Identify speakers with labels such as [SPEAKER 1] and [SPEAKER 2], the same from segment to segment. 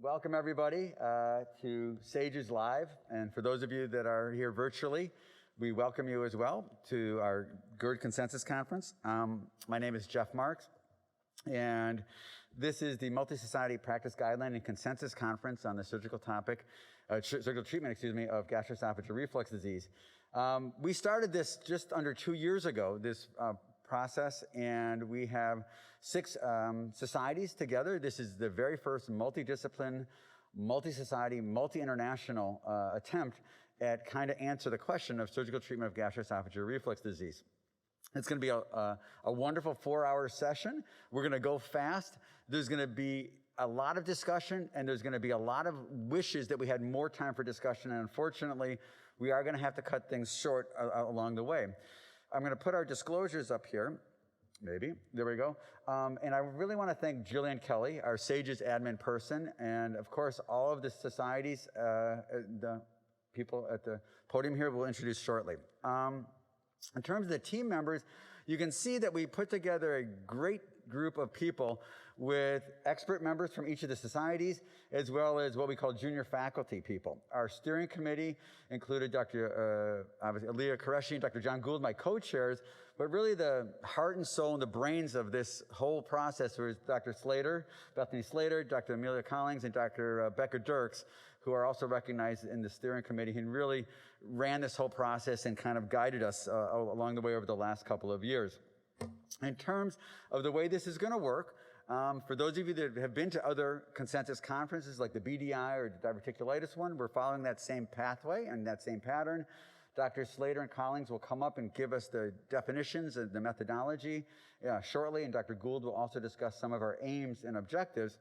[SPEAKER 1] Welcome everybody to SAGES Live, and for those of you that are here virtually, we welcome you as well to our GERD Consensus Conference. My name is Jeff Marks, and this is the Multi-Society Practice Guideline and Consensus Conference on the surgical treatment, of gastroesophageal reflux disease. We started this just under 2 years ago, this process, and we have 6 societies together. This is the very first multidiscipline, multi-society, multi-international attempt at kind of answer the question of surgical treatment of gastroesophageal reflux disease. It's going to be a wonderful 4-hour session. We're going to go fast. There's going to be a lot of discussion, and there's going to be a lot of wishes that we had more time for discussion, and unfortunately, we are going to have to cut things short along the way. I'm going to put our disclosures up here, maybe. There we go. And I really want to thank Jillian Kelly, our SAGES admin person, and of course, all of the societies, the people at the podium here will introduce shortly. In terms of the team members, you can see that we put together a great group of people with expert members from each of the societies, as well as what we call junior faculty people. Our steering committee included Dr. Aliyah Qureshi and Dr. John Gould, my co-chairs, but really the heart and soul and the brains of this whole process was Dr. Slater, Bethany Slater, Dr. Amelia Collings, and Dr. Becca Dirks, who are also recognized in the steering committee and really ran this whole process and kind of guided us along the way over the last couple of years. In terms of the way this is going to work, for those of you that have been to other consensus conferences like the BDI or the diverticulitis one, we're following that same pathway and that same pattern. Dr. Slater and Collings will come up and give us the definitions and the methodology shortly, and Dr. Gould will also discuss some of our aims and objectives.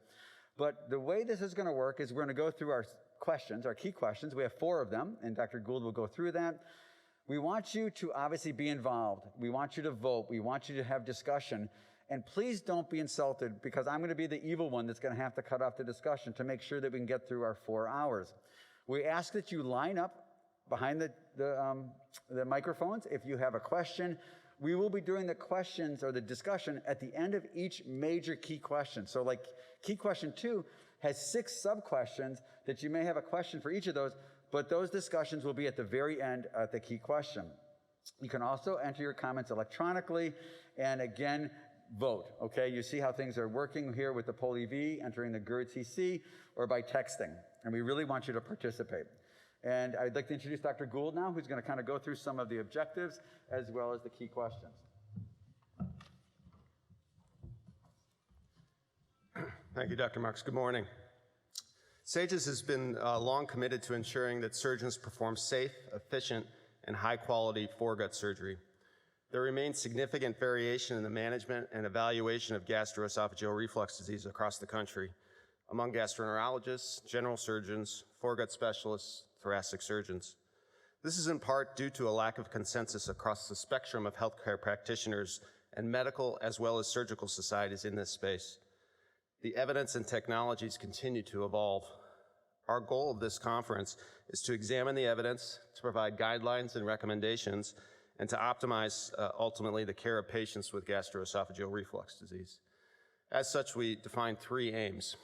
[SPEAKER 1] But the way this is going to work is we're going to go through our questions, our key questions. We have 4 of them, and Dr. Gould will go through that. We want you to obviously be involved. We want you to vote. We want you to have discussion. And please don't be insulted, because I'm going to be the evil one that's going to have to cut off the discussion to make sure that we can get through our 4 hours. We ask that you line up behind the microphones if you have a question. We will be doing the questions or the discussion at the end of each major key question. So like key question 2 has 6 sub-questions that you may have a question for each of those, but those discussions will be at the very end at the key question. You can also enter your comments electronically and again, vote, okay? You see how things are working here with the Poll EV, entering the GERD CC, or by texting. And we really want you to participate. And I'd like to introduce Dr. Gould now, who's going to kind of go through some of the objectives as well as the key questions.
[SPEAKER 2] Thank you, Dr. Marks. Good morning. SAGES has been long committed to ensuring that surgeons perform safe, efficient, and high-quality foregut surgery. There remains significant variation in the management and evaluation of gastroesophageal reflux disease across the country among gastroenterologists, general surgeons, foregut specialists, thoracic surgeons. This is in part due to a lack of consensus across the spectrum of healthcare practitioners and medical as well as surgical societies in this space. The evidence and technologies continue to evolve. Our goal of this conference is to examine the evidence, to provide guidelines and recommendations, and to optimize ultimately the care of patients with gastroesophageal reflux disease. As such, we define 3 aims.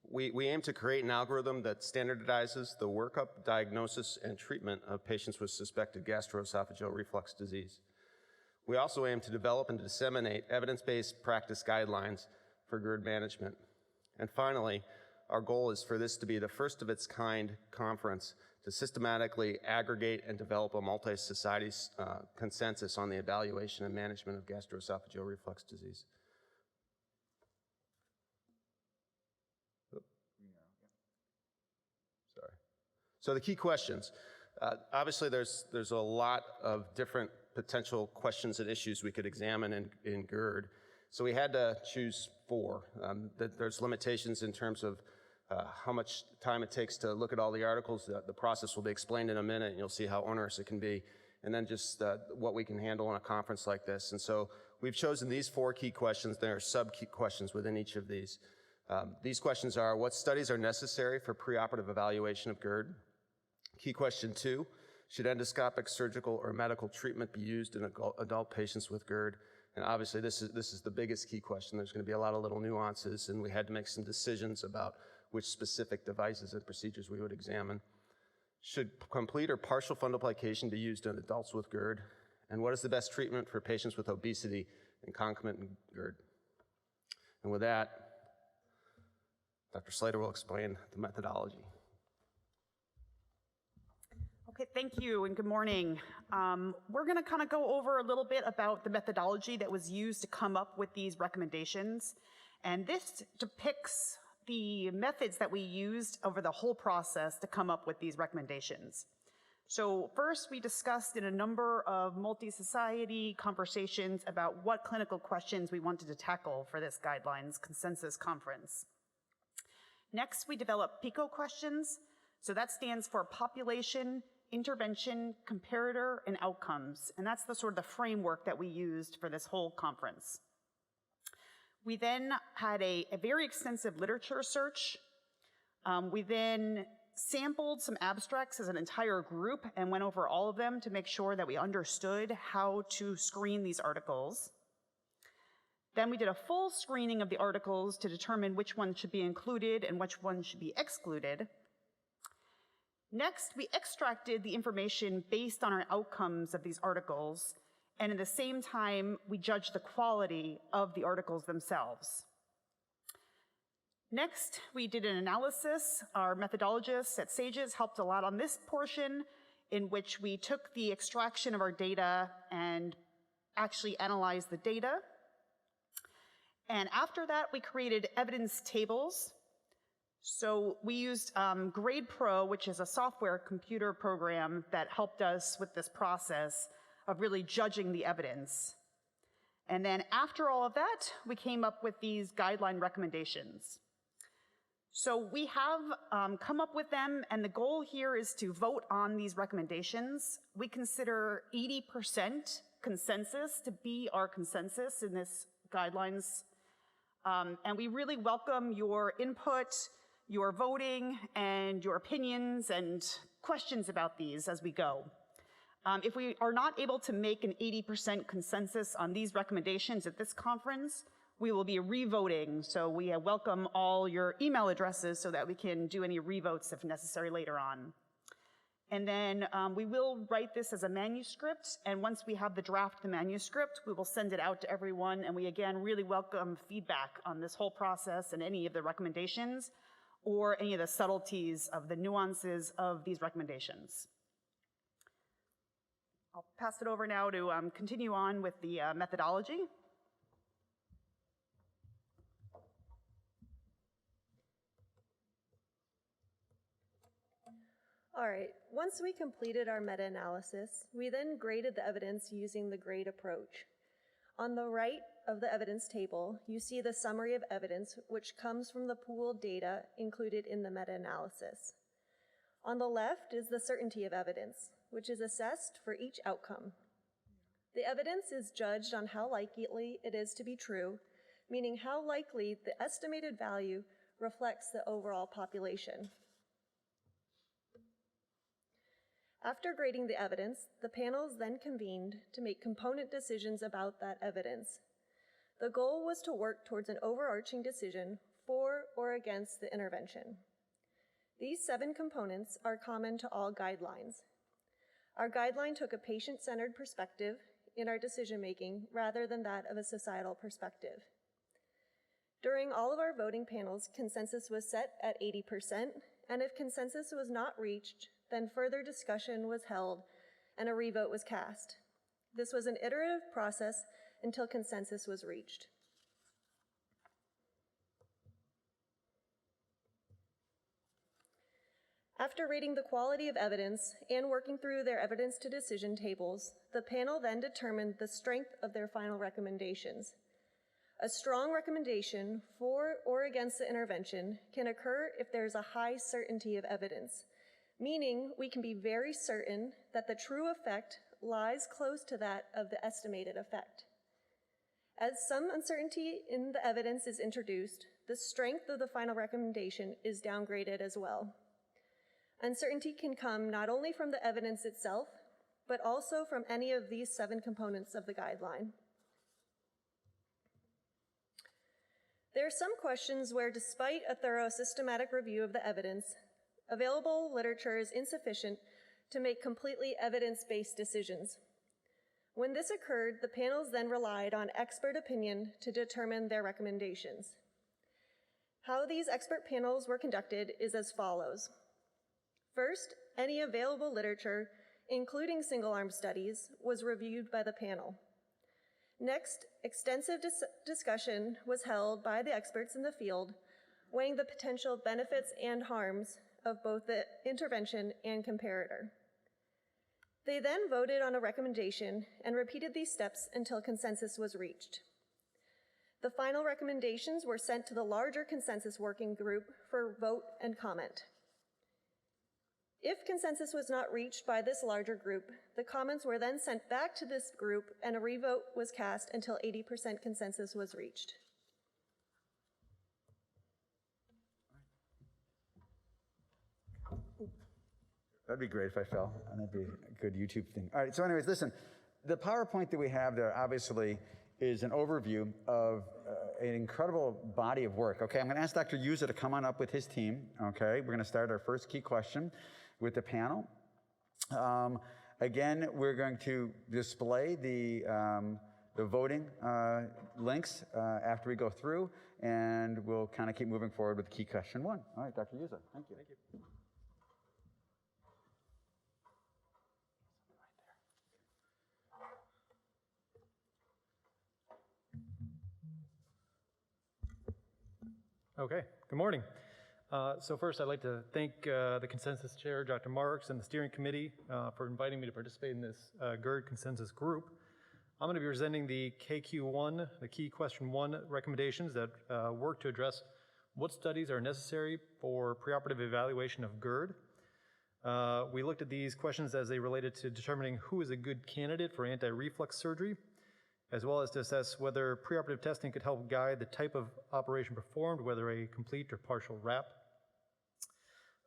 [SPEAKER 2] We aim to create an algorithm that standardizes the workup, diagnosis, and treatment of patients with suspected gastroesophageal reflux disease. We also aim to develop and disseminate evidence-based practice guidelines for GERD management. And finally, our goal is for this to be the first of its kind conference to systematically aggregate and develop a multi-society consensus on the evaluation and management of gastroesophageal reflux disease. Sorry. So the key questions. Obviously, there's a lot of different potential questions and issues we could examine in GERD. So we had to choose 4. There's limitations in terms of how much time it takes to look at all the articles. The process will be explained in a minute, and you'll see how onerous it can be. And then just what we can handle in a conference like this. And so we've chosen these 4 key questions. There are sub-key questions within each of these. These questions are, what studies are necessary for preoperative evaluation of GERD? Key question 2, should endoscopic, surgical, or medical treatment be used in adult patients with GERD? And obviously this is the biggest key question. There's going to be a lot of little nuances, and we had to make some decisions about which specific devices and procedures we would examine. Should complete or partial fundoplication be used in adults with GERD? And what is the best treatment for patients with obesity and concomitant GERD? And with that, Dr. Slater will explain the methodology.
[SPEAKER 3] Okay, thank you and good morning. We're going to kind of go over a little bit about the methodology that was used to come up with these recommendations. And this depicts the methods that we used over the whole process to come up with these recommendations. So first, we discussed in a number of multi-society conversations about what clinical questions we wanted to tackle for this guidelines consensus conference. Next, we developed PICO questions. So that stands for population, intervention, comparator, and outcomes. And that's the sort of the framework that we used for this whole conference. We then had a very extensive literature search. We then sampled some abstracts as an entire group and went over all of them to make sure that we understood how to screen these articles. Then we did a full screening of the articles to determine which ones should be included and which ones should be excluded. Next, we extracted the information based on our outcomes of these articles, and at the same time, we judged the quality of the articles themselves. Next, we did an analysis. Our methodologists at SAGES helped a lot on this portion, in which we took the extraction of our data and actually analyzed the data. And after that, we created evidence tables. So we used Grade Pro, which is a software computer program that helped us with this process of really judging the evidence. And then after all of that, we came up with these guideline recommendations. So we have come up with them, and the goal here is to vote on these recommendations. We consider 80% consensus to be our consensus in this guidelines. And we really welcome your input, your voting, and your opinions and questions about these as we go. If we are not able to make an 80% consensus on these recommendations at this conference, we will be re-voting. So we welcome all your email addresses so that we can do any re-votes if necessary later on. And then we will write this as a manuscript, and once we have the draft of the manuscript, we will send it out to everyone, and we again really welcome feedback on this whole process and any of the recommendations or any of the subtleties of the nuances of these recommendations. I'll pass it over now to continue on with the methodology.
[SPEAKER 4] All right, once we completed our meta-analysis, we then graded the evidence using the grade approach. On the right of the evidence table, you see the summary of evidence, which comes from the pooled data included in the meta-analysis. On the left is the certainty of evidence, which is assessed for each outcome. The evidence is judged on how likely it is to be true, meaning how likely the estimated value reflects the overall population. After grading the evidence, the panels then convened to make component decisions about that evidence. The goal was to work towards an overarching decision for or against the intervention. These 7 components are common to all guidelines. Our guideline took a patient-centered perspective in our decision-making rather than that of a societal perspective. During all of our voting panels, consensus was set at 80%, and if consensus was not reached, then further discussion was held and a revote was cast. This was an iterative process until consensus was reached. After rating the quality of evidence and working through their evidence to decision tables, the panel then determined the strength of their final recommendations. A strong recommendation for or against the intervention can occur if there's a high certainty of evidence, meaning we can be very certain that the true effect lies close to that of the estimated effect. As some uncertainty in the evidence is introduced, the strength of the final recommendation is downgraded as well. Uncertainty can come not only from the evidence itself, but also from any of these 7 components of the guideline. There are some questions where, despite a thorough systematic review of the evidence, available literature is insufficient to make completely evidence-based decisions. When this occurred, the panels then relied on expert opinion to determine their recommendations. How these expert panels were conducted is as follows. First, any available literature, including single-arm studies, was reviewed by the panel. Next, extensive discussion was held by the experts in the field, weighing the potential benefits and harms of both the intervention and comparator. They then voted on a recommendation and repeated these steps until consensus was reached. The final recommendations were sent to the larger consensus working group for vote and comment. If consensus was not reached by this larger group, the comments were then sent back to this group and a revote was cast until 80% consensus was reached.
[SPEAKER 1] That'd be great if I fell, and that'd be a good YouTube thing. All right, so anyways, listen, the PowerPoint that we have there obviously is an overview of an incredible body of work. Okay, I'm gonna ask Dr. Yuza to come on up with his team, okay? We're gonna start our first key question with the panel. Again, we're going to display the voting links after we go through, and we'll kind of keep moving forward with key question one. All right, Dr. Yuza, thank you. Thank you.
[SPEAKER 5] Okay, good morning. So first, I'd like to thank the consensus chair, Dr. Marks, and the steering committee for inviting me to participate in this GERD consensus group. I'm going to be presenting the KQ1, the key question one recommendations that work to address what studies are necessary for preoperative evaluation of GERD. We looked at these questions as they related to determining who is a good candidate for anti-reflux surgery, as well as to assess whether preoperative testing could help guide the type of operation performed, whether a complete or partial wrap.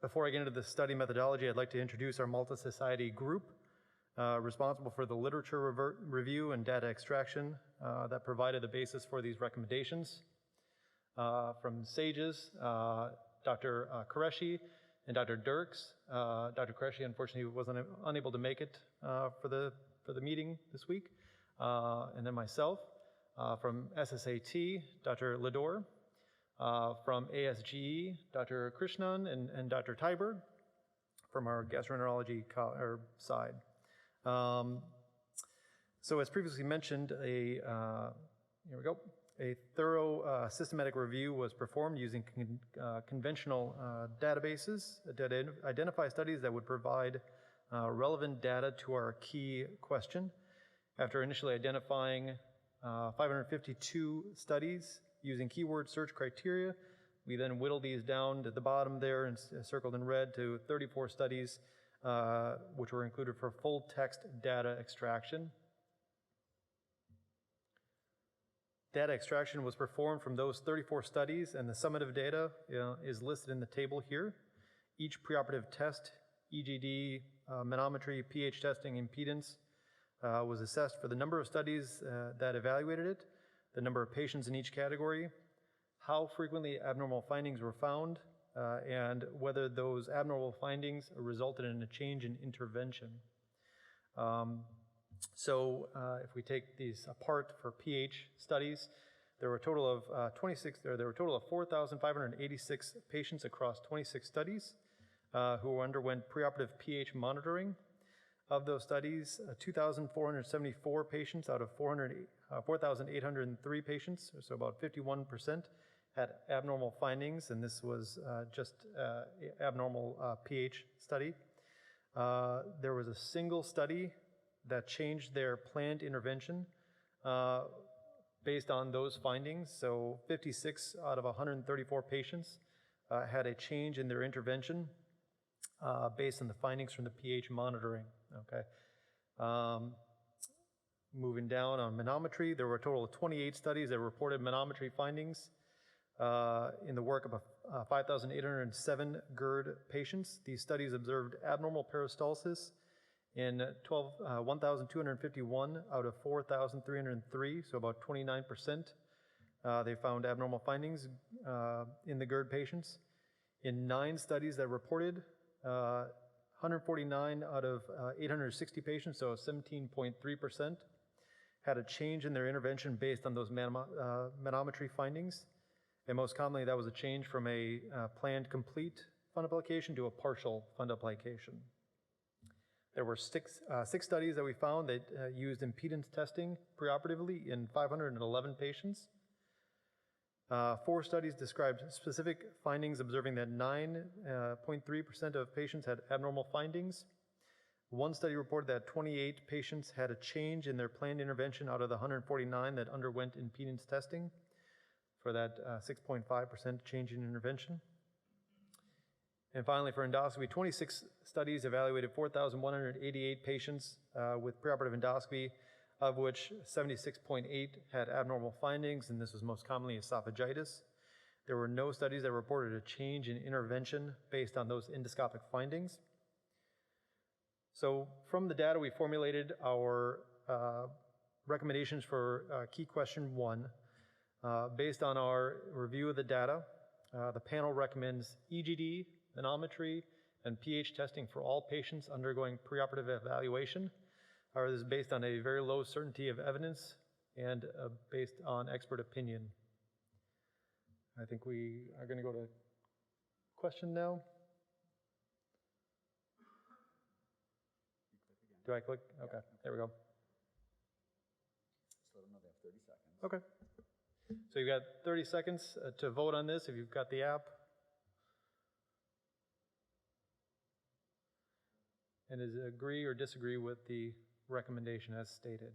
[SPEAKER 5] Before I get into the study methodology, I'd like to introduce our multi-society group responsible for the literature review and data extraction that provided the basis for these recommendations. From SAGES, Dr. Qureshi and Dr. Dirks. Dr. Qureshi unfortunately was unable to make it for the meeting this week. And then myself, from SSAT, Dr. Lador, from ASGE, Dr. Krishnan and Dr. Tyberg, from our gastroenterology side. So as previously mentioned, a thorough systematic review was performed using conventional databases to identify studies that would provide relevant data to our key question. After initially identifying 552 studies using keyword search criteria, we then whittled these down to the bottom there and circled in red to 34 studies, which were included for full text data extraction. Data extraction was performed from those 34 studies, and the summative data is listed in the table here. Each preoperative test, EGD, manometry, pH testing, impedance, was assessed for the number of studies that evaluated it, the number of patients in each category, how frequently abnormal findings were found, and whether those abnormal findings resulted in a change in intervention. If we take these apart for pH studies, there were a total of 4,586 patients across 26 studies who underwent preoperative pH monitoring. Of those studies, 2,474 patients out of 4,803 patients, so about 51%, had abnormal findings, and this was just abnormal pH study. There was a single study that changed their planned intervention based on those findings, so 56 out of 134 patients had a change in their intervention based on the findings from the pH monitoring. Okay. Moving down on manometry, there were a total of 28 studies that reported manometry findings in the work of 5,807 GERD patients. These studies observed abnormal peristalsis in 1,251 out of 4,303, so about 29%. They found abnormal findings in the GERD patients. In 9 studies that reported, 149 out of 860 patients, so 17.3%, had a change in their intervention based on those manometry findings. And most commonly, that was a change from a planned complete fund application to a partial fund application. There were six studies that we found that used impedance testing preoperatively in 511 patients. 4 studies described specific findings, observing that 9.3% of patients had abnormal findings. 1 study reported that 28 patients had a change in their planned intervention out of the 149 that underwent impedance testing for that 6.5% change in intervention. And finally, for endoscopy, 26 studies evaluated 4,188 patients with preoperative endoscopy, of which 76.8 had abnormal findings, and this was most commonly esophagitis. There were no studies that reported a change in intervention based on those endoscopic findings. So from the data, we formulated our recommendations for key question 1. Based on our review of the data, the panel recommends EGD, manometry, and pH testing for all patients undergoing preoperative evaluation. However, this is based on a very low certainty of evidence and based on expert opinion. I think we are going to go to question now. Do I click? Okay, there we go.
[SPEAKER 1] Just let them know they have 30 seconds.
[SPEAKER 5] Okay. So you've got 30 seconds to vote on this if you've got the app. And is it agree or disagree with the recommendation as stated?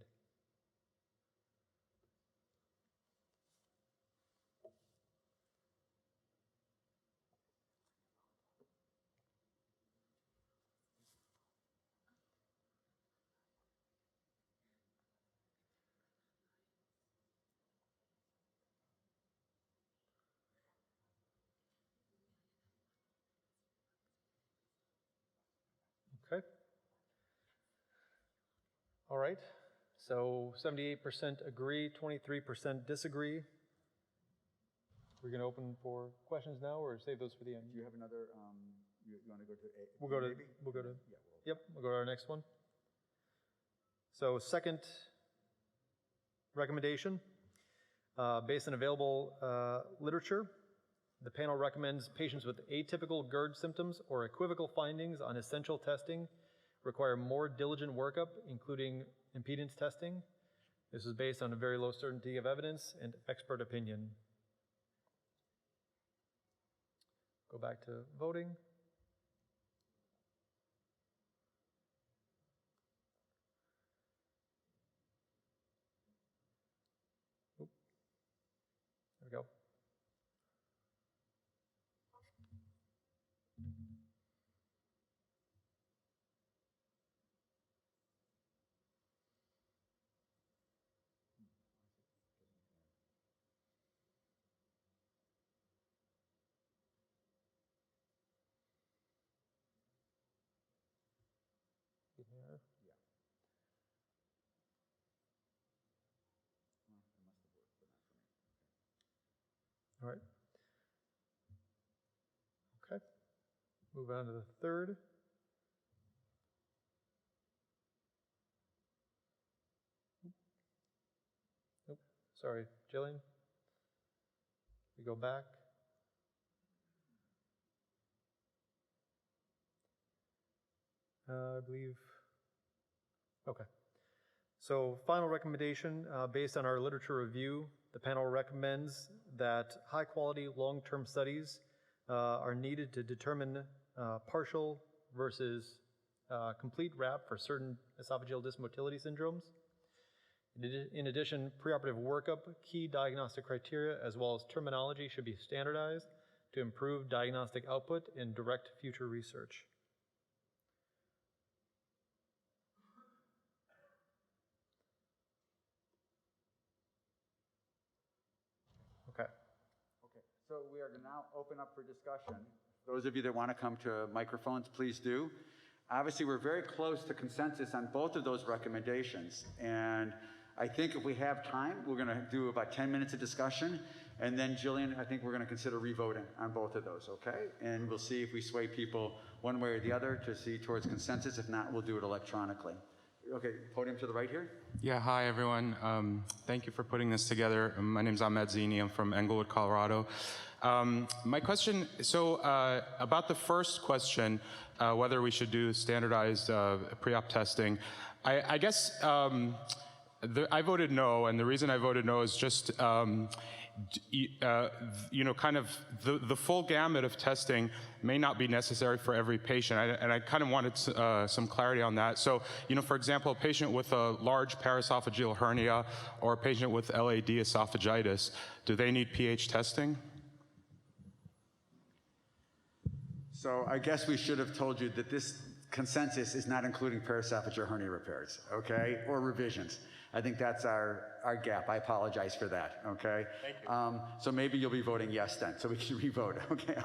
[SPEAKER 5] Okay. All right. So 78% agree, 23% disagree. We're going to open for questions now, or save those for the end?
[SPEAKER 1] Do you have another, you want to go to A?
[SPEAKER 5] We'll go to,
[SPEAKER 1] maybe?
[SPEAKER 5] we'll go to,
[SPEAKER 1] Yeah,
[SPEAKER 5] yep, we'll go to our next one. So second recommendation, based on available literature, the panel recommends patients with atypical GERD symptoms or equivocal findings on essential testing require more diligent workup, including impedance testing. This is based on a very low certainty of evidence and expert opinion. Go back to voting. Oop. There we go. Here.
[SPEAKER 1] Yeah. Well, it must have worked, but not for me.
[SPEAKER 5] All right. Okay. Move on to the third. Nope. Sorry, Jillian. We go back. I believe. Okay. So final recommendation, based on our literature review, the panel recommends that high-quality long-term studies are needed to determine partial versus complete RAP for certain esophageal dysmotility syndromes. In addition, preoperative workup, key diagnostic criteria, as well as terminology should be standardized to improve diagnostic output and direct future research. Okay.
[SPEAKER 1] Okay, so we are going to now open up for discussion. Those of you that want to come to microphones, please do. Obviously, we're very close to consensus on both of those recommendations, and I think if we have time, we're going to do about 10 minutes of discussion. And then, Jillian, I think we're going to consider revoting on both of those, okay? And we'll see if we sway people one way or the other to see towards consensus. If not, we'll do it electronically. Okay, podium to the right here.
[SPEAKER 6] Yeah, hi everyone. Thank you for putting this together. My name's Ahmed Zini. I'm from Englewood, Colorado. My question, about the first question, whether we should do standardized pre-op testing, I guess I voted no, and the reason I voted no is just kind of the full gamut of testing may not be necessary for every patient, and I kind of wanted some clarity on that. So, for example, a patient with a large paraesophageal hernia or a patient with LAD esophagitis, do they need pH testing?
[SPEAKER 1] So I guess we should have told you that this consensus is not including paraesophageal hernia repairs, okay, or revisions. I think that's our gap. I apologize for that, okay? Thank you. So maybe you'll be voting yes then, so we can re-vote, okay?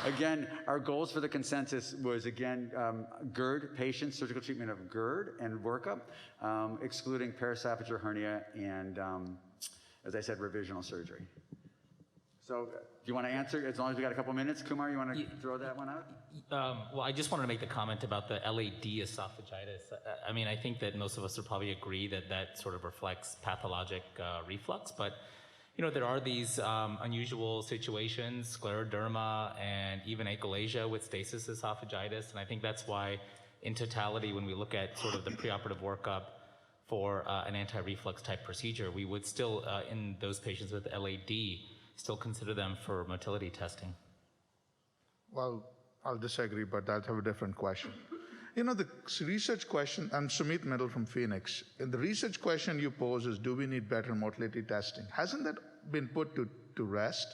[SPEAKER 1] Again, our goals for the consensus was, again, GERD patients, surgical treatment of GERD and workup, excluding paraesophageal hernia and, as I said, revisional surgery. So do you want to answer, as long as we got a couple minutes? Kumar, you want to throw that one out?
[SPEAKER 7] Well, I just wanted to make the comment about the LAD esophagitis. I mean, I think that most of us would probably agree that that sort of reflects pathologic reflux, but there are these unusual situations, scleroderma and even achalasia with stasis esophagitis, and I think that's why, in totality, when we look at sort of the preoperative workup for an anti-reflux type procedure, we would still, in those patients with LAD, still consider them for motility testing.
[SPEAKER 8] Well, I'll disagree, but I'll have a different question. The research question, I'm Sumit Middle from Phoenix, and the research question you pose is, do we need better motility testing? Hasn't that been put to rest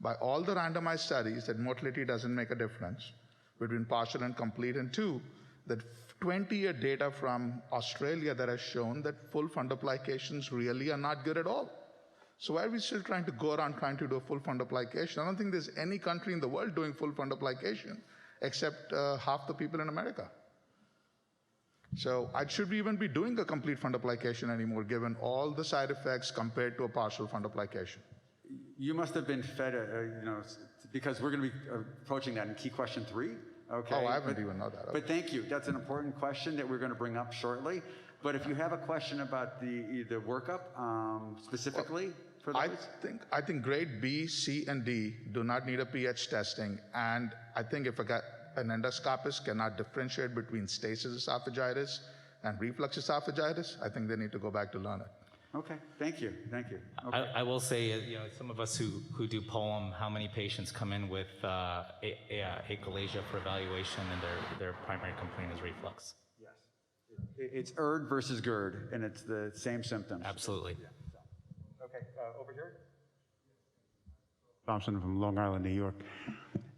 [SPEAKER 8] by all the randomized studies that motility doesn't make a difference between partial and complete, and two, that 20-year data from Australia that has shown that full fundoplications really are not good at all? So why are we still trying to go around trying to do a full fundoplication? I don't think there's any country in the world doing full fundoplication except half the people in America. So should we even be doing a complete fundoplication anymore, given all the side effects compared to a partial fundoplication?
[SPEAKER 1] You must have been fed, because we're going to be approaching that in key question 3. Okay.
[SPEAKER 8] Oh, I haven't even know that. Okay.
[SPEAKER 1] But thank you. That's an important question that we're going to bring up shortly. But if you have a question about the workup specifically for those?
[SPEAKER 8] I think grade B, C, and D do not need a pH testing. And I think if an endoscopist cannot differentiate between stasis esophagitis and reflux esophagitis, I think they need to go back to learn it.
[SPEAKER 1] Okay, thank you. Okay.
[SPEAKER 7] I will say, some of us who do POEM, how many patients come in with achalasia for evaluation and their primary complaint is reflux?
[SPEAKER 1] Yes. It's ERD versus GERD, and it's the same symptoms.
[SPEAKER 7] Absolutely.
[SPEAKER 1] Yeah. Okay, over here.
[SPEAKER 9] Thompson from Long Island, New York.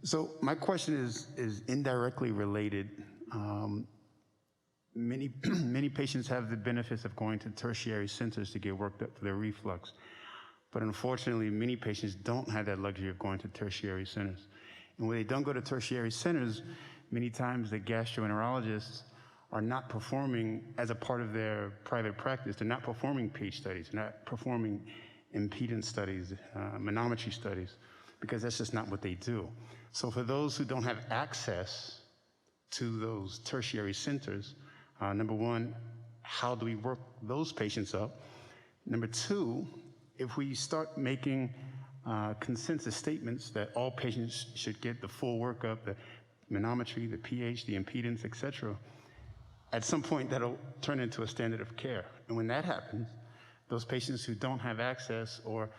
[SPEAKER 9] So my question is indirectly related. Many patients have the benefits of going to tertiary centers to get worked up for their reflux. But unfortunately, many patients don't have that luxury of going to tertiary centers. And when they don't go to tertiary centers, many times the gastroenterologists are not performing as a part of their private practice. They're not performing pH studies, they're not performing impedance studies, manometry studies, because that's just not what they do. So for those who don't have access to those tertiary centers, number one, how do we work those patients up? Number two, if we start making consensus statements that all patients should get the full workup, the manometry, the pH, the impedance, et cetera, at some point that'll turn into a standard of care. And when that happens, those patients who don't have access, or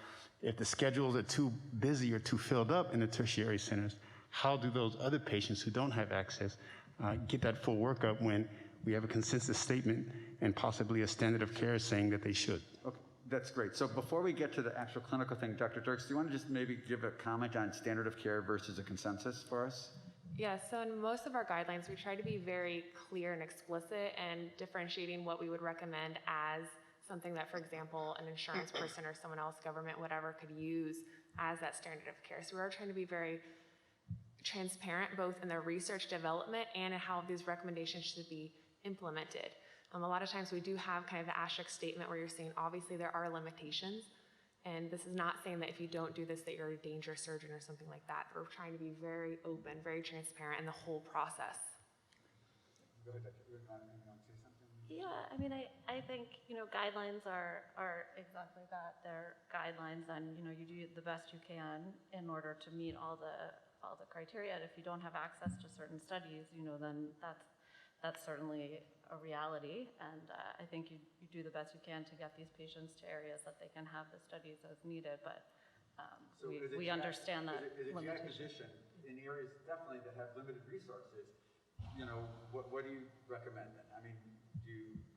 [SPEAKER 9] if the schedules are too busy or too filled up in the tertiary centers, how do those other patients who don't have access get that full workup when we have a consensus statement and possibly a standard of care saying that they should?
[SPEAKER 1] Okay, that's great. So before we get to the actual clinical thing, Dr. Dirks, do you want to just maybe give a comment on standard of care versus a consensus for us?
[SPEAKER 10] Yeah, so in most of our guidelines, we try to be very clear and explicit and differentiating what we would recommend as something that, for example, an insurance person or someone else, government, whatever, could use as that standard of care. So we're trying to be very transparent, both in the research development and in how these recommendations should be implemented. A lot of times we do have kind of the asterisk statement where you're saying, obviously there are limitations, and this is not saying that if you don't do this that you're a dangerous surgeon or something like that. We're trying to be very open, very transparent in the whole process.
[SPEAKER 1] Go ahead, Dr. You want to say something?
[SPEAKER 11] Yeah, I mean, I think, guidelines are exactly that. They're guidelines, and, you do the best you can in order to meet all the criteria. And if you don't have access to certain studies, then that's certainly a reality. And I think you do the best you can to get these patients to areas that they can have the studies as needed. But we understand that limitation.
[SPEAKER 1] Physician in areas definitely that have limited resources, what do you recommend then? I mean,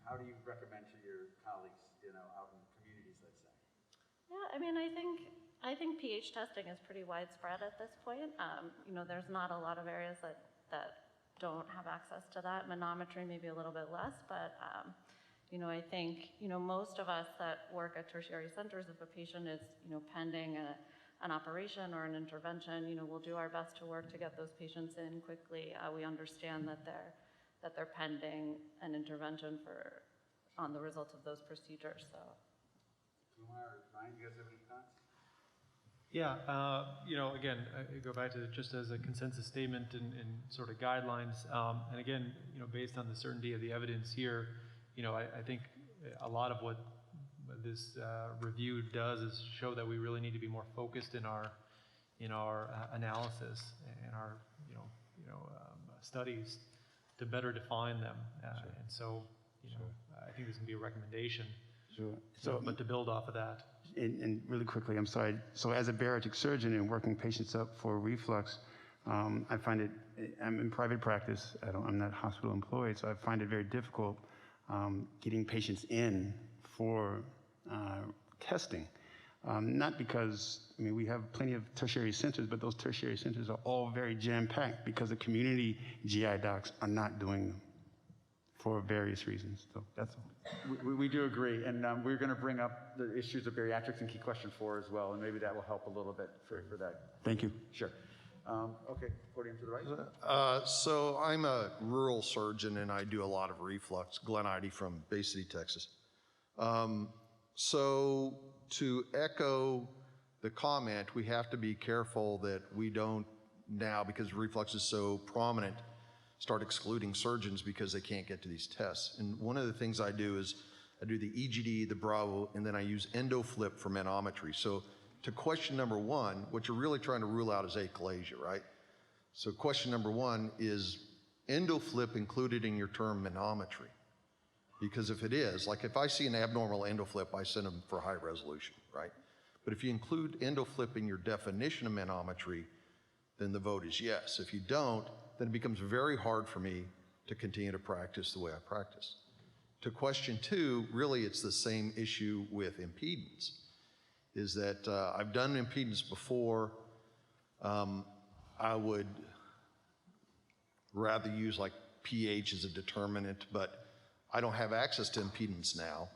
[SPEAKER 1] how do you recommend to your colleagues, out in communities, let's say?
[SPEAKER 11] Yeah, I mean, I think pH testing is pretty widespread at this point. There's not a lot of areas that don't have access to that. Manometry maybe a little bit less, but I think most of us that work at tertiary centers, if a patient is pending an operation or an intervention, we'll do our best to work to get those patients in quickly. We understand that they're pending an intervention on the results of those procedures. So.
[SPEAKER 1] Kumar or Ryan, you guys have any thoughts?
[SPEAKER 5] Yeah, again, I go back to just as a consensus statement and sort of guidelines. And again, based on the certainty of the evidence here, I think a lot of what this review does is show that we really need to be more focused in our analysis and our studies to better define them. And so, I think this can be a recommendation.
[SPEAKER 9] Sure.
[SPEAKER 5] But to build off of that.
[SPEAKER 9] And really quickly, I'm sorry. So as a bariatric surgeon and working patients up for reflux, I find it, I'm in private practice. I'm not hospital employed, so I find it very difficult getting patients in for testing. Not because, we have plenty of tertiary centers, but those tertiary centers are all very jam-packed because the community GI docs are not doing them for various reasons. So that's all.
[SPEAKER 1] We do agree, and we're going to bring up the issues of bariatrics in key question 4 as well, and maybe that will help a little bit for that.
[SPEAKER 9] Thank you.
[SPEAKER 1] Sure. Okay, podium to the right.
[SPEAKER 12] So I'm a rural surgeon, and I do a lot of reflux. Glenn Idy from Bay City, Texas. So to echo the comment, we have to be careful that we don't now, because reflux is so prominent, start excluding surgeons because they can't get to these tests. And one of the things I do is I do the EGD, the Bravo, and then I use EndoFlip for manometry. So to question number 1, what you're really trying to rule out is achalasia, right? So question number 1, is EndoFlip included in your term manometry? Because if it is, like if I see an abnormal EndoFlip, I send them for high resolution, right? But if you include EndoFlip in your definition of manometry, then the vote is yes. If you don't, then it becomes very hard for me to continue to practice the way I practice. To question 2, really it's the same issue with impedance, is that I've done impedance before. I would rather use like pH as a determinant, but I don't have access to impedance now.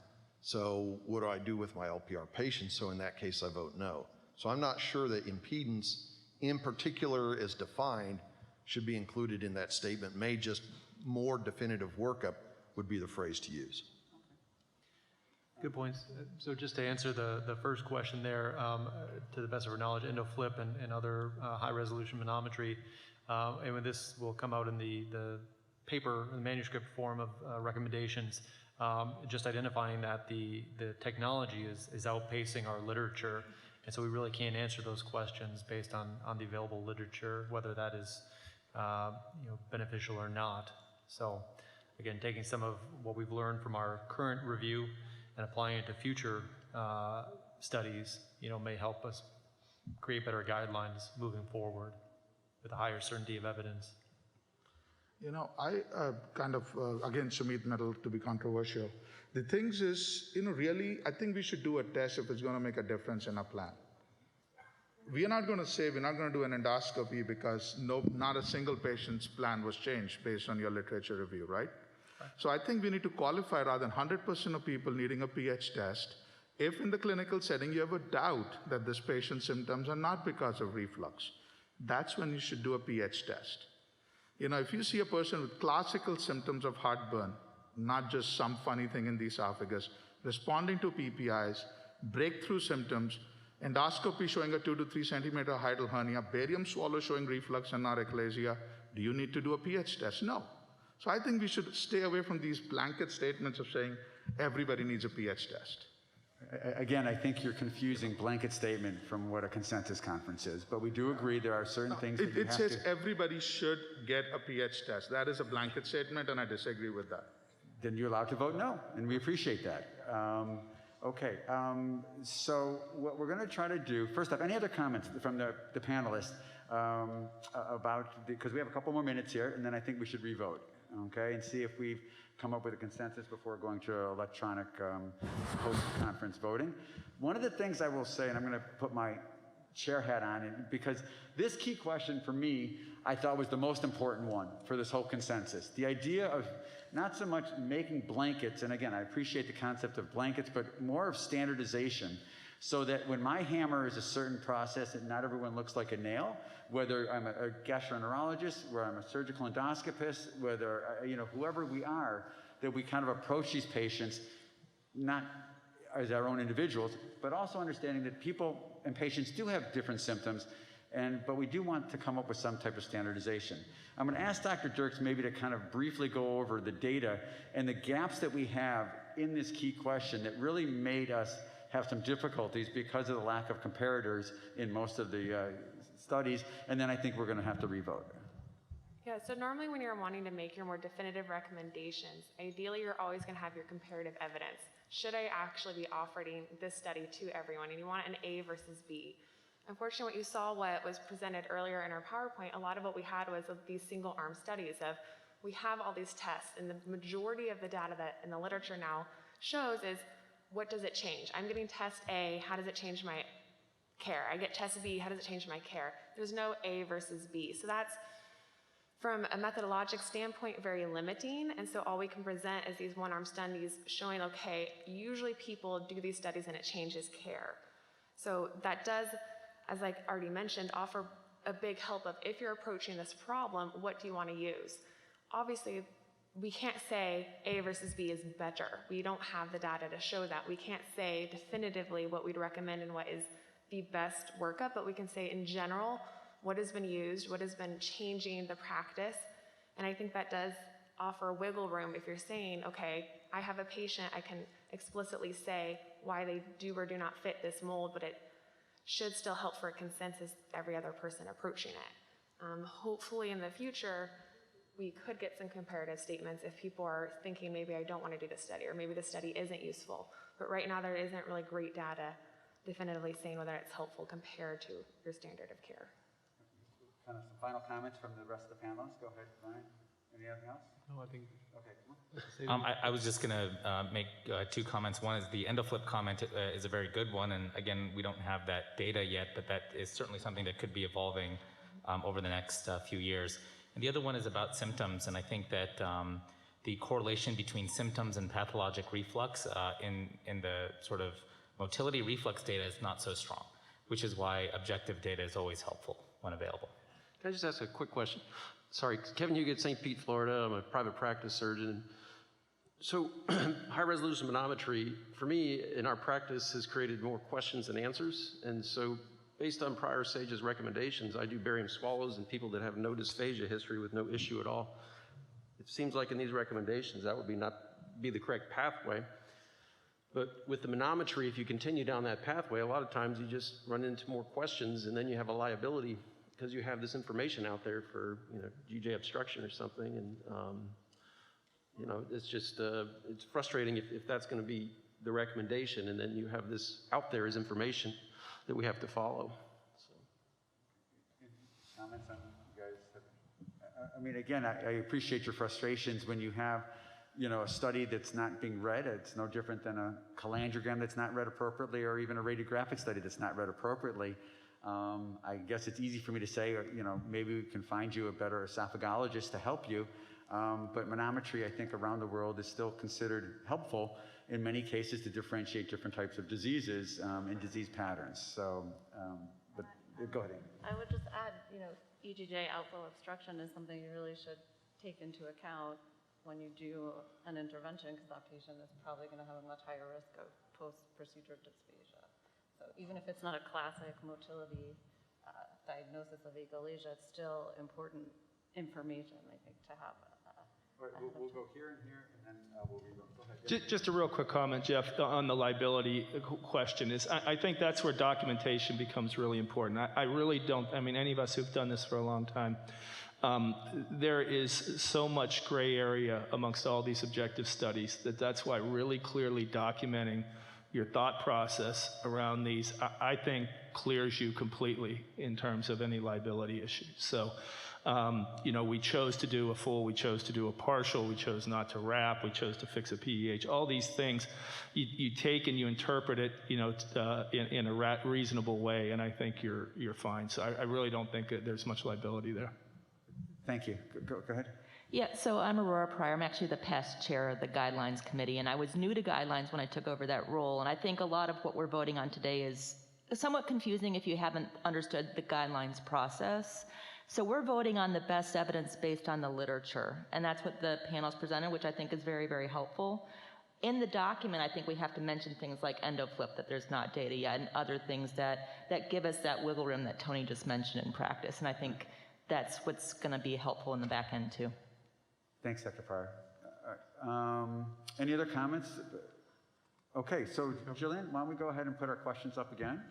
[SPEAKER 12] So what do I do with my LPR patients? So in that case, I vote no. So I'm not sure that impedance in particular as defined should be included in that statement. May just more definitive workup would be the phrase to use.
[SPEAKER 5] Good points. So just to answer the first question there, to the best of our knowledge, EndoFlip and other high-resolution manometry, and this will come out in the paper, the manuscript form of recommendations, just identifying that the technology is outpacing our literature, and so we really can't answer those questions based on the available literature, whether that is beneficial or not. So again, taking some of what we've learned from our current review and applying it to future studies, may help us create better guidelines moving forward with a higher certainty of evidence.
[SPEAKER 8] I again, Sumit Metal, to be controversial. The things is, really, I think we should do a test if it's going to make a difference in our plan. We are not going to say we're not going to do an endoscopy because not a single patient's plan was changed based on your literature review, right? So I think we need to qualify rather than 100% of people needing a pH test. If in the clinical setting you have a doubt that this patient's symptoms are not because of reflux, that's when you should do a pH test. If you see a person with classical symptoms of heartburn, not just some funny thing in the esophagus, responding to PPIs, breakthrough symptoms, endoscopy showing a 2 to 3 centimeter hiatal hernia, barium swallow showing reflux and narcolepsia. Do you need to do a pH test? No. So I think we should stay away from these blanket statements of saying everybody needs a pH test.
[SPEAKER 1] Again, I think you're confusing blanket statement from what a consensus conference is, but we do agree there are certain things that you
[SPEAKER 8] It
[SPEAKER 1] have
[SPEAKER 8] says
[SPEAKER 1] to...
[SPEAKER 8] everybody should get a pH test. That is a blanket statement, and I disagree with that.
[SPEAKER 1] Then you're allowed to vote no, and we appreciate that. Okay, so what we're going to try to do, first off, any other comments from the panelists about, because we have a couple more minutes here, and then I think we should revote, okay, and see if we've come up with a consensus before going to electronic post-conference voting. One of the things I will say, and I'm going to put my chair hat on, because this key question for me, I thought was the most important one for this whole consensus. The idea of not so much making blankets, and again, I appreciate the concept of blankets, but more of standardization, so that when my hammer is a certain process and not everyone looks like a nail, whether I'm a gastroenterologist, whether I'm a surgical endoscopist, whether, whoever we are, that we kind of approach these patients not as our own individuals, but also understanding that people and patients do have different symptoms, but we do want to come up with some type of standardization. I'm going to ask Dr. Dirks maybe to kind of briefly go over the data and the gaps that we have in this key question that really made us have some difficulties because of the lack of comparators in most of the studies, and then I think we're going to have to revote.
[SPEAKER 10] Yeah, so normally when you're wanting to make your more definitive recommendations, ideally you're always going to have your comparative evidence. Should I actually be offering this study to everyone? And you want an A versus B. Unfortunately, what you saw, what was presented earlier in our PowerPoint, a lot of what we had was of these single-arm studies of, we have all these tests, and the majority of the data that in the literature now shows is, what does it change? I'm getting test A, how does it change my care? I get test B, how does it change my care? There's no A versus B. So that's, from a methodologic standpoint, very limiting, and so all we can present is these one-arm studies showing, okay, usually people do these studies and it changes care. So that does, as I already mentioned, offer a big help of if you're approaching this problem, what do you want to use? Obviously, we can't say A versus B is better. We don't have the data to show that. We can't say definitively what we'd recommend and what is the best workup, but we can say in general, what has been used, what has been changing the practice, and I think that does offer wiggle room if you're saying, okay, I have a patient, I can explicitly say why they do or do not fit this mold, but it should still help for a consensus every other person approaching it. Hopefully in the future, we could get some comparative statements if people are thinking maybe I don't want to do this study or maybe the study isn't useful. But right now there isn't really great data definitively saying whether it's helpful compared to your standard of care.
[SPEAKER 1] Kind of some final comments from the rest of the panelists. Go ahead, Brian. Anything else?
[SPEAKER 5] No, I think.
[SPEAKER 1] Okay, come on.
[SPEAKER 7] I was just going to make two comments. One is the endoflip comment is a very good one, and again, we don't have that data yet, but that is certainly something that could be evolving over the next few years. And the other one is about symptoms, and I think that the correlation between symptoms and pathologic reflux in the sort of motility reflux data is not so strong, which is why objective data is always helpful when available.
[SPEAKER 13] Can I just ask a quick question? Sorry, Kevin Huguet, St. Pete, Florida. I'm a private practice surgeon. So high-resolution manometry, for me, in our practice, has created more questions than answers. And so based on prior SAGE's recommendations, I do barium swallows in people that have no dysphagia history with no issue at all. It seems like in these recommendations, that would not be the correct pathway. But with the manometry, if you continue down that pathway, a lot of times you just run into more questions, and then you have a liability because you have this information out there for GJ obstruction or something, and it's just it's frustrating if that's going to be the recommendation, and then you have this out there as information that we have to follow. So.
[SPEAKER 1] Comments on you guys? I mean, again, I appreciate your frustrations when you have, a study that's not being read. It's no different than a cholangiogram that's not read appropriately, or even a radiographic study that's not read appropriately. I guess it's easy for me to say, maybe we can find you a better esophagologist to help you. But manometry, I think, around the world is still considered helpful in many cases to differentiate different types of diseases and disease patterns. So, but go ahead, Amy.
[SPEAKER 11] I would just add, EGJ outflow obstruction is something you really should take into account when you do an intervention, because that patient is probably going to have a much higher risk of post-procedure dysphagia. So even if it's not a classic motility diagnosis of achalasia, it's still important information, I think, to have.
[SPEAKER 1] We'll go here and here, and then we'll reload. Go ahead.
[SPEAKER 14] Just a real quick comment, Jeff, on the liability question is, I think that's where documentation becomes really important. I really don't, I mean, any of us who've done this for a long time, there is so much gray area amongst all these objective studies that's why really clearly documenting your thought process around these, I think, clears you completely in terms of any liability issues. So, you know, we chose to do a full, we chose to do a partial, we chose not to wrap, we chose to fix a PEH. All these things you take and you interpret it, you know, in a reasonable way, and I think you're fine. So I really don't think that there's much liability there.
[SPEAKER 1] Thank you. Go ahead.
[SPEAKER 15] Yeah, so I'm Aurora Pryor. I'm actually the past chair of the Guidelines Committee, and I was new to Guidelines when I took over that role. And I think a lot of what we're voting on today is somewhat confusing if you haven't understood the Guidelines process. So we're voting on the best evidence based on the literature, and that's what the panel's presented, which I think is very, very helpful. In the document, I think we have to mention things like EndoFlip, that there's not data yet, and other things that give us that wiggle room that Tony just mentioned in practice. And I think that's what's going to be helpful in the back end, too.
[SPEAKER 1] Thanks, Dr. Pryor. Any other comments? Okay, so Jillian, why don't we go ahead and put our questions up again?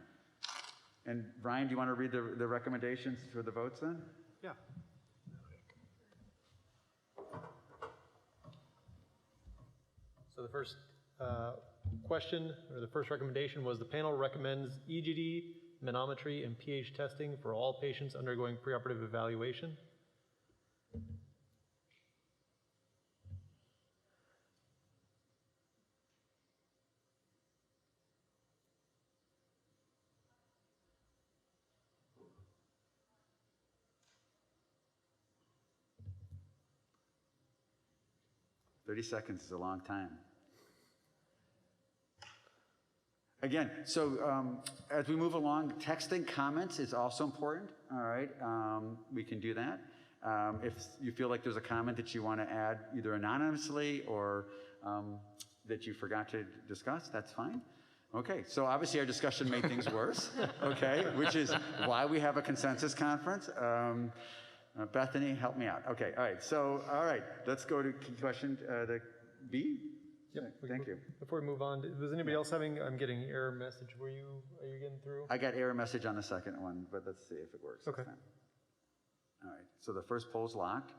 [SPEAKER 1] And Brian, do you want to read the recommendations for the votes then?
[SPEAKER 5] Yeah. So the first question, or the first recommendation was the panel recommends EGD, manometry, and pH testing for all patients undergoing preoperative evaluation.
[SPEAKER 1] "30 seconds is a long time." Again, so as we move along, texting comments is also important, all right? We can do that. If you feel like there's a comment that you want to add either anonymously or that you forgot to discuss, that's fine. Okay, so obviously our discussion made things worse, okay, which is why we have a consensus conference. Bethany, help me out. Okay, all right, so, all right, let's go to question the B.
[SPEAKER 5] Yep.
[SPEAKER 1] Thank you.
[SPEAKER 5] Before we move on, was anybody else having, I'm getting error message. Are you getting through?
[SPEAKER 1] I got error message on the second one, but let's see if it works.
[SPEAKER 5] Okay.
[SPEAKER 1] All right, so the first poll's locked.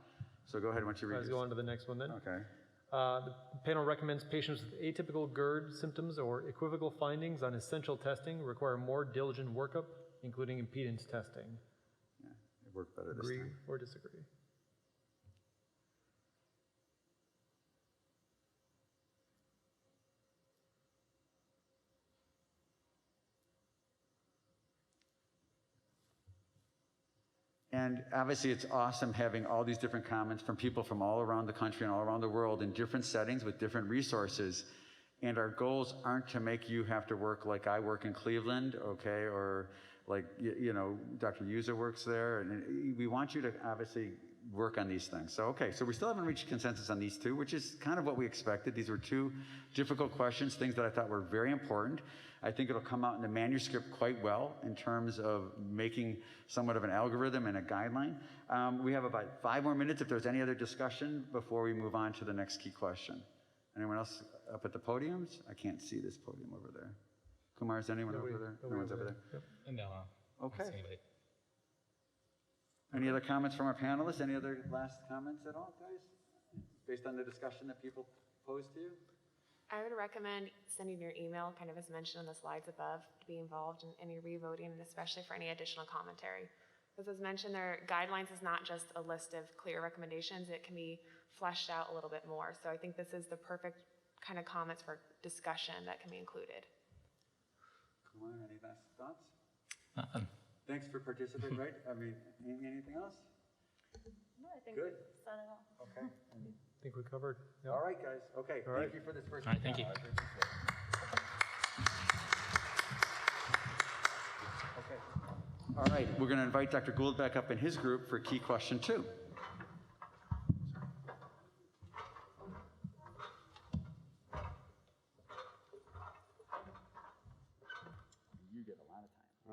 [SPEAKER 1] So go ahead once you read
[SPEAKER 5] Let's go on to the next one then.
[SPEAKER 1] Okay.
[SPEAKER 5] The panel recommends patients with atypical GERD symptoms or equivocal findings on essential testing require more diligent workup, including impedance testing.
[SPEAKER 1] Yeah, it worked better this
[SPEAKER 5] Agree
[SPEAKER 1] time.
[SPEAKER 5] or disagree?
[SPEAKER 1] And obviously it's awesome having all these different comments from people from all around the country and all around the world in different settings with different resources. And our goals aren't to make you have to work like I work in Cleveland, okay, or like, you know, Dr. Yuza works there. And we want you to obviously work on these things. So, okay, so we still haven't reached consensus on these two, which is kind of what we expected. These were two difficult questions, things that I thought were very important. I think it'll come out in the manuscript quite well in terms of making somewhat of an algorithm and a guideline. We have about 5 more minutes if there's any other discussion before we move on to the next key question. Anyone else up at the podiums? I can't see this podium over there. Kumar, is anyone over there? No one's over there?
[SPEAKER 7] Yep. No.
[SPEAKER 1] Okay. Any other comments from our panelists? Any other last comments at all, guys? Based on the discussion that people posed to you?
[SPEAKER 10] I would recommend sending your email, kind of as mentioned in the slides above, to be involved in any revoting, and especially for any additional commentary. Because as mentioned, their guidelines is not just a list of clear recommendations, it can be fleshed out a little bit more. So I think this is the perfect kind of comments for discussion that can be included.
[SPEAKER 1] Kumar, any last thoughts? Thanks for participating, right? I mean, anything else?
[SPEAKER 11] No, I think
[SPEAKER 1] Good.
[SPEAKER 11] we've said it all.
[SPEAKER 1] Okay.
[SPEAKER 5] I think we covered. Yep.
[SPEAKER 1] All right, guys. Okay,
[SPEAKER 5] All right.
[SPEAKER 1] thank you for this first.
[SPEAKER 7] All right, thank you.
[SPEAKER 1] Okay. All right, we're going to invite Dr. Gould back up in his group for key question 2.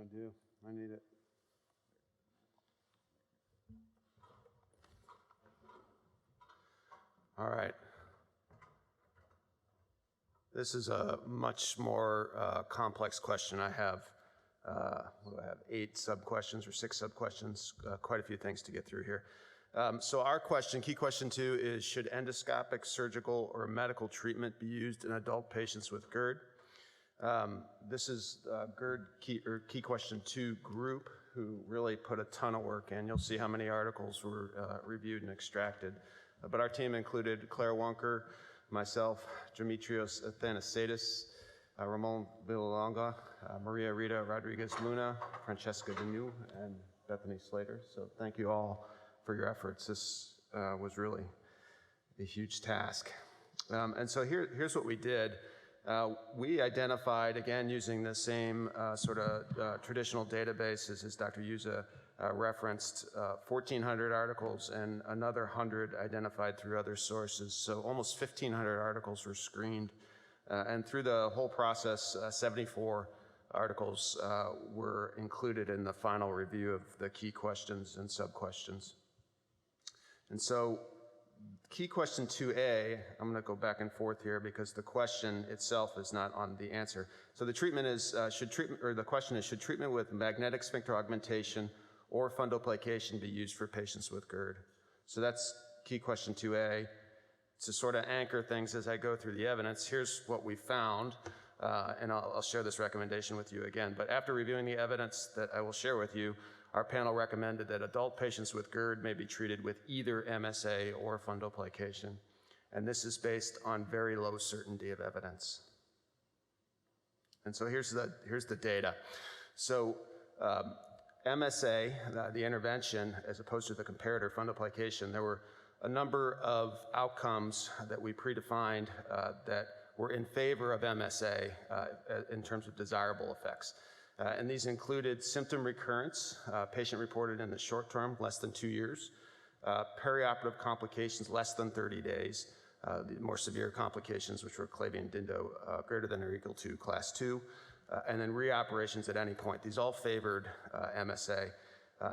[SPEAKER 2] I do. I need it. All right. This is a much more complex question. I have, what do I have, 8 sub-questions or 6 sub-questions, quite a few things to get through here. So our question, key question 2, is should endoscopic, surgical, or medical treatment be used in adult patients with GERD? This is GERD key question 2 group who really put a ton of work in. You'll see how many articles were reviewed and extracted. But our team included Claire Wonker, myself, Dimitrios Athanasiadis, Ramon Villalonga, Maria Rita Rodriguez Luna, Francesca Denu, and Bethany Slater. So thank you all for your efforts. This was really a huge task. And so here's what we did. We identified, again, using the same sort of traditional databases as Dr. Yuza referenced, 1,400 articles and another 100 identified through other sources. So almost 1,500 articles were screened. And through the whole process, 74 articles were included in the final review of the key questions and sub-questions. And so key question 2A, I'm going to go back and forth here because the question itself is not on the answer. So the treatment is, the question is, should treatment with magnetic sphincter augmentation or fundoplication be used for patients with GERD? So that's key question 2A. To sort of anchor things as I go through the evidence, here's what we found, and I'll share this recommendation with you again. But after reviewing the evidence that I will share with you, our panel recommended that adult patients with GERD may be treated with either MSA or fundoplication. And this is based on very low certainty of evidence. And so here's the data. So MSA, the intervention, as opposed to the comparator fundoplication, there were a number of outcomes that we predefined that were in favor of MSA in terms of desirable effects. And these included symptom recurrence, patient reported in the short term, less than 2 years, perioperative complications, less than 30 days, the more severe complications, which were Clavian Dindo greater than or equal to class 2, and then reoperations at any point. These all favored MSA.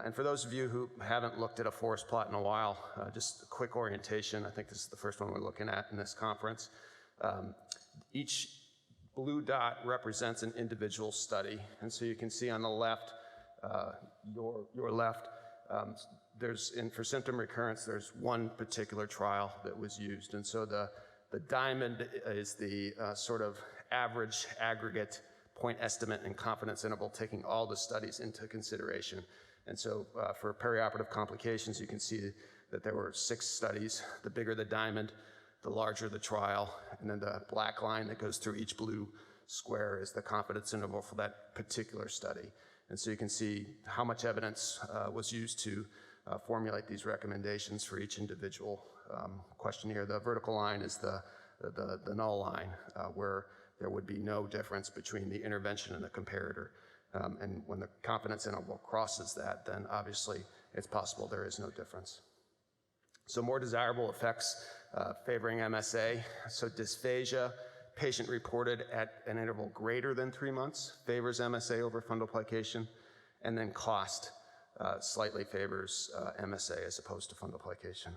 [SPEAKER 2] And for those of you who haven't looked at a forest plot in a while, just a quick orientation. I think this is the first one we're looking at in this conference. Each blue dot represents an individual study. And so you can see on the left, your left, for symptom recurrence, there's one particular trial that was used. And so the diamond is the sort of average aggregate point estimate and confidence interval, taking all the studies into consideration. And so for perioperative complications, you can see that there were 6 studies. The bigger the diamond, the larger the trial, and then the black line that goes through each blue square is the confidence interval for that particular study. And so you can see how much evidence was used to formulate these recommendations for each individual question here. The vertical line is the null line, where there would be no difference between the intervention and the comparator. And when the confidence interval crosses that, then obviously it's possible there is no difference. So more desirable effects favoring MSA. So dysphagia, patient reported at an interval greater than 3 months, favors MSA over fundoplication. And then cost slightly favors MSA as opposed to fundoplication.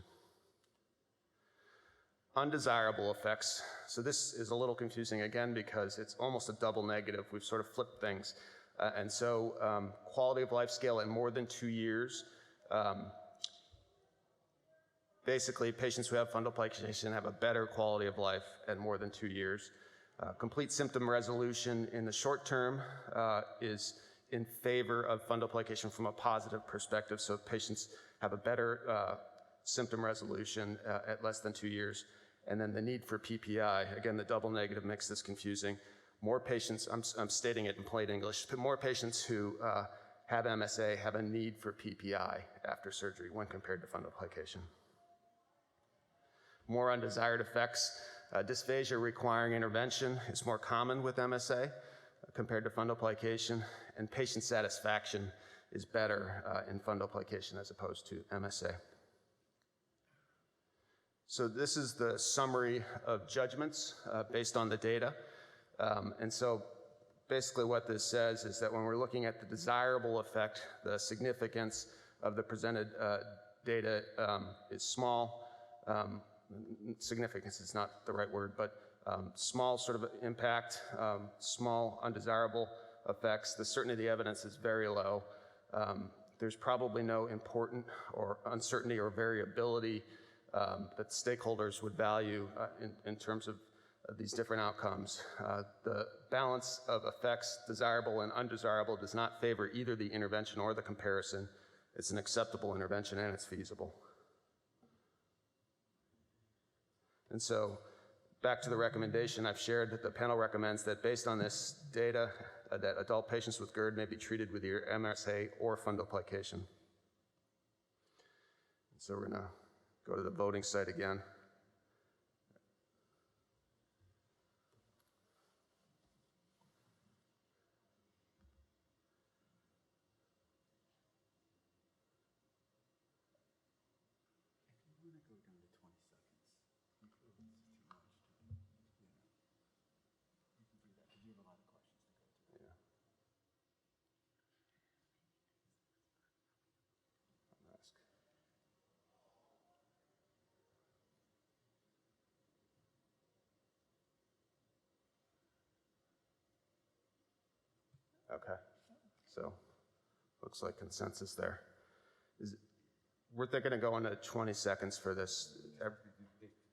[SPEAKER 2] Undesirable effects. So this is a little confusing again because it's almost a double negative. We've sort of flipped things. And so quality of life scale at more than 2 years. Basically, patients who have fundoplication have a better quality of life at more than 2 years. Complete symptom resolution in the short term is in favor of fundoplication from a positive perspective. So patients have a better symptom resolution at less than 2 years. And then the need for PPI, again, the double negative makes this confusing. More patients, I'm stating it in plain English, but more patients who have MSA have a need for PPI after surgery when compared to fundoplication. More undesired effects. Dysphagia requiring intervention is more common with MSA compared to fundoplication, and patient satisfaction is better in fundoplication as opposed to MSA. So this is the summary of judgments based on the data. And so basically what this says is that when we're looking at the desirable effect, the significance of the presented data is small. Significance is not the right word, but small sort of impact, small undesirable effects. The certainty of the evidence is very low. There's probably no important or uncertainty or variability that stakeholders would value in terms of these different outcomes. The balance of effects, desirable and undesirable, does not favor either the intervention or the comparison. It's an acceptable intervention and it's feasible. And so, back to the recommendation I've shared, that the panel recommends that based on this data, that adult patients with GERD may be treated with either MSA or fundoplication. So we're gonna go to the voting site again. Okay, so looks like consensus there. We're going to go into 20 seconds for this.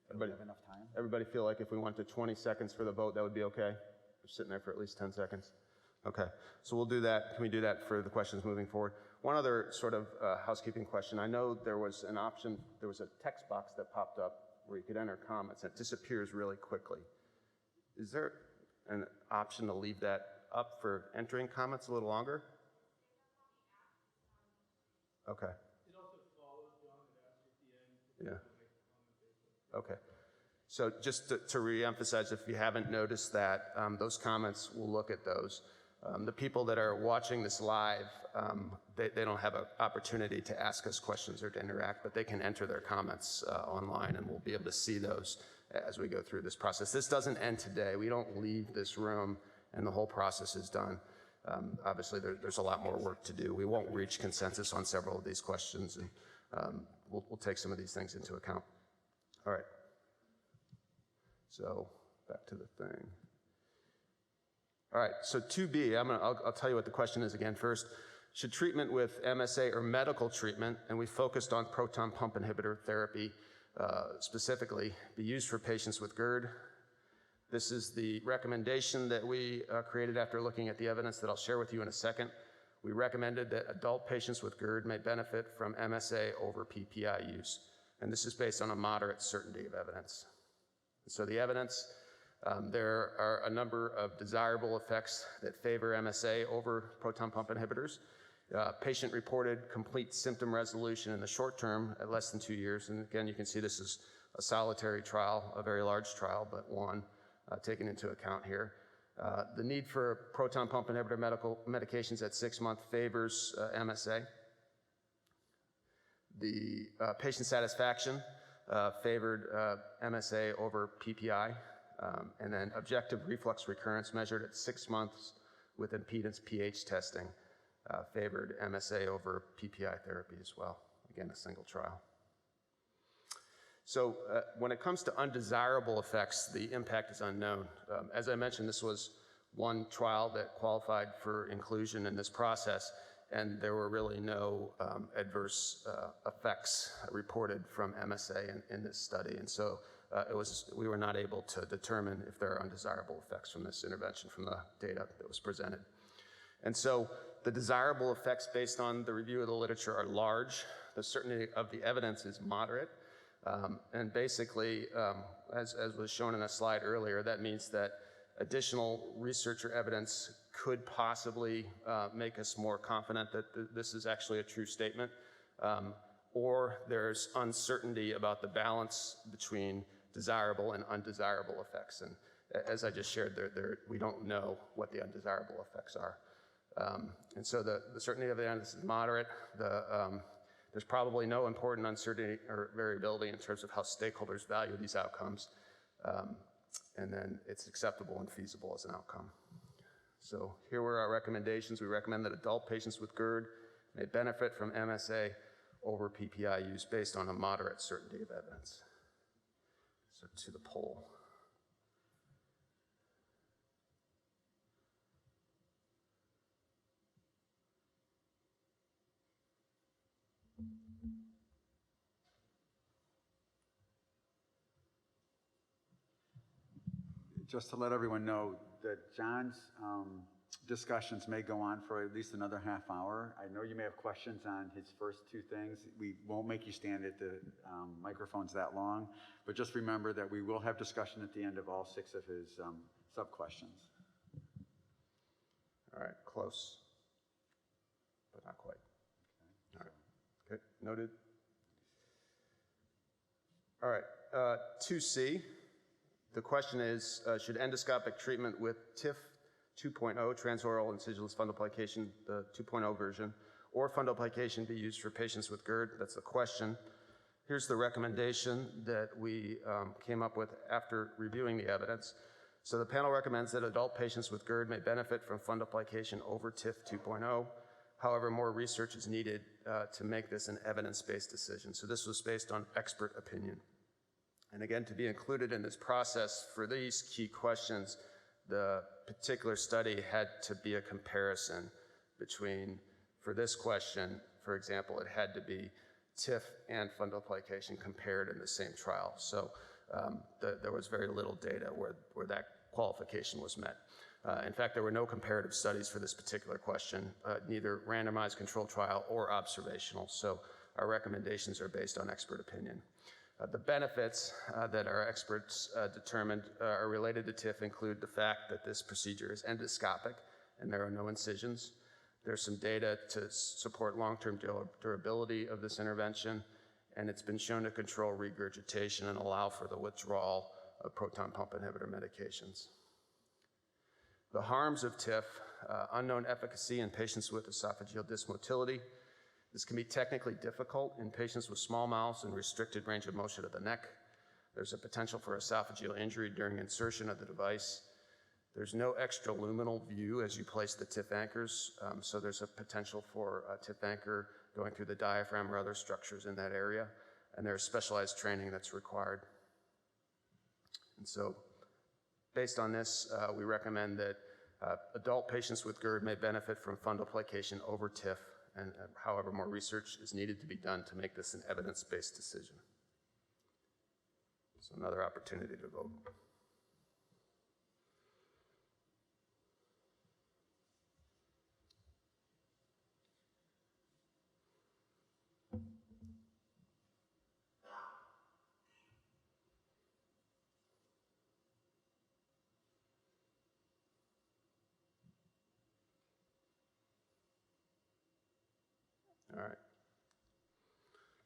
[SPEAKER 2] Everybody
[SPEAKER 1] have enough time?
[SPEAKER 2] Everybody feel like if we went to 20 seconds for the vote, that would be okay? We're sitting there for at least 10 seconds. Okay, so we'll do that. Can we do that for the questions moving forward? One other sort of housekeeping question. I know there was an option, there was a text box that popped up where you could enter comments, and it disappears really quickly. Is there an option to leave that up for entering comments a little longer? Okay.
[SPEAKER 16] It also follows, John, it asks you at the end.
[SPEAKER 2] Yeah. Okay. So just to re-emphasize, if you haven't noticed that, those comments, we'll look at those. The people that are watching this live, they don't have an opportunity to ask us questions or to interact, but they can enter their comments online, and we'll be able to see those as we go through this process. This doesn't end today. We don't leave this room and the whole process is done. Obviously, there's a lot more work to do. We won't reach consensus on several of these questions, and we'll take some of these things into account. All right. So back to the thing. All right, so 2B, I'll tell you what the question is again first. Should treatment with MSA or medical treatment, and we focused on proton pump inhibitor therapy specifically, be used for patients with GERD? This is the recommendation that we created after looking at the evidence that I'll share with you in a second. We recommended that adult patients with GERD may benefit from MSA over PPI use, and this is based on a moderate certainty of evidence. So the evidence, there are a number of desirable effects that favor MSA over proton pump inhibitors. Patient-reported complete symptom resolution in the short term at less than 2 years, and again, you can see this is a solitary trial, a very large trial, but one taken into account here. The need for proton pump inhibitor medications at 6 months favors MSA. The patient satisfaction favored MSA over PPI. And then objective reflux recurrence measured at 6 months with impedance pH testing favored MSA over PPI therapy as well. Again, a single trial. So when it comes to undesirable effects, the impact is unknown. As I mentioned, this was one trial that qualified for inclusion in this process, and there were really no adverse effects reported from MSA in this study. And so we were not able to determine if there are undesirable effects from this intervention from the data that was presented. And so the desirable effects based on the review of the literature are large. The certainty of the evidence is moderate. And basically, as was shown in a slide earlier, that means that additional research or evidence could possibly make us more confident that this is actually a true statement. Or there's uncertainty about the balance between desirable and undesirable effects. And as I just shared, we don't know what the undesirable effects are. And so the certainty of the evidence is moderate. There's probably no important uncertainty or variability in terms of how stakeholders value these outcomes. And then it's acceptable and feasible as an outcome. So here were our recommendations. We recommend that adult patients with GERD may benefit from MSA over PPI use based on a moderate certainty of evidence. So to the poll.
[SPEAKER 1] Just to let everyone know that John's discussions may go on for at least another half hour. I know you may have questions on his first two things. We won't make you stand at the microphones that long, but just remember that we will have discussion at the end of all 6 of his sub-questions.
[SPEAKER 2] All right, close, but not quite. All right, okay, noted. All right, 2C. The question is, should endoscopic treatment with TIF 2.0, transoral incisionless fundoplication, the 2.0 version, or fundoplication be used for patients with GERD? That's the question. Here's the recommendation that we came up with after reviewing the evidence. So the panel recommends that adult patients with GERD may benefit from fundoplication over TIF 2.0. However, more research is needed to make this an evidence-based decision. So this was based on expert opinion. And again, to be included in this process for these key questions, the particular study had to be a comparison between, for this question, for example, it had to be TIF and fundoplication compared in the same trial. So there was very little data where that qualification was met. In fact, there were no comparative studies for this particular question, neither randomized controlled trial or observational. So our recommendations are based on expert opinion. The benefits that our experts determined are related to TIF include the fact that this procedure is endoscopic and there are no incisions. There's some data to support long-term durability of this intervention, and it's been shown to control regurgitation and allow for the withdrawal of proton pump inhibitor medications. The harms of TIF, unknown efficacy in patients with esophageal dysmotility. This can be technically difficult in patients with small mouths and restricted range of motion of the neck. There's a potential for esophageal injury during insertion of the device. There's no extraluminal view as you place the TIF anchors, so there's a potential for a TIF anchor going through the diaphragm or other structures in that area, and there's specialized training that's required. And so, based on this, we recommend that adult patients with GERD may benefit from fundoplication over TIF, and however, more research is needed to be done to make this an evidence-based decision. So another opportunity to vote. All right.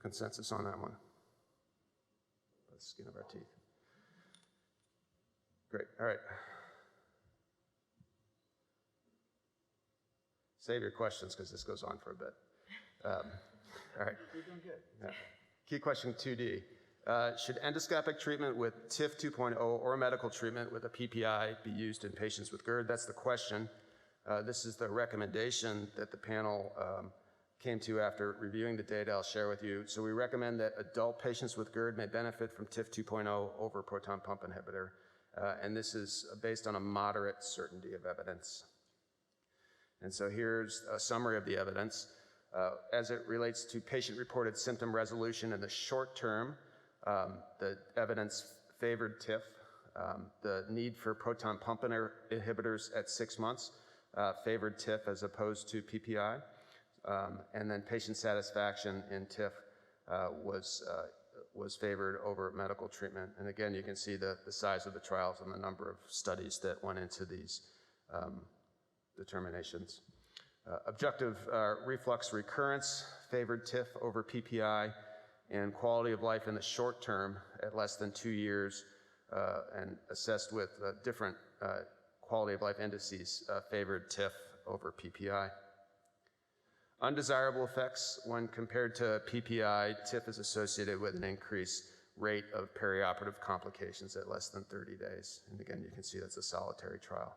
[SPEAKER 2] Consensus on that one? By the skin of our teeth. Great. All right. Save your questions because this goes on for a bit. All right.
[SPEAKER 1] You're doing good.
[SPEAKER 2] Yeah. Key question 2D. Should endoscopic treatment with TIF 2.0 or medical treatment with a PPI be used in patients with GERD? That's the question. This is the recommendation that the panel came to after reviewing the data I'll share with you. So we recommend that adult patients with GERD may benefit from TIF 2.0 over proton pump inhibitor. And this is based on a moderate certainty of evidence. And so here's a summary of the evidence. As it relates to patient-reported symptom resolution in the short term, the evidence favored TIF. The need for proton pump inhibitors at 6 months favored TIF as opposed to PPI. And then patient satisfaction in TIF was favored over medical treatment. And again, you can see the size of the trials and the number of studies that went into these determinations. Objective reflux recurrence favored TIF over PPI, and quality of life in the short term at less than 2 years and assessed with different quality of life indices favored TIF over PPI. Undesirable effects when compared to PPI, TIF is associated with an increased rate of perioperative complications at less than 30 days. And again, you can see that's a solitary trial.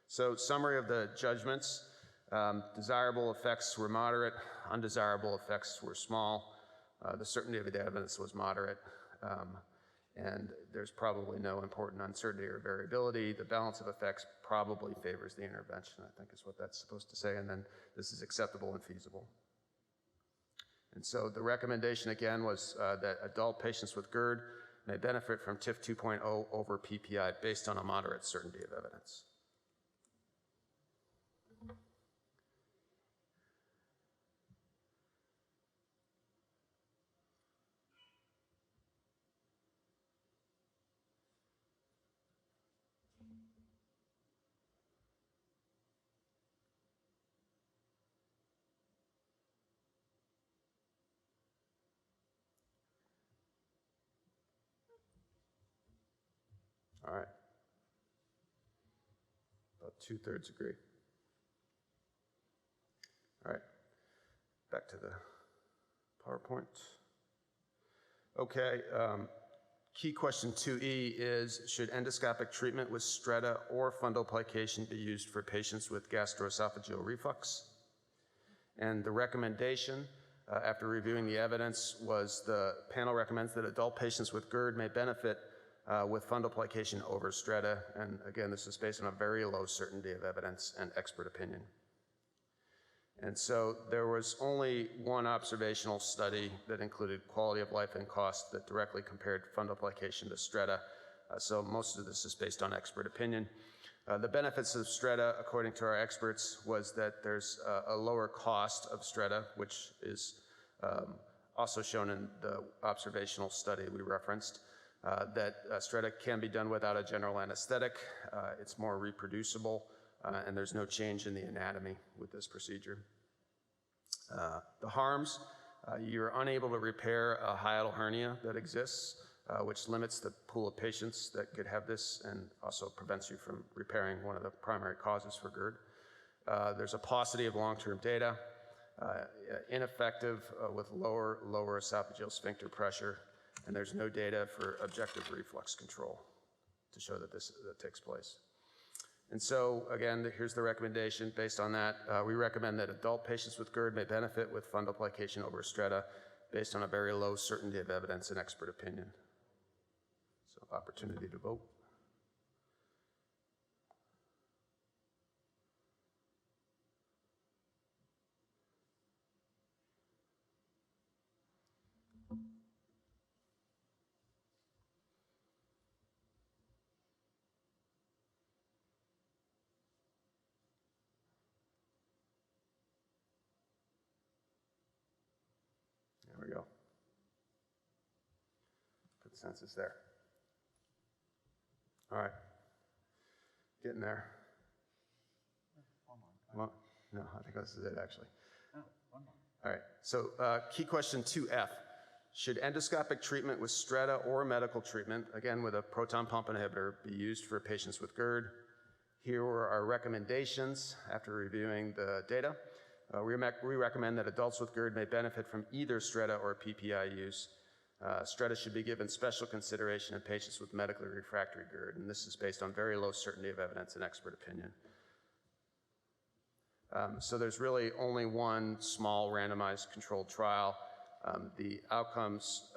[SPEAKER 2] So summary of the judgments. Desirable effects were moderate, undesirable effects were small. The certainty of the evidence was moderate, and there's probably no important uncertainty or variability. The balance of effects probably favors the intervention, I think is what that's supposed to say, and then this is acceptable and feasible. And so the recommendation again was that adult patients with GERD may benefit from TIF 2.0 over PPI based on a moderate certainty of evidence. All right. About 2/3 agree. All right. Back to the PowerPoint. Okay. Key question 2E is, should endoscopic treatment with stretta or fundoplication be used for patients with gastroesophageal reflux? And the recommendation, after reviewing the evidence, was the panel recommends that adult patients with GERD may benefit with fundoplication over stretta. And again, this is based on a very low certainty of evidence and expert opinion. And so there was only one observational study that included quality of life and cost that directly compared fundoplication to stretta. So most of this is based on expert opinion. The benefits of stretta, according to our experts, was that there's a lower cost of stretta, which is also shown in the observational study we referenced. That stretta can be done without a general anesthetic. It's more reproducible, and there's no change in the anatomy with this procedure. The harms, you're unable to repair a hiatal hernia that exists, which limits the pool of patients that could have this and also prevents you from repairing one of the primary causes for GERD. There's a paucity of long-term data, ineffective with lower esophageal sphincter pressure, and there's no data for objective reflux control to show that this takes place. And so, again, here's the recommendation. Based on that, we recommend that adult patients with GERD may benefit with fundoplication over stretta based on a very low certainty of evidence and expert opinion. So, opportunity to vote. There we go. Consensus there. All right. Getting there. Well, no, I think this is it actually. All right. So key question 2F. Should endoscopic treatment with stretta or medical treatment, again with a proton pump inhibitor, be used for patients with GERD? Here were our recommendations after reviewing the data. We recommend that adults with GERD may benefit from either stretta or PPI use. Stretta should be given special consideration in patients with medically refractory GERD, and this is based on very low certainty of evidence and expert opinion. So there's really only one small randomized controlled trial. The outcomes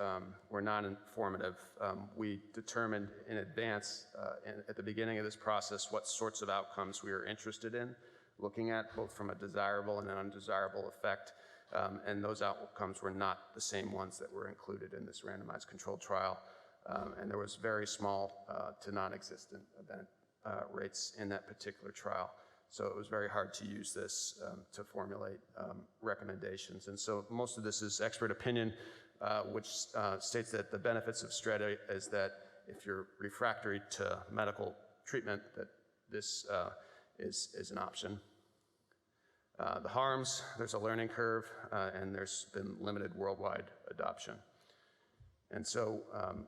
[SPEAKER 2] were not informative. We determined in advance, at the beginning of this process, what sorts of outcomes we were interested in looking at, both from a desirable and an undesirable effect, and those outcomes were not the same ones that were included in this randomized controlled trial, and there was very small to non-existent event rates in that particular trial. So it was very hard to use this to formulate recommendations. And so most of this is expert opinion, which states that the benefits of stretta is that if you're refractory to medical treatment, that this is an option. The harms, there's a learning curve, and there's been limited worldwide adoption. And so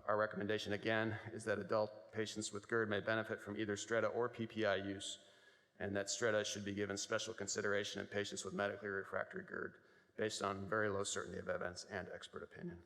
[SPEAKER 2] our recommendation again is that adult patients with GERD may benefit from either stretta or PPI use, and that stretta should be given special consideration in patients with medically refractory GERD based on very low certainty of evidence and expert opinion.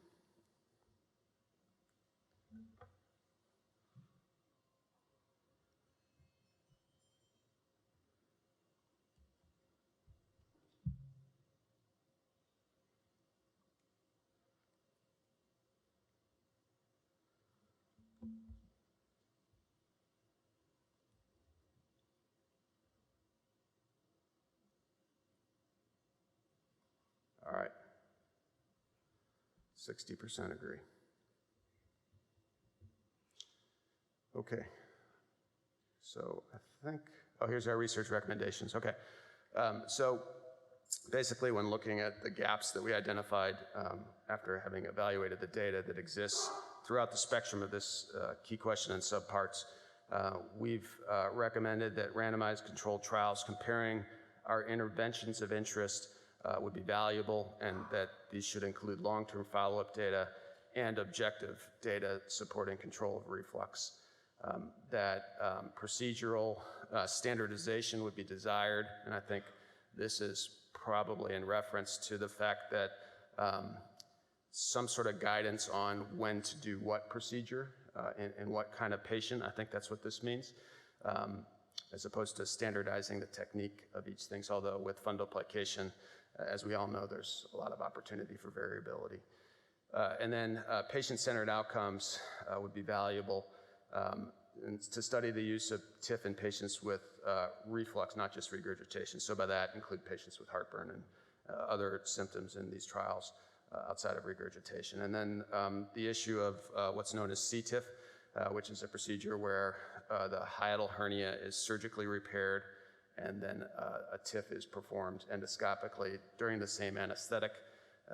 [SPEAKER 2] 60% agree. Okay. So I think, oh, here's our research recommendations. Okay. So basically, when looking at the gaps that we identified after having evaluated the data that exists throughout the spectrum of this key question and subparts, we've recommended that randomized controlled trials comparing our interventions of interest would be valuable, and that these should include long-term follow-up data and objective data supporting control of reflux. That procedural standardization would be desired, and I think this is probably in reference to the fact that some sort of guidance on when to do what procedure and what kind of patient. I think that's what this means, as opposed to standardizing the technique of each thing. Although with fundoplication, as we all know, there's a lot of opportunity for variability. And then patient-centered outcomes would be valuable and to study the use of TIF in patients with reflux, not just regurgitation. So by that, include patients with heartburn and other symptoms in these trials outside of regurgitation. And then the issue of what's known as CTIF, which is a procedure where the hiatal hernia is surgically repaired, and then a TIF is performed endoscopically during the same anesthetic.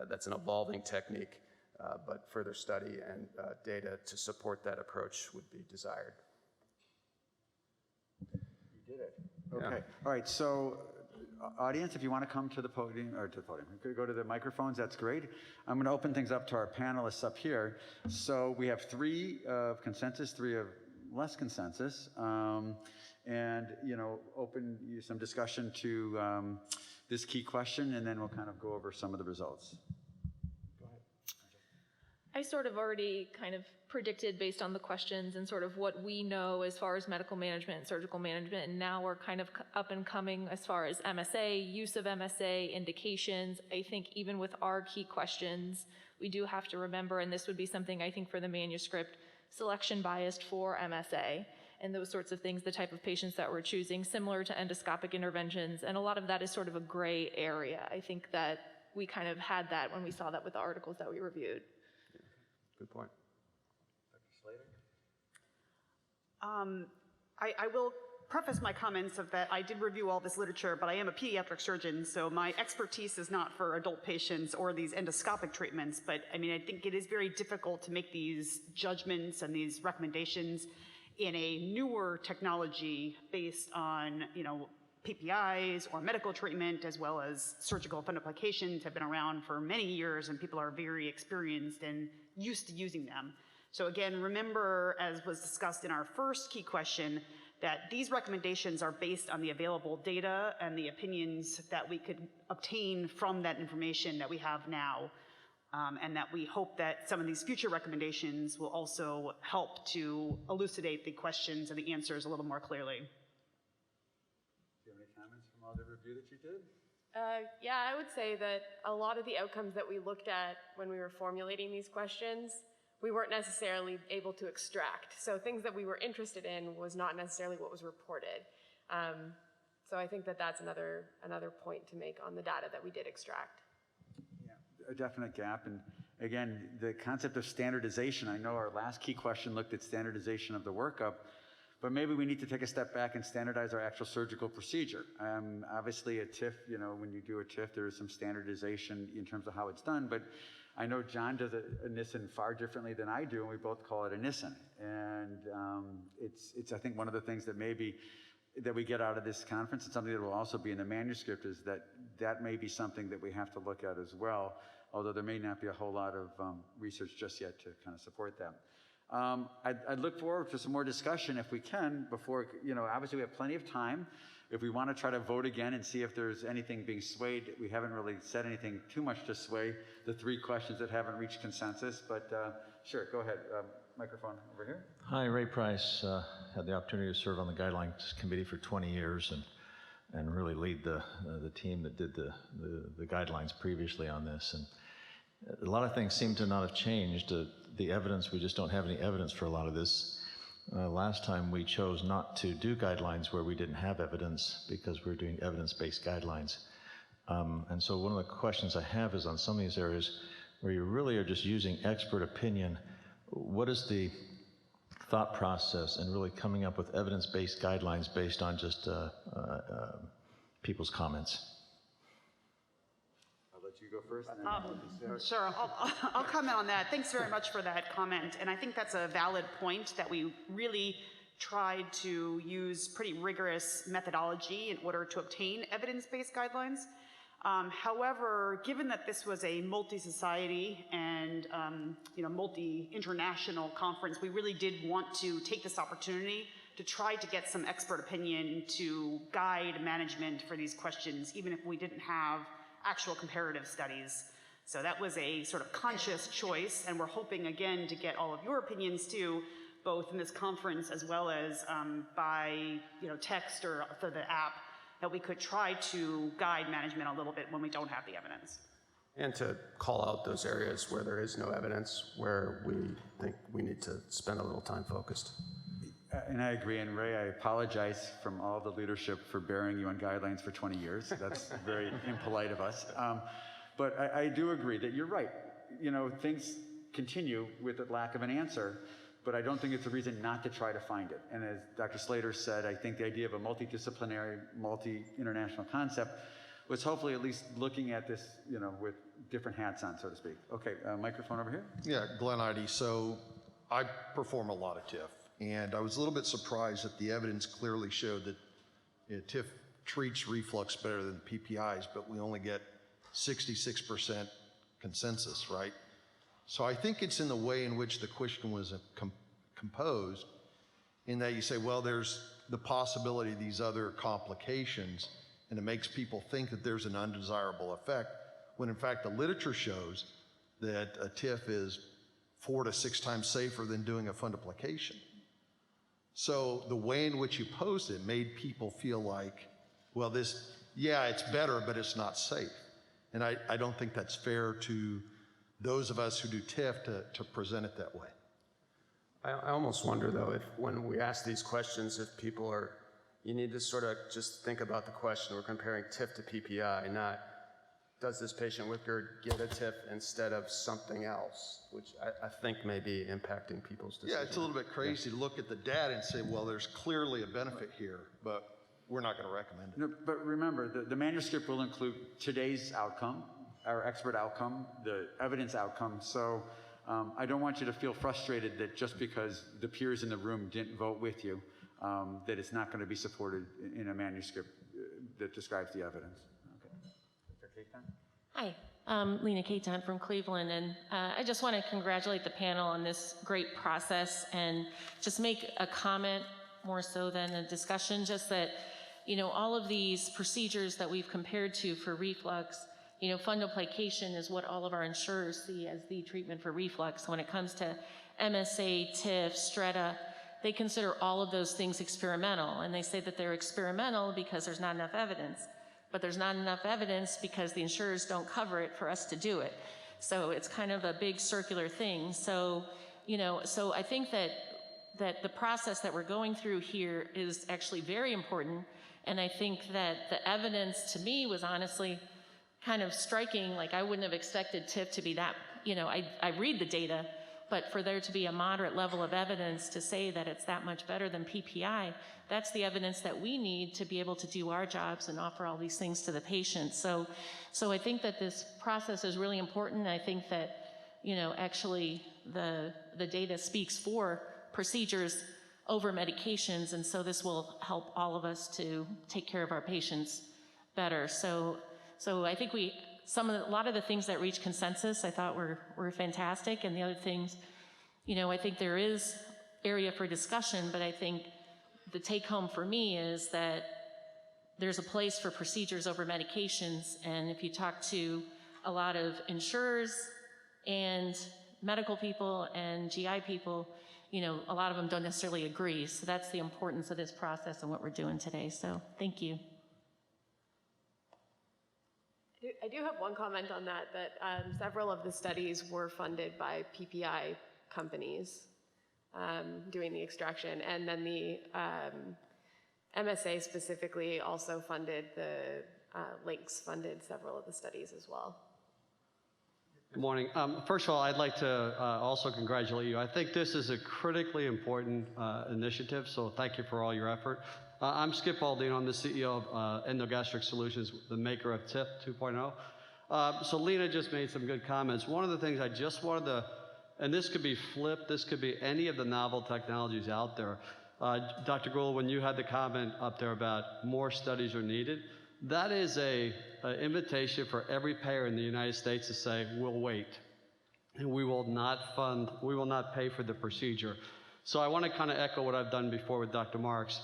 [SPEAKER 2] That's an evolving technique, but further study and data to support that approach would be desired.
[SPEAKER 1] You did it. Okay. Yeah. All right. So, audience, if you want to come to the podium, or to the podium, you could go to the microphones. That's great. I'm going to open things up to our panelists up here. So we have 3 of consensus, 3 of less consensus, and open some discussion to this key question, and then we'll kind of go over some of the results.
[SPEAKER 17] I sort of already kind of predicted based on the questions and sort of what we know as far as medical management and surgical management, and now we're kind of up and coming as far as MSA, use of MSA, indications. I think even with our key questions, we do have to remember, and this would be something I think for the manuscript, selection biased for MSA and those sorts of things, the type of patients that we're choosing, similar to endoscopic interventions, and a lot of that is sort of a gray area. I think that we kind of had that when we saw that with the articles that we reviewed.
[SPEAKER 2] Good point.
[SPEAKER 3] Dr. Slater? I will preface my comments of that I did review all this literature, but I am a pediatric surgeon, so my expertise is not for adult patients or these endoscopic treatments. But I mean, I think it is very difficult to make these judgments and these recommendations in a newer technology based on, PPIs or medical treatment, as well as surgical fundoplications have been around for many years, and people are very experienced and used to using them. So again, remember, as was discussed in our first key question, that these recommendations are based on the available data and the opinions that we could obtain from that information that we have now, and that we hope that some of these future recommendations will also help to elucidate the questions and the answers a little more clearly.
[SPEAKER 1] Do you have any comments from all the review that you did?
[SPEAKER 10] Yeah, I would say that a lot of the outcomes that we looked at when we were formulating these questions, we weren't necessarily able to extract. So things that we were interested in was not necessarily what was reported. So I think that that's another point to make on the data that we did extract.
[SPEAKER 1] Yeah, a definite gap. And again, the concept of standardization, I know our last key question looked at standardization of the workup, but maybe we need to take a step back and standardize our actual surgical procedure. Obviously a TIF, when you do a TIF, there is some standardization in terms of how it's done, but I know John does a Nissen far differently than I do, and we both call it a Nissen. And it's I think one of the things that that we get out of this conference, and something that will also be in the manuscript, is that may be something that we have to look at as well, although there may not be a whole lot of research just yet to kind of support that. I'd look forward to some more discussion if we can before, obviously we have plenty of time. If we want to try to vote again and see if there's anything being swayed, we haven't really said anything too much to sway the 3 questions that haven't reached consensus, but sure, go ahead. Microphone over here.
[SPEAKER 18] Hi, Ray Price. Had the opportunity to serve on the Guidelines Committee for 20 years and really lead the team that did the guidelines previously on this. And a lot of things seem to not have changed. The evidence, we just don't have any evidence for a lot of this. Last time we chose not to do guidelines where we didn't have evidence because we're doing evidence-based guidelines. And so one of the questions I have is on some of these areas, where you really are just using expert opinion, what is the thought process in really coming up with evidence-based guidelines based on just people's comments?
[SPEAKER 1] I'll let you go first.
[SPEAKER 3] Sure, I'll comment on that. Thanks very much for that comment. And I think that's a valid point, that we really tried to use pretty rigorous methodology in order to obtain evidence-based guidelines. However, given that this was a multi-society and multi-international conference, we really did want to take this opportunity to try to get some expert opinion to guide management for these questions, even if we didn't have actual comparative studies. So that was a sort of conscious choice, and we're hoping again to get all of your opinions too, both in this conference as well as by text or through the app, that we could try to guide management a little bit when we don't have the evidence.
[SPEAKER 2] And to call out those areas where there is no evidence, where we think we need to spend a little time focused.
[SPEAKER 1] And I agree, and Ray, I apologize from all the leadership for bearing you on guidelines for 20 years. That's very impolite of us. But I do agree that you're right. Things continue with the lack of an answer, but I don't think it's a reason not to try to find it. And as Dr. Slater said, I think the idea of a multidisciplinary, multi-international concept was hopefully at least looking at this, with different hats on, so to speak. Okay, microphone over here.
[SPEAKER 12] Yeah, Glenn Idy. So I perform a lot of TIF, and I was a little bit surprised that the evidence clearly showed that TIF treats reflux better than PPIs, but we only get 66% consensus, right? So I think it's in the way in which the question was composed, in that you say, well, there's the possibility of these other complications, and it makes people think that there's an undesirable effect, when in fact the literature shows that a TIF is 4 to 6 times safer than doing a fundoplication. So the way in which you posed it made people feel like, well, it's better, but it's not safe. And I don't think that's fair to those of us who do TIF to present it that way.
[SPEAKER 2] I almost wonder, though, if when we ask these questions, if people are, you need to sort of just think about the question. We're comparing TIF to PPI, not does this patient with GERD get a TIF instead of something else, which I think may be impacting people's decisions.
[SPEAKER 12] Yeah, it's a little bit crazy to look at the data and say, well, there's clearly a benefit here, but we're not going to recommend it.
[SPEAKER 1] No, but remember, the manuscript will include today's outcome, our expert outcome, the evidence outcome. So I don't want you to feel frustrated that just because the peers in the room didn't vote with you, that it's not going to be supported in a manuscript that describes the evidence. Okay. Dr. Caton?
[SPEAKER 19] Hi, I'm Lena Caton from Cleveland, and I just want to congratulate the panel on this great process and just make a comment more so than a discussion, just that, all of these procedures that we've compared to for reflux, fundoplication is what all of our insurers see as the treatment for reflux. When it comes to MSA, TIF, STRETA, they consider all of those things experimental, and they say that they're experimental because there's not enough evidence. But there's not enough evidence because the insurers don't cover it for us to do it. So it's kind of a big circular thing. So, so I think that the process that we're going through here is actually very important. And I think that the evidence to me was honestly kind of striking. Like, I wouldn't have expected TIF to be that, I read the data, but for there to be a moderate level of evidence to say that it's that much better than PPI, that's the evidence that we need to be able to do our jobs and offer all these things to the patients. So I think that this process is really important. I think that, actually the data speaks for procedures over medications, and so this will help all of us to take care of our patients better. So I think a lot of the things that reached consensus I thought were fantastic, and the other things, I think there is area for discussion, but I think the take home for me is that there's a place for procedures over medications, and if you talk to a lot of insurers and medical people and GI people, a lot of them don't necessarily agree. So that's the importance of this process and what we're doing today. So thank you.
[SPEAKER 17] I do have one comment on that several of the studies were funded by PPI companies doing the extraction, and then the MSA specifically also funded, the links funded several of the studies as well.
[SPEAKER 20] Good morning. First of all, I'd like to also congratulate you. I think this is a critically important initiative, so thank you for all your effort. I'm Skip Baldino. I'm the CEO of Endogastric Solutions, the maker of TIP 2.0. So Lena just made some good comments. One of the things I just wanted to, and this could be flipped, this could be any of the novel technologies out there. Dr. Gould, when you had the comment up there about more studies are needed, that is an invitation for every payer in the United States to say, we'll wait, and we will not pay for the procedure. So I want to kind of echo what I've done before with Dr. Marks,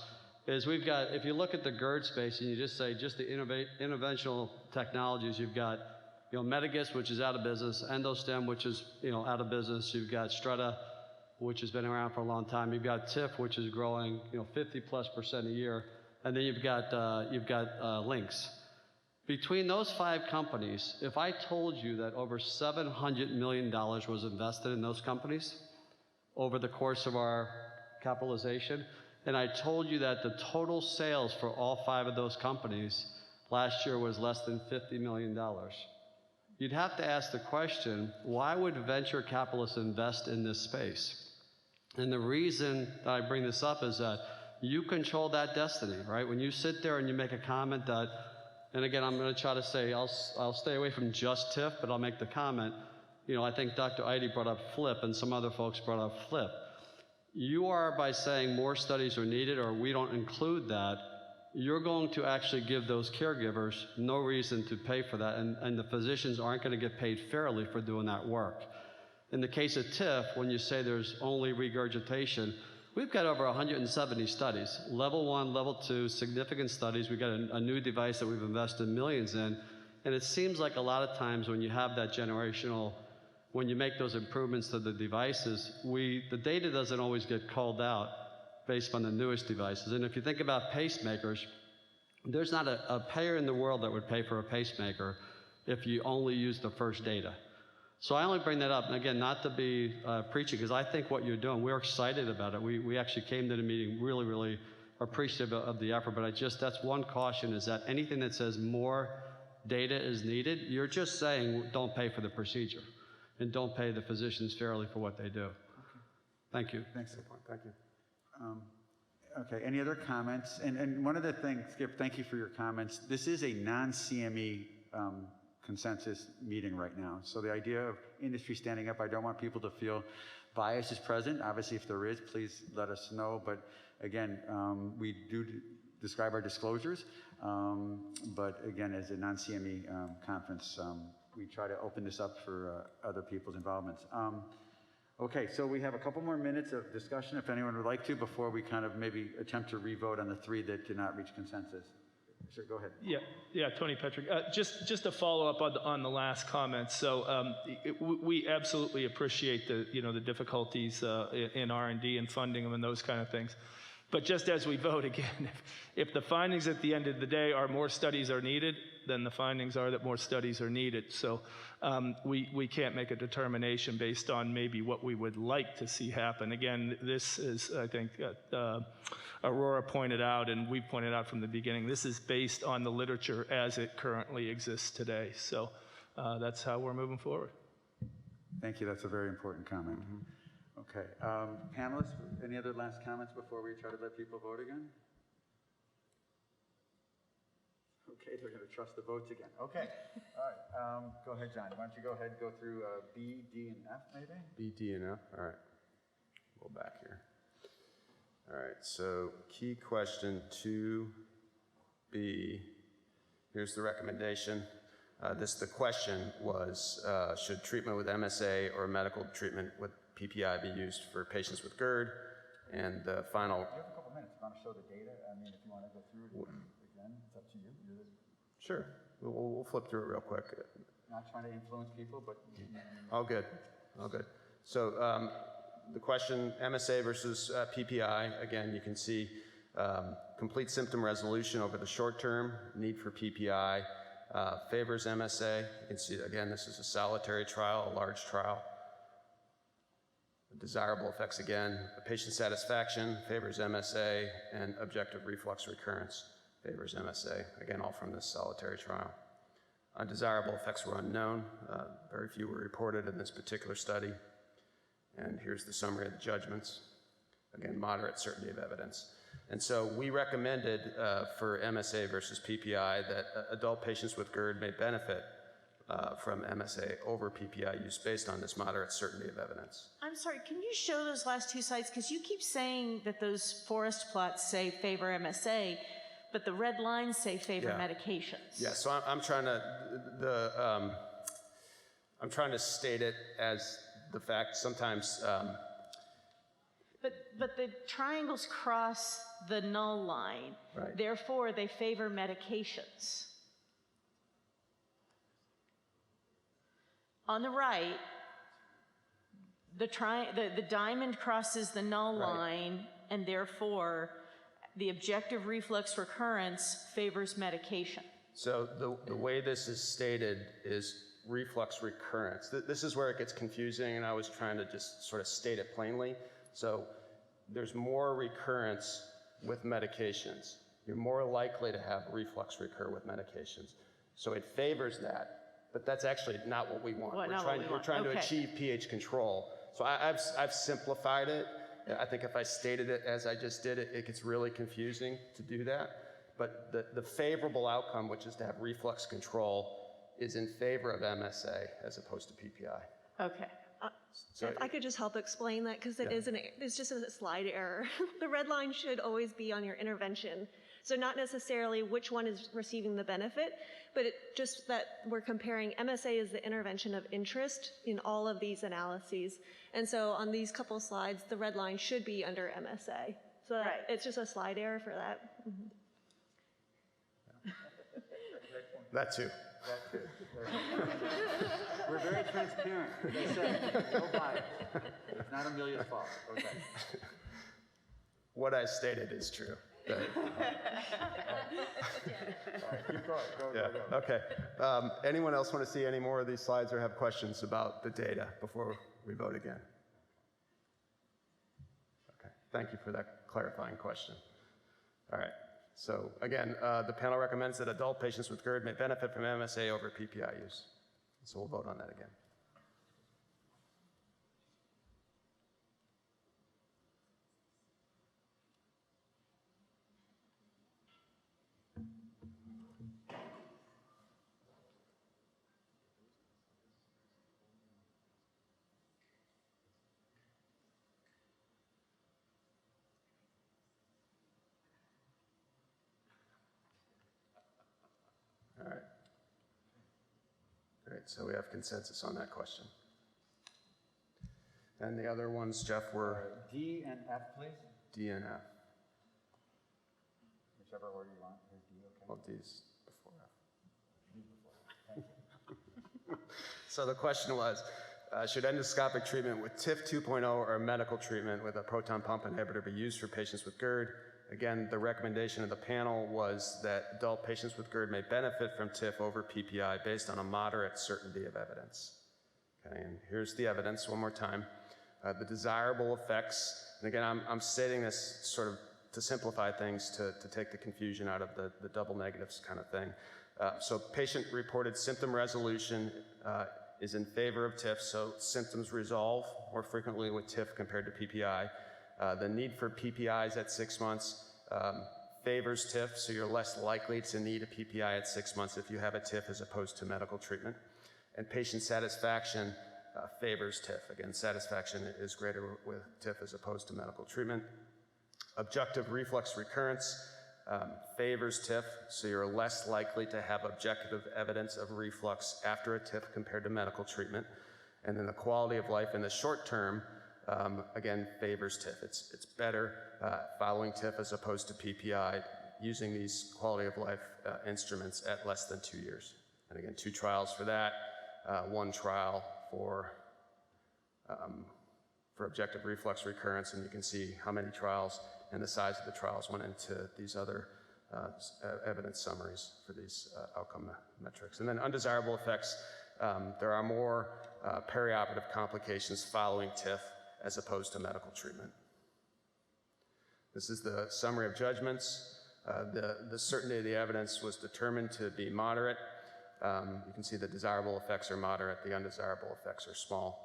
[SPEAKER 20] is we've got, if you look at the GERD space and you just say just the interventional technologies, you've got, Medigis, which is out of business, EndoStem, which is, out of business, you've got Strata, which has been around for a long time, you've got TIF, which is growing, 50+% a year, and then you've got Lynx. Between those 5 companies, if I told you that over $700 million was invested in those companies over the course of our capitalization, and I told you that the total sales for all 5 of those companies last year was less than $50 million, you'd have to ask the question, why would venture capitalists invest in this space? And the reason that I bring this up is that you control that destiny, right? When you sit there and you make a comment that, and again, I'm going to try to say, I'll stay away from just TIF, but I'll make the comment, I think Dr. Eide brought up FLIP and some other folks brought up FLIP. You are, by saying more studies are needed or we don't include that, you're going to actually give those caregivers no reason to pay for that, and the physicians aren't going to get paid fairly for doing that work. In the case of TIF, when you say there's only regurgitation, we've got over 170 studies, level 1, level 2, significant studies. We've got a new device that we've invested millions in, and it seems like a lot of times when you have that generational, when you make those improvements to the devices, the data doesn't always get called out based on the newest devices. And if you think about pacemakers, there's not a payer in the world that would pay for a pacemaker if you only use the first data. So I only bring that up, and again, not to be preachy, because I think what you're doing, we're excited about it. We actually came to the meeting really, really appreciative of the effort, but that's one caution, is that anything that says more data is needed, you're just saying don't pay for the procedure, and don't pay the physicians fairly for what they do. Okay. Thank you.
[SPEAKER 1] Thanks. Thank you. Okay, any other comments? And one of the things, Skip, thank you for your comments. This is a non-CME consensus meeting right now. So the idea of industry standing up, I don't want people to feel bias is present. Obviously, if there is, please let us know. But again, we do describe our disclosures. But again, as a non-CME conference, we try to open this up for other people's involvements. Okay, so we have a couple more minutes of discussion, if anyone would like to, before we kind of maybe attempt to re-vote on the 3 that did not reach consensus. Sure, go ahead.
[SPEAKER 14] Yeah, Tony Petrick. Just to follow up on the last comment. So we absolutely appreciate the difficulties in R&D and funding them and those kind of things. But just as we vote again, if the findings at the end of the day are more studies are needed, then the findings are that more studies are needed. So we can't make a determination based on maybe what we would like to see happen. Again, this is, I think, Aurora pointed out, and we pointed out from the beginning, this is based on the literature as it currently exists today. So that's how we're moving forward.
[SPEAKER 1] Thank you. That's a very important comment. Mm-hmm. Okay. Panelists, any other last comments before we try to let people vote again? Okay, they're going to trust the votes again. Okay. All right. Go ahead, John. Why don't you go ahead and go through B, D, and F, maybe?
[SPEAKER 2] B, D, and F. All right. Go back here. All right. So key question 2B. Here's the recommendation. The question was, should treatment with MSA or medical treatment with PPI be used for patients with GERD? And the final... You have a couple minutes. If you want to show the data, I mean, if you want to go through it again, it's up to you. Sure. We'll flip through it real quick.
[SPEAKER 1] Not trying to influence people, but...
[SPEAKER 2] All good. All good. So the question, MSA versus PPI, again, you can see complete symptom resolution over the short term, need for PPI, favors MSA. You can see, again, this is a solitary trial, a large trial. Desirable effects, again, patient satisfaction, favors MSA, and objective reflux recurrence, favors MSA. Again, all from this solitary trial. Undesirable effects were unknown. Very few were reported in this particular study. And here's the summary of the judgments. Again, moderate certainty of evidence. And so we recommended for MSA versus PPI that adult patients with GERD may benefit from MSA over PPI use based on this moderate certainty of evidence.
[SPEAKER 19] I'm sorry, can you show those last two slides? Because you keep saying that those forest plots say favor MSA, but the red lines say favor medications.
[SPEAKER 2] Yeah, so I'm trying to state it as the fact sometimes.
[SPEAKER 19] But the triangles cross the null line.
[SPEAKER 2] Right.
[SPEAKER 19] Therefore, they favor medications. On the right, the diamond crosses the null line, and therefore, the objective reflux recurrence favors medication.
[SPEAKER 2] So the way this is stated is reflux recurrence. This is where it gets confusing, and I was trying to just sort of state it plainly. So there's more recurrence with medications. You're more likely to have reflux recur with medications. So it favors that. But that's actually not what we want. We're trying to achieve pH control. So I've simplified it. I think if I stated it as I just did it, it gets really confusing to do that. But the favorable outcome, which is to have reflux control, is in favor of MSA as opposed to PPI.
[SPEAKER 19] Okay.
[SPEAKER 2] So
[SPEAKER 4] if I could just help explain that, because it's just a slide error. The red line should always be on your intervention. So not necessarily which one is receiving the benefit, but just that we're comparing MSA as the intervention of interest in all of these analyses. And so on these couple slides, the red line should be under MSA. So it's just a slide error for that.
[SPEAKER 2] That too.
[SPEAKER 1] We're very transparent. As I said, no bias. It's not Amelia's fault. Okay.
[SPEAKER 2] What I stated is true. Go. Okay. Anyone else want to see any more of these slides or have questions about the data before we vote again? Okay. Thank you for that clarifying question. All right. So again, the panel recommends that adult patients with GERD may benefit from MSA over PPI use. So we'll vote on that again. All right. Great, so we have consensus on that question. And the other ones, Jeff, were?
[SPEAKER 1] D and F, please.
[SPEAKER 2] D and F.
[SPEAKER 1] Whichever order you want. Here's D, okay.
[SPEAKER 2] Well, D's before F.
[SPEAKER 1] Thank you.
[SPEAKER 2] So the question was, should endoscopic treatment with TIF 2.0 or medical treatment with a proton pump inhibitor be used for patients with GERD? Again, the recommendation of the panel was that adult patients with GERD may benefit from TIF over PPI based on a moderate certainty of evidence. Okay, and here's the evidence one more time. The desirable effects, and again, I'm stating this sort of to simplify things, to take the confusion out of the double negatives kind of thing. So patient-reported symptom resolution is in favor of TIF, so symptoms resolve more frequently with TIF compared to PPI. The need for PPIs at 6 months favors TIF, so you're less likely to need a PPI at 6 months if you have a TIF as opposed to medical treatment. And patient satisfaction favors TIF. Again, satisfaction is greater with TIF as opposed to medical treatment. Objective reflux recurrence favors TIF, so you're less likely to have objective evidence of reflux after a TIF compared to medical treatment. And then the quality of life in the short term, again, favors TIF. It's better following TIF as opposed to PPI using these quality of life instruments at less than 2 years. And again, 2 trials for that, 1 trial for objective reflux recurrence, and you can see how many trials and the size of the trials went into these other evidence summaries for these outcome metrics. And then undesirable effects, there are more perioperative complications following TIF as opposed to medical treatment. This is the summary of judgments. The certainty of the evidence was determined to be moderate You can see the desirable effects are moderate, the undesirable effects are small.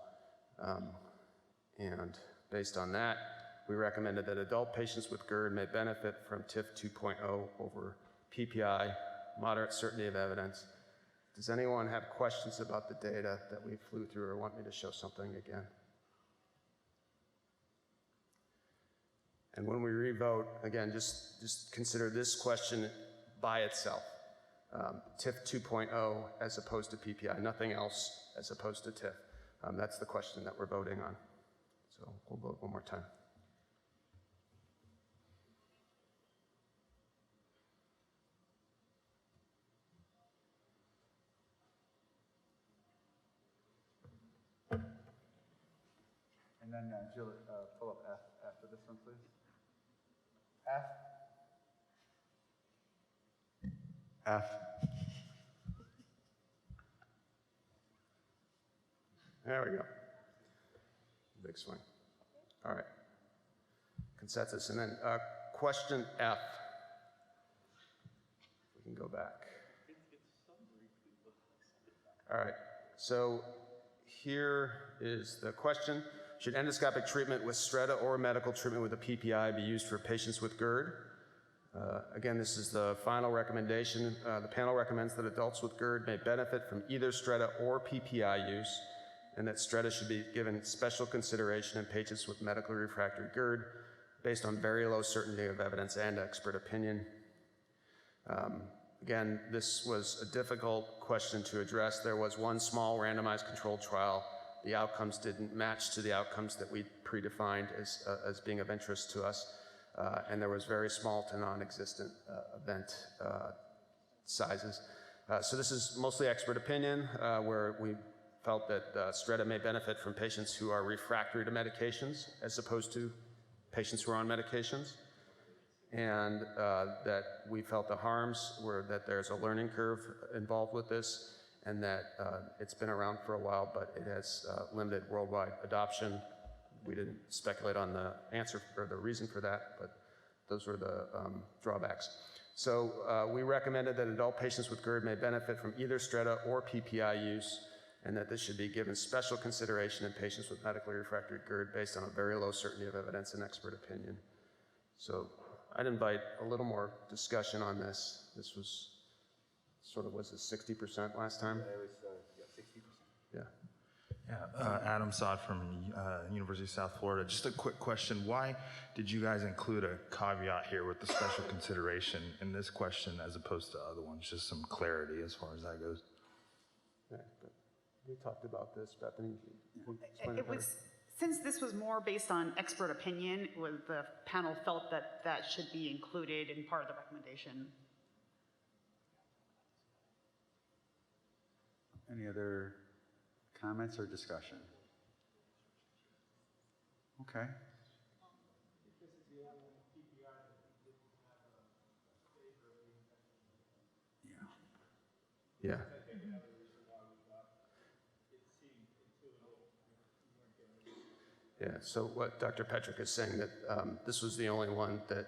[SPEAKER 2] And based on that, we recommended that adult patients with GERD may benefit from TIF 2.0 over PPI, moderate certainty of evidence. Does anyone have questions about the data that we flew through or want me to show something again? And when we revote, again, just consider this question by itself. TIF 2.0 as opposed to PPI, nothing else as opposed to TIF. That's the question that we're voting on. So we'll vote one more time.
[SPEAKER 1] And then Jill, pull up F after this one, please. F. F.
[SPEAKER 2] There we go. Big swing. All right. Consensus. And then question F. We can go back. All right. So here is the question. Should endoscopic treatment with STRETA or medical treatment with a PPI be used for patients with GERD? Again, this is the final recommendation. The panel recommends that adults with GERD may benefit from either STRETA or PPI use, and that STRETA should be given special consideration in patients with medically refractory GERD based on very low certainty of evidence and expert opinion. Again, this was a difficult question to address. There was one small randomized controlled trial. The outcomes didn't match to the outcomes that we predefined as being of interest to us. And there was very small to non-existent event sizes. So this is mostly expert opinion, where we felt that STRETA may benefit from patients who are refractory to medications as opposed to patients who are on medications. And that we felt the harms were that there's a learning curve involved with this, and that it's been around for a while, but it has limited worldwide adoption. We didn't speculate on the answer or the reason for that, but those were the drawbacks. So we recommended that adult patients with GERD may benefit from either STRETA or PPI use, and that this should be given special consideration in patients with medically refractory GERD based on a very low certainty of evidence and expert opinion. So I'd invite a little more discussion on this. This was was it 60% last time?
[SPEAKER 1] Yeah, it was 60%.
[SPEAKER 2] Yeah.
[SPEAKER 21] Yeah, Adam Sod from University of South Florida. Just a quick question. Why did you guys include a caveat here with the special consideration in this question as opposed to other ones? Just some clarity as far as that goes.
[SPEAKER 2] Yeah, we talked about this, Bethany.
[SPEAKER 3] It was, since this was more based on expert opinion, the panel felt that that should be included in part of the recommendation.
[SPEAKER 1] Any other comments or discussion? Okay.
[SPEAKER 2] Yeah. Yeah, so what Dr. Petrick is saying that this was the only one that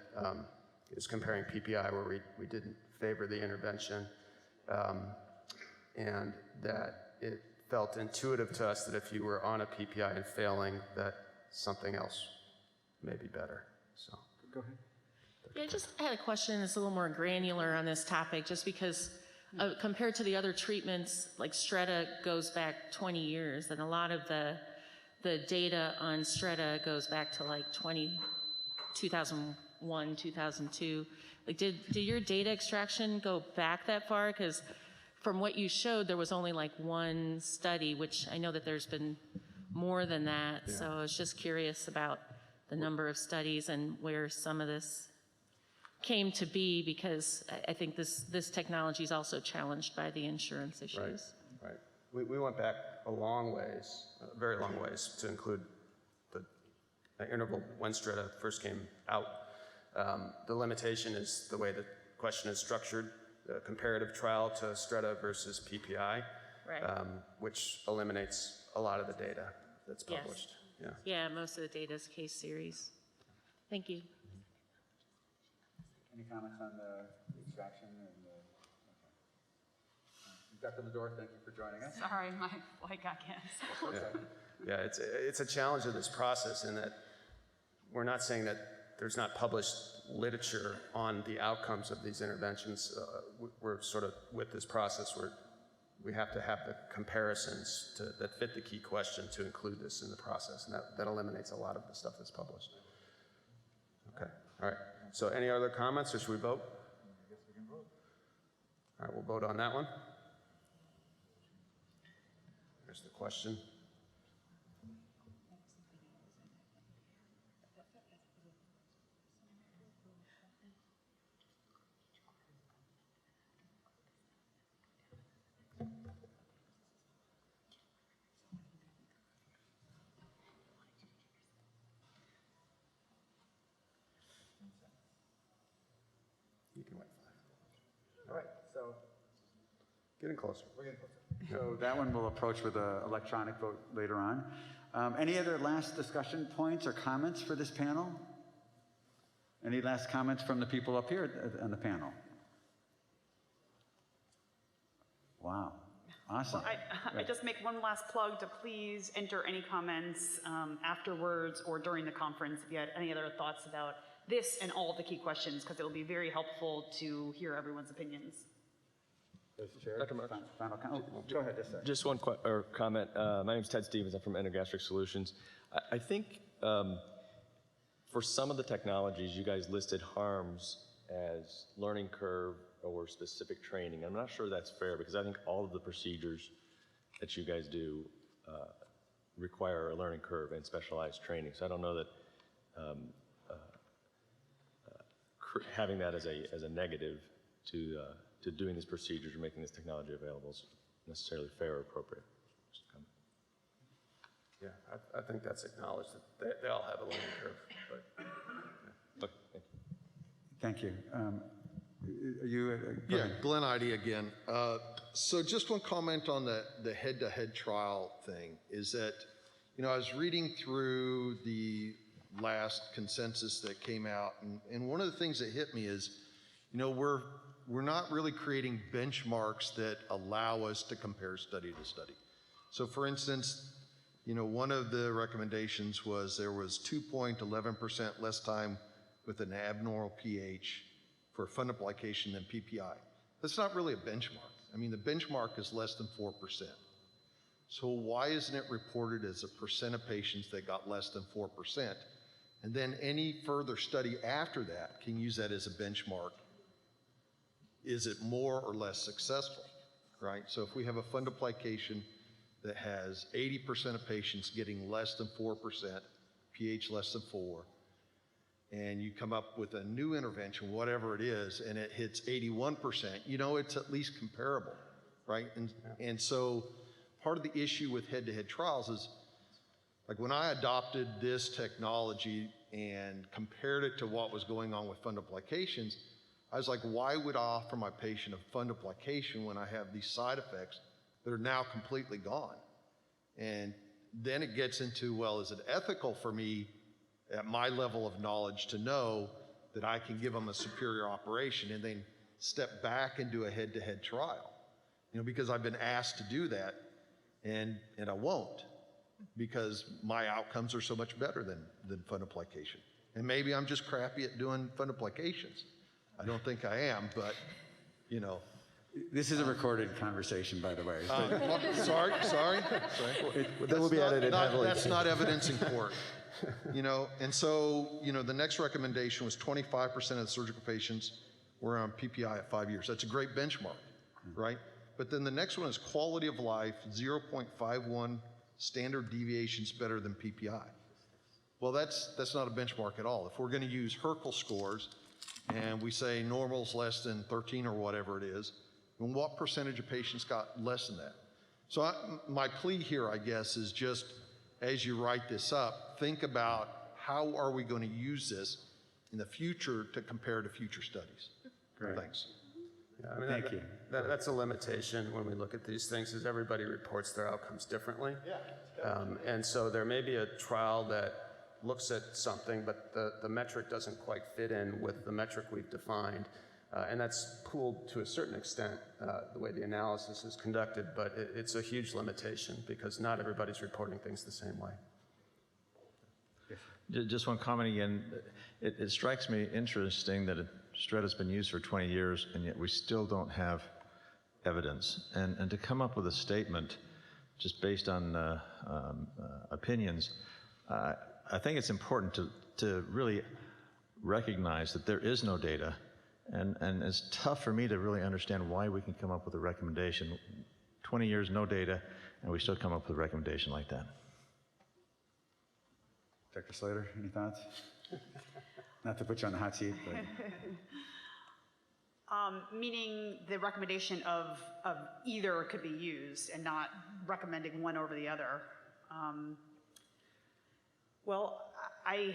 [SPEAKER 2] is comparing PPI where we didn't favor the intervention. And that it felt intuitive to us that if you were on a PPI and failing, that something else may be better. So
[SPEAKER 1] go ahead.
[SPEAKER 19] Yeah, I had a question that's a little more granular on this topic, just because compared to the other treatments, like STRETA goes back 20 years, and a lot of the data on STRETA goes back to like 2001, 2002. Like, did your data extraction go back that far? Because from what you showed, there was only like one study, which I know that there's been more than that. Yeah. So I was just curious about the number of studies and where some of this came to be, because I think this technology is also challenged by the insurance issues.
[SPEAKER 2] Right. We went back a long ways, a very long ways, to include the interval when STRETA first came out. The limitation is the way the question is structured. The comparative trial to STRETA versus PPI,
[SPEAKER 19] right.
[SPEAKER 2] Which eliminates a lot of the data that's published.
[SPEAKER 19] Yes. Yeah, most of the data is case series. Thank you.
[SPEAKER 1] Any comments on the extraction? And Dr. Lador, thank you for joining us.
[SPEAKER 3] Sorry, my flight got canceled.
[SPEAKER 2] Yeah, it's a challenge of this process in that we're not saying that there's not published literature on the outcomes of these interventions. We're sort of, with this process, we have to have the comparisons that fit the key question to include this in the process, and that eliminates a lot of the stuff that's published. Okay, all right. So any other comments, or should we vote?
[SPEAKER 1] I guess we can vote.
[SPEAKER 2] All right, we'll vote on that one. There's the question. You can wait 5.
[SPEAKER 1] All right, so
[SPEAKER 2] Getting closer.
[SPEAKER 1] we're getting closer. So that one we'll approach with an electronic vote later on. Any other last discussion points or comments for this panel? Any last comments from the people up here on the panel? Wow, awesome.
[SPEAKER 3] Well, I just make one last plug to please enter any comments afterwards or during the conference if you had any other thoughts about this and all the key questions, because it will be very helpful to hear everyone's opinions.
[SPEAKER 1] Dr. Marks. Final comment. Oh, go ahead, yes, sir.
[SPEAKER 6] Just one comment. My name is Ted Stevens. I'm from Endogastric Solutions. I think for some of the technologies, you guys listed harms as learning curve or specific training. I'm not sure that's fair, because I think all of the procedures that you guys do require a learning curve and specialized training. So I don't know that having that as a negative to doing these procedures or making this technology available is necessarily fair or appropriate. Just a comment.
[SPEAKER 2] Yeah, I think that's acknowledged that they all have a learning curve. But,
[SPEAKER 6] okay,
[SPEAKER 1] Thank you. Are you?
[SPEAKER 12] Yeah, Glenn ID again. So just one comment on the head-to-head trial thing is that, I was reading through the last consensus that came out, and one of the things that hit me is, we're not really creating benchmarks that allow us to compare study to study. So for instance, one of the recommendations was there was 2.11% less time with an abnormal pH for fundoplication than PPI. That's not really a benchmark. I mean, the benchmark is less than 4%. So why isn't it reported as a percent of patients that got less than 4%? And then any further study after that can use that as a benchmark. Is it more or less successful, right? So if we have a fundoplication that has 80% of patients getting less than 4%, pH less than 4, and you come up with a new intervention, whatever it is, and it hits 81%, it's at least comparable, right? And so part of the issue with head-to-head trials is, like when I adopted this technology and compared it to what was going on with fundoplications, I was like, why would I offer my patient a fundoplication when I have these side effects that are now completely gone? And then it gets into, well, is it ethical for me at my level of knowledge to know that I can give them a superior operation and then step back and do a head-to-head trial? Because I've been asked to do that, and I won't, because my outcomes are so much better than fundoplication. And maybe I'm just crappy at doing fundoplications. I don't think I am, but,
[SPEAKER 1] This is a recorded conversation, by the way.
[SPEAKER 12] Sorry.
[SPEAKER 2] That will be edited heavily.
[SPEAKER 12] That's not evidence in court. And so, the next recommendation was 25% of the surgical patients were on PPI at 5 years. That's a great benchmark, right? But then the next one is quality of life, 0.51 standard deviations better than PPI. Well, that's not a benchmark at all. If we're going to use Herkel scores and we say normal's less than 13 or whatever it is, then what percentage of patients got less than that? So my plea here, I guess, is just as you write this up, think about how are we going to use this in the future to compare to future studies.
[SPEAKER 1] Great.
[SPEAKER 12] Thanks.
[SPEAKER 2] Yeah,
[SPEAKER 1] Thank you.
[SPEAKER 2] That's a limitation when we look at these things, is everybody reports their outcomes differently. Yeah. And so there may be a trial that looks at something, but the metric doesn't quite fit in with the metric we've defined. And that's pooled to a certain extent, the way the analysis is conducted, but it's a huge limitation because not everybody's reporting things the same way.
[SPEAKER 18] Just one comment again. It strikes me interesting that Streta's been used for 20 years, and yet we still don't have evidence. And to come up with a statement just based on opinions, I think it's important to really recognize that there is no data, and it's tough for me to really understand why we can come up with a recommendation. 20 years, no data, and we still come up with a recommendation like that.
[SPEAKER 1] Dr. Slater, any thoughts? Not to put you on the hot seat, but.
[SPEAKER 3] Meaning the recommendation of either could be used and not recommending one over the other. Well, I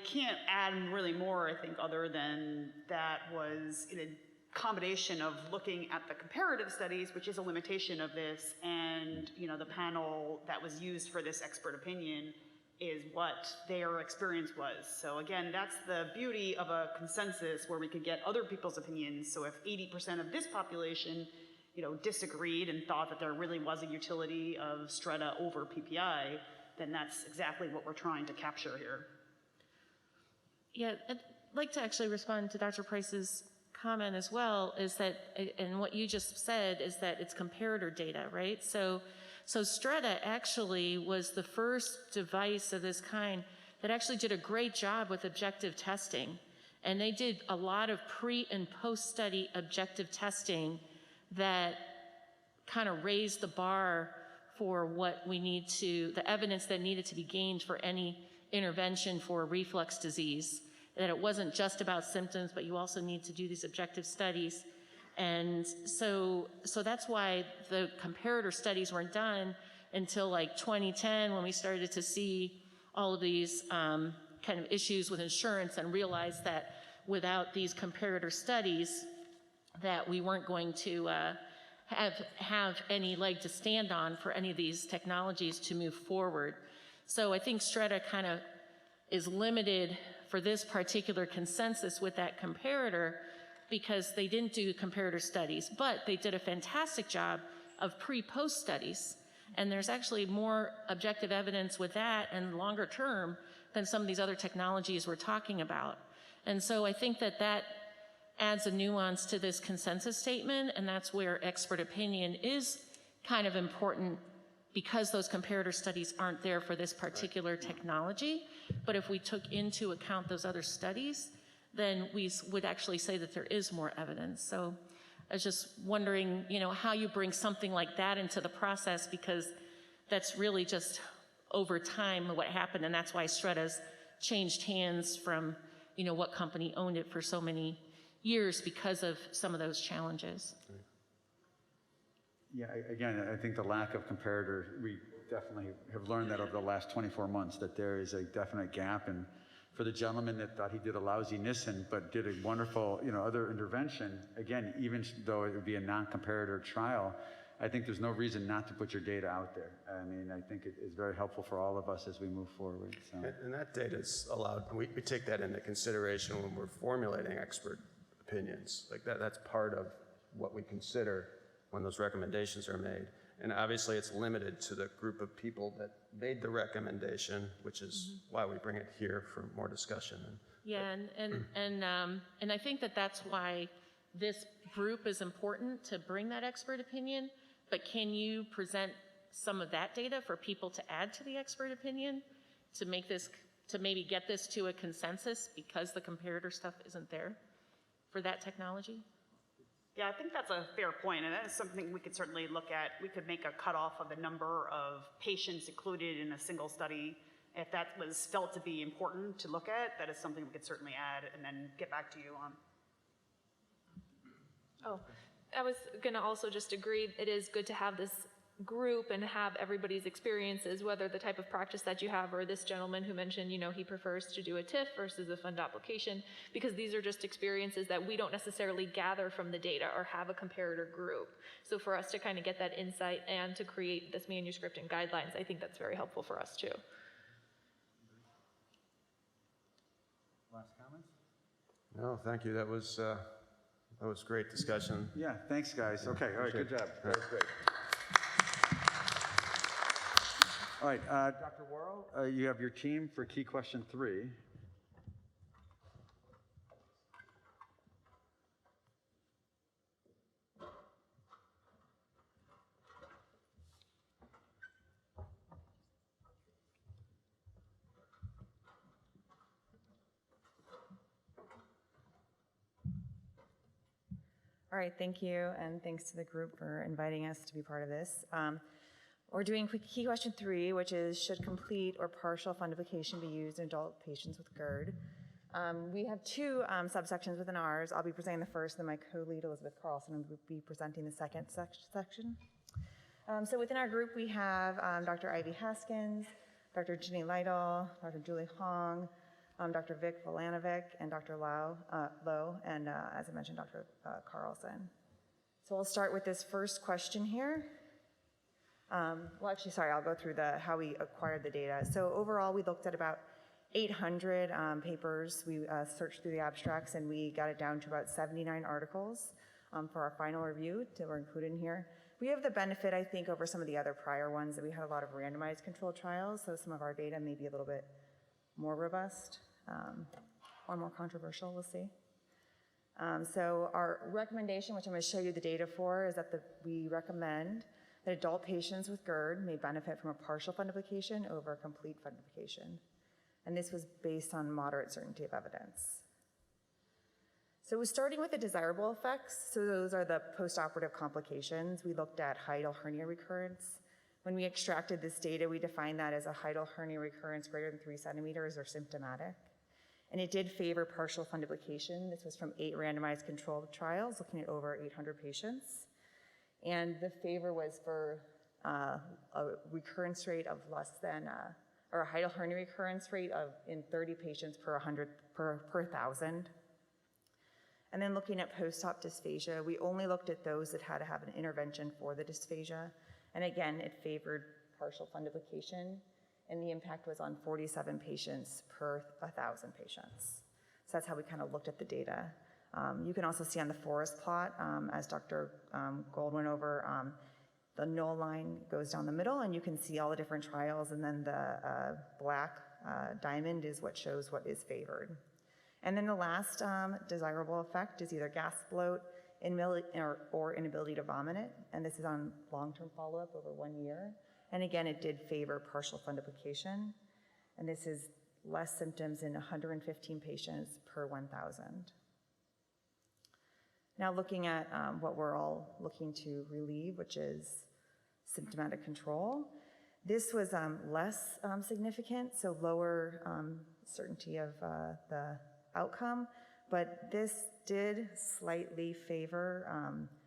[SPEAKER 3] can't add really more, I think, other than that was in a combination of looking at the comparative studies, which is a limitation of this, and the panel that was used for this expert opinion is what their experience was. So again, that's the beauty of a consensus where we could get other people's opinions. So if 80% of this population, disagreed and thought that there really was a utility of Streta over PPI, then that's exactly what we're trying to capture here.
[SPEAKER 19] Yeah, I'd like to actually respond to Dr. Price's comment as well, is that, and what you just said, is that it's comparator data, right? So Streta actually was the first device of this kind that actually did a great job with objective testing. And they did a lot of pre and post-study objective testing that kind of raised the bar for what we need to, the evidence that needed to be gained for any intervention for reflux disease. That it wasn't just about symptoms, but you also need to do these objective studies. And so that's why the comparator studies weren't done until like 2010, when we started to see all of these kind of issues with insurance, and realized that without these comparator studies, that we weren't going to have any leg to stand on for any of these technologies to move forward. So I think Streta kind of is limited for this particular consensus with that comparator, because they didn't do comparator studies, but they did a fantastic job of pre-post studies. And there's actually more objective evidence with that and longer term than some of these other technologies we're talking about. And so I think that that adds a nuance to this consensus statement, and that's where expert opinion is kind of important, because those comparator studies aren't there for this particular technology. But if we took into account those other studies, then we would actually say that there is more evidence. So I was just wondering, how you bring something like that into the process, because that's really just over time what happened, and that's why Streta's changed hands from, what company owned it for so many years, because of some of those challenges.
[SPEAKER 1] Yeah, again, I think the lack of comparator, we definitely have learned that over the last 24 months, that there is a definite gap. And for the gentleman that thought he did a lousy Nissen, but did a wonderful, other intervention, again, even though it would be a non-comparator trial, I think there's no reason not to put your data out there. I mean, I think it is very helpful for all of us as we move forward. So.
[SPEAKER 2] And that data is allowed, we take that into consideration when we're formulating expert opinions. Like that's part of what we consider when those recommendations are made. And obviously it's limited to the group of people that made the recommendation, which is why we bring it here for more discussion.
[SPEAKER 19] Yeah, and I think that that's why this group is important, to bring that expert opinion. But can you present some of that data for people to add to the expert opinion to make this, to maybe get this to a consensus, because the comparator stuff isn't there for that technology?
[SPEAKER 3] Yeah, I think that's a fair point, and that is something we could certainly look at. We could make a cutoff of the number of patients included in a single study. If that was felt to be important to look at, that is something we could certainly add and then get back to you on.
[SPEAKER 17] Oh, I was gonna also just agree, it is good to have this group and have everybody's experiences, whether the type of practice that you have, or this gentleman who mentioned, he prefers to do a TIF versus a fund application, because these are just experiences that we don't necessarily gather from the data or have a comparator group. So for us to kind of get that insight and to create this manuscript and guidelines, I think that's very helpful for us too.
[SPEAKER 1] Last comments?
[SPEAKER 2] No, thank you. That was great discussion.
[SPEAKER 1] Yeah, thanks, guys. Okay, all right, good job. That was great. All right, Dr. Worrell, you have your team for key question 3.
[SPEAKER 9] All right, thank you, and thanks to the group for inviting us to be part of this. We're doing key question 3, which is, should complete or partial fundoplication be used in adult patients with GERD? We have 2 subsections within ours. I'll be presenting the first, and then my co-lead, Elizabeth Carlson, will be presenting the second section. So within our group, we have Dr. Ivy Haskins, Dr. Ginny Lytle, Dr. Julie Hong, Dr. Vic Volanovic, and Dr. Lowe, and as I mentioned, Dr. Carlson. So I'll start with this first question here. Well, actually, sorry, I'll go through how we acquired the data. So overall, we looked at about 800 papers. We searched through the abstracts, and we got it down to about 79 articles for our final review that were included in here. We have the benefit, I think, over some of the other prior ones that we had a lot of randomized controlled trials, so some of our data may be a little bit more robust or more controversial, we'll see. So our recommendation, which I'm going to show you the data for, is that we recommend that adult patients with GERD may benefit from a partial fundoplication over a complete fundoplication. And this was based on moderate certainty of evidence. So we're starting with the desirable effects. So those are the postoperative complications. We looked at hiatal hernia recurrence. When we extracted this data, we defined that as a hiatal hernia recurrence greater than 3 centimeters or symptomatic. And it did favor partial fundoplication. This was from 8 randomized controlled trials looking at over 800 patients. And the favor was for a recurrence rate of less than, or a hiatal hernia recurrence rate of in 30 patients per 1,000. And then looking at post-op dysphagia, we only looked at those that had to have an intervention for the dysphagia. And again, it favored partial fundoplication, and the impact was on 47 patients per 1,000 patients. So that's how we kind of looked at the data. You can also see on the forest plot, as Dr. Gold went over, the null line goes down the middle, and you can see all the different trials, and then the black diamond is what shows what is favored. And then the last desirable effect is either gas bloat or inability to vomit it, and this is on long-term follow-up over 1 year. And again, it did favor partial fundoplication, and this is less symptoms in 115 patients per 1,000. Now looking at what we're all looking to relieve, which is symptomatic control. This was less significant, so lower certainty of the outcome, but this did slightly favor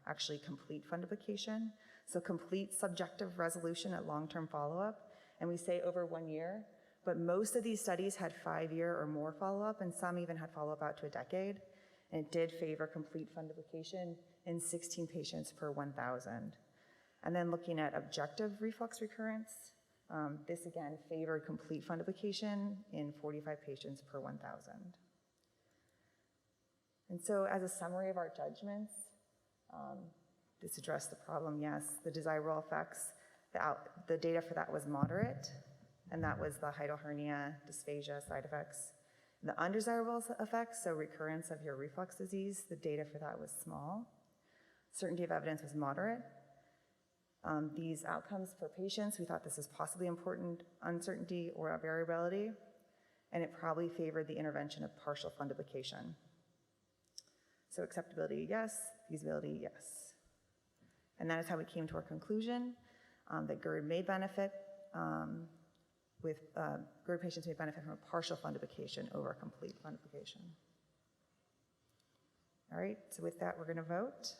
[SPEAKER 9] actually complete fundoplication, so complete subjective resolution at long-term follow-up, and we say over 1 year, but most of these studies had 5-year or more follow-up, and some even had follow-up out to a decade, and it did favor complete fundoplication in 16 patients per 1,000. And then looking at objective reflux recurrence, this again favored complete fundoplication in 45 patients per 1,000. And so as a summary of our judgments, this addressed the problem, yes. The desirable effects, the data for that was moderate, and that was the hiatal hernia, dysphagia side effects. The undesirable effects, so recurrence of your reflux disease, the data for that was small. Certainty of evidence was moderate. These outcomes for patients, we thought this was possibly important uncertainty or variability, and it probably favored the intervention of partial fundoplication. So acceptability, yes. Feasibility, yes. And that is how we came to our conclusion that GERD may benefit GERD patients may benefit from a partial fundoplication over a complete fundoplication. All right, so with that, we're going to vote.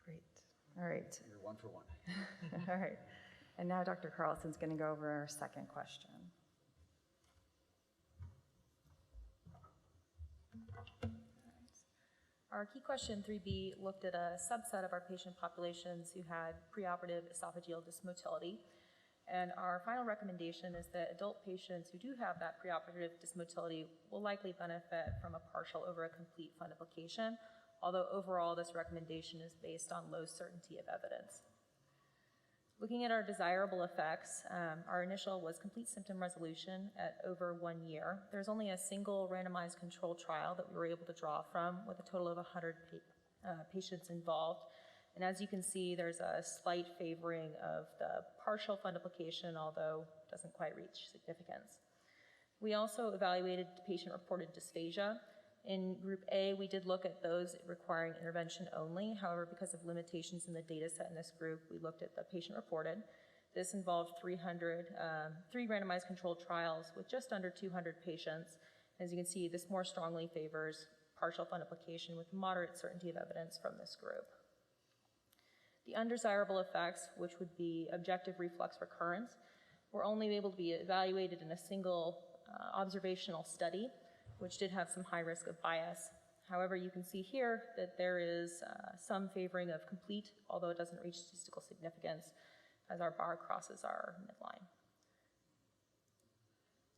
[SPEAKER 9] Great. All right.
[SPEAKER 1] You're 1 for 1.
[SPEAKER 9] All right. And now Dr. Carlson's going to go over our second question.
[SPEAKER 8] Our key question 3B looked at a subset of our patient populations who had preoperative esophageal dysmotility. And our final recommendation is that adult patients who do have that preoperative dysmotility will likely benefit from a partial over a complete fundoplication, although overall this recommendation is based on low certainty of evidence. Looking at our desirable effects, our initial was complete symptom resolution at over 1 year. There's only a single randomized controlled trial that we were able to draw from with a total of 100 patients involved. And as you can see, there's a slight favoring of the partial fundoplication, although it doesn't quite reach significance. We also evaluated patient-reported dysphagia. In Group A, we did look at those requiring intervention only. However, because of limitations in the data set in this group, we looked at the patient-reported. This involved 3 randomized controlled trials with just under 200 patients. As you can see, this more strongly favors partial fundoplication with moderate certainty of evidence from this group. The undesirable effects, which would be objective reflux recurrence, were only able to be evaluated in a single observational study, which did have some high risk of bias. However, you can see here that there is some favoring of complete, although it doesn't reach statistical significance as our bar crosses our midline.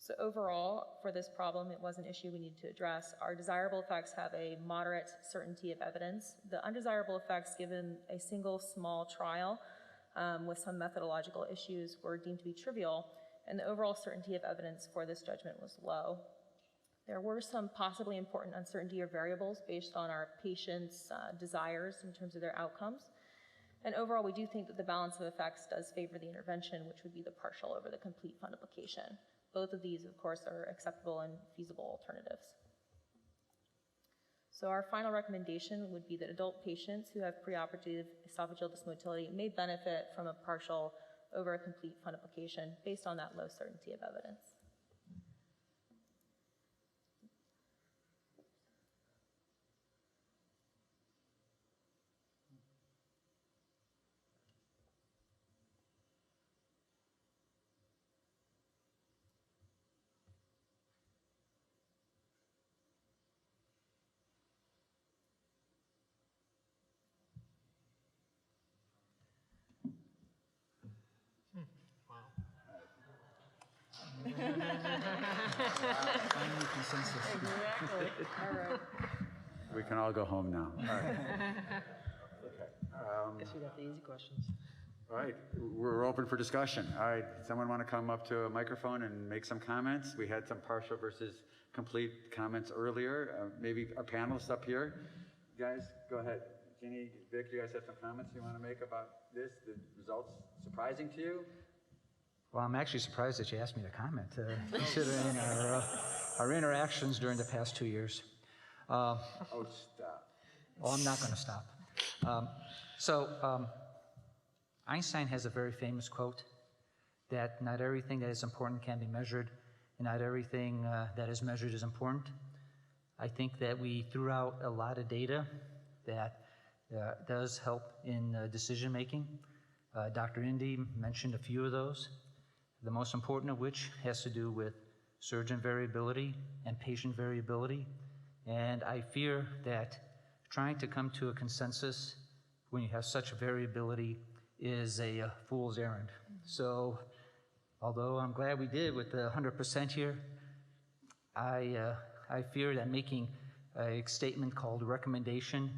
[SPEAKER 8] So overall, for this problem, it was an issue we needed to address. Our desirable effects have a moderate certainty of evidence. The undesirable effects, given a single small trial with some methodological issues, were deemed to be trivial, and the overall certainty of evidence for this judgment was low. There were some possibly important uncertainty or variables based on our patients' desires in terms of their outcomes. And overall, we do think that the balance of effects does favor the intervention, which would be the partial over the complete fundoplication. Both of these, of course, are acceptable and feasible alternatives. So our final recommendation would be that adult patients who have preoperative esophageal dysmotility may benefit from a partial over a complete fundoplication based on that low certainty of evidence.
[SPEAKER 1] Exactly. All right. We can all go home now. All right. Okay.
[SPEAKER 22] Guess we got the easy questions.
[SPEAKER 1] All right. We're open for discussion. All right. Someone want to come up to a microphone and make some comments? We had some partial versus complete comments earlier. Maybe our panelists up here. Guys, go ahead. Jeannie, Vic, you guys have some comments you want to make about this? The results surprising to you?
[SPEAKER 22] Well, I'm actually surprised that you asked me to comment, considering our interactions during the past 2 years.
[SPEAKER 1] Oh, stop.
[SPEAKER 22] Oh, I'm not going to stop. Einstein has a very famous quote that not everything that is important can be measured, and not everything that is measured is important. I think that we threw out a lot of data that does help in decision making. Dr. Indy mentioned a few of those, the most important of which has to do with surgeon variability and patient variability. And I fear that trying to come to a consensus when you have such variability is a fool's errand. So although I'm glad we did with the 100% here, I fear that making a statement called recommendation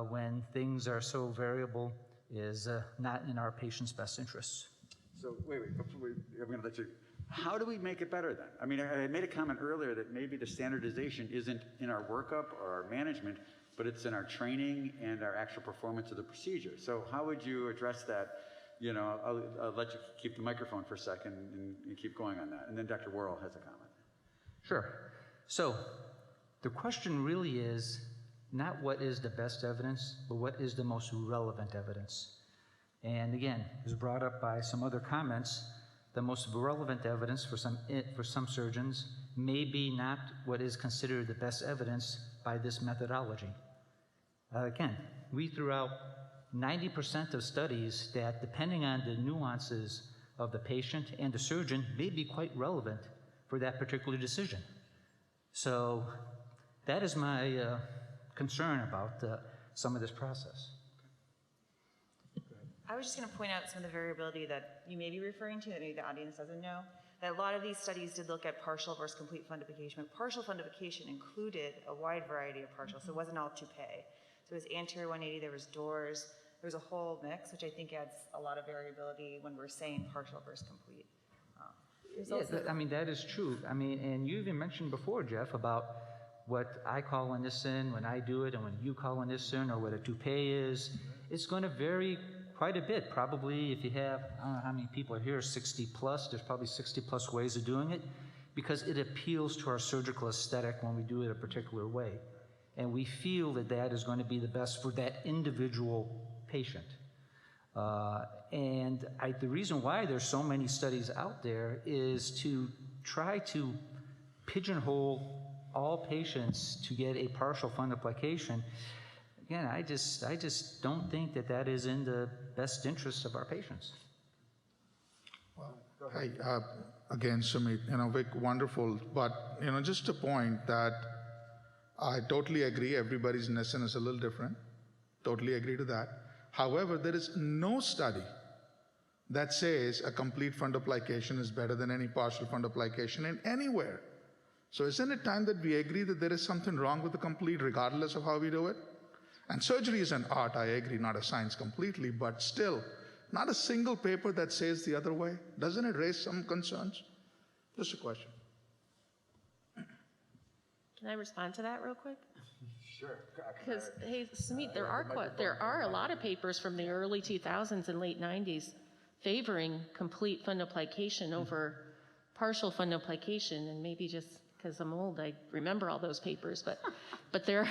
[SPEAKER 22] when things are so variable is not in our patient's best interests.
[SPEAKER 1] So wait, I'm going to let you. How do we make it better then? I mean, I made a comment earlier that maybe the standardization isn't in our workup or our management, but it's in our training and our actual performance of the procedure. So how would you address that? You know, I'll let you keep the microphone for a second and keep going on that. And then Dr. Worrell has a comment.
[SPEAKER 22] Sure. So the question really is not what is the best evidence, but what is the most relevant evidence. And again, as brought up by some other comments, the most relevant evidence for some surgeons may be not what is considered the best evidence by this methodology. Again, we threw out 90% of studies that, depending on the nuances of the patient and the surgeon, may be quite relevant for that particular decision. So that is my concern about some of this process.
[SPEAKER 9] I was just going to point out some of the variability that you may be referring to that maybe the audience doesn't know. That a lot of these studies did look at partial versus complete fundoplication, but partial fundoplication included a wide variety of partial, so it wasn't all toupee. So it was anterior 180, there was doors, there was a whole mix, which I think adds a lot of variability when we're saying partial versus complete.
[SPEAKER 22] I mean, that is true. I mean, and you even mentioned before, Jeff, about what I call an this in when I do it and when you call an this in, or what a toupee is. It's going to vary quite a bit. Probably if you have, I don't know how many people are here, 60 plus, there's probably 60 plus ways of doing it, because it appeals to our surgical aesthetic when we do it a particular way. And we feel that that is going to be the best for that individual patient. And the reason why there's so many studies out there is to try to pigeonhole all patients to get a partial fundoplication. Again, I just don't think that that is in the best interest of our patients.
[SPEAKER 13] Hi, again, Sumit, Vic, wonderful, but, just a point that I totally agree, everybody's Nissen is a little different, totally agree to that. However, there is no study that says a complete fundoplication is better than any partial fundoplication in anywhere. So isn't it time that we agree that there is something wrong with the complete regardless of how we do it? And surgery is an art, I agree, not a science completely, but still, not a single paper that says the other way. Doesn't it raise some concerns? Just a question.
[SPEAKER 19] Can I respond to that real quick?
[SPEAKER 1] Sure.
[SPEAKER 19] Because, hey, Sumit, there are a lot of papers from the early 2000s and late 90s favoring complete fundoplication over partial fundoplication, and maybe just because I'm old, I remember all those papers, but there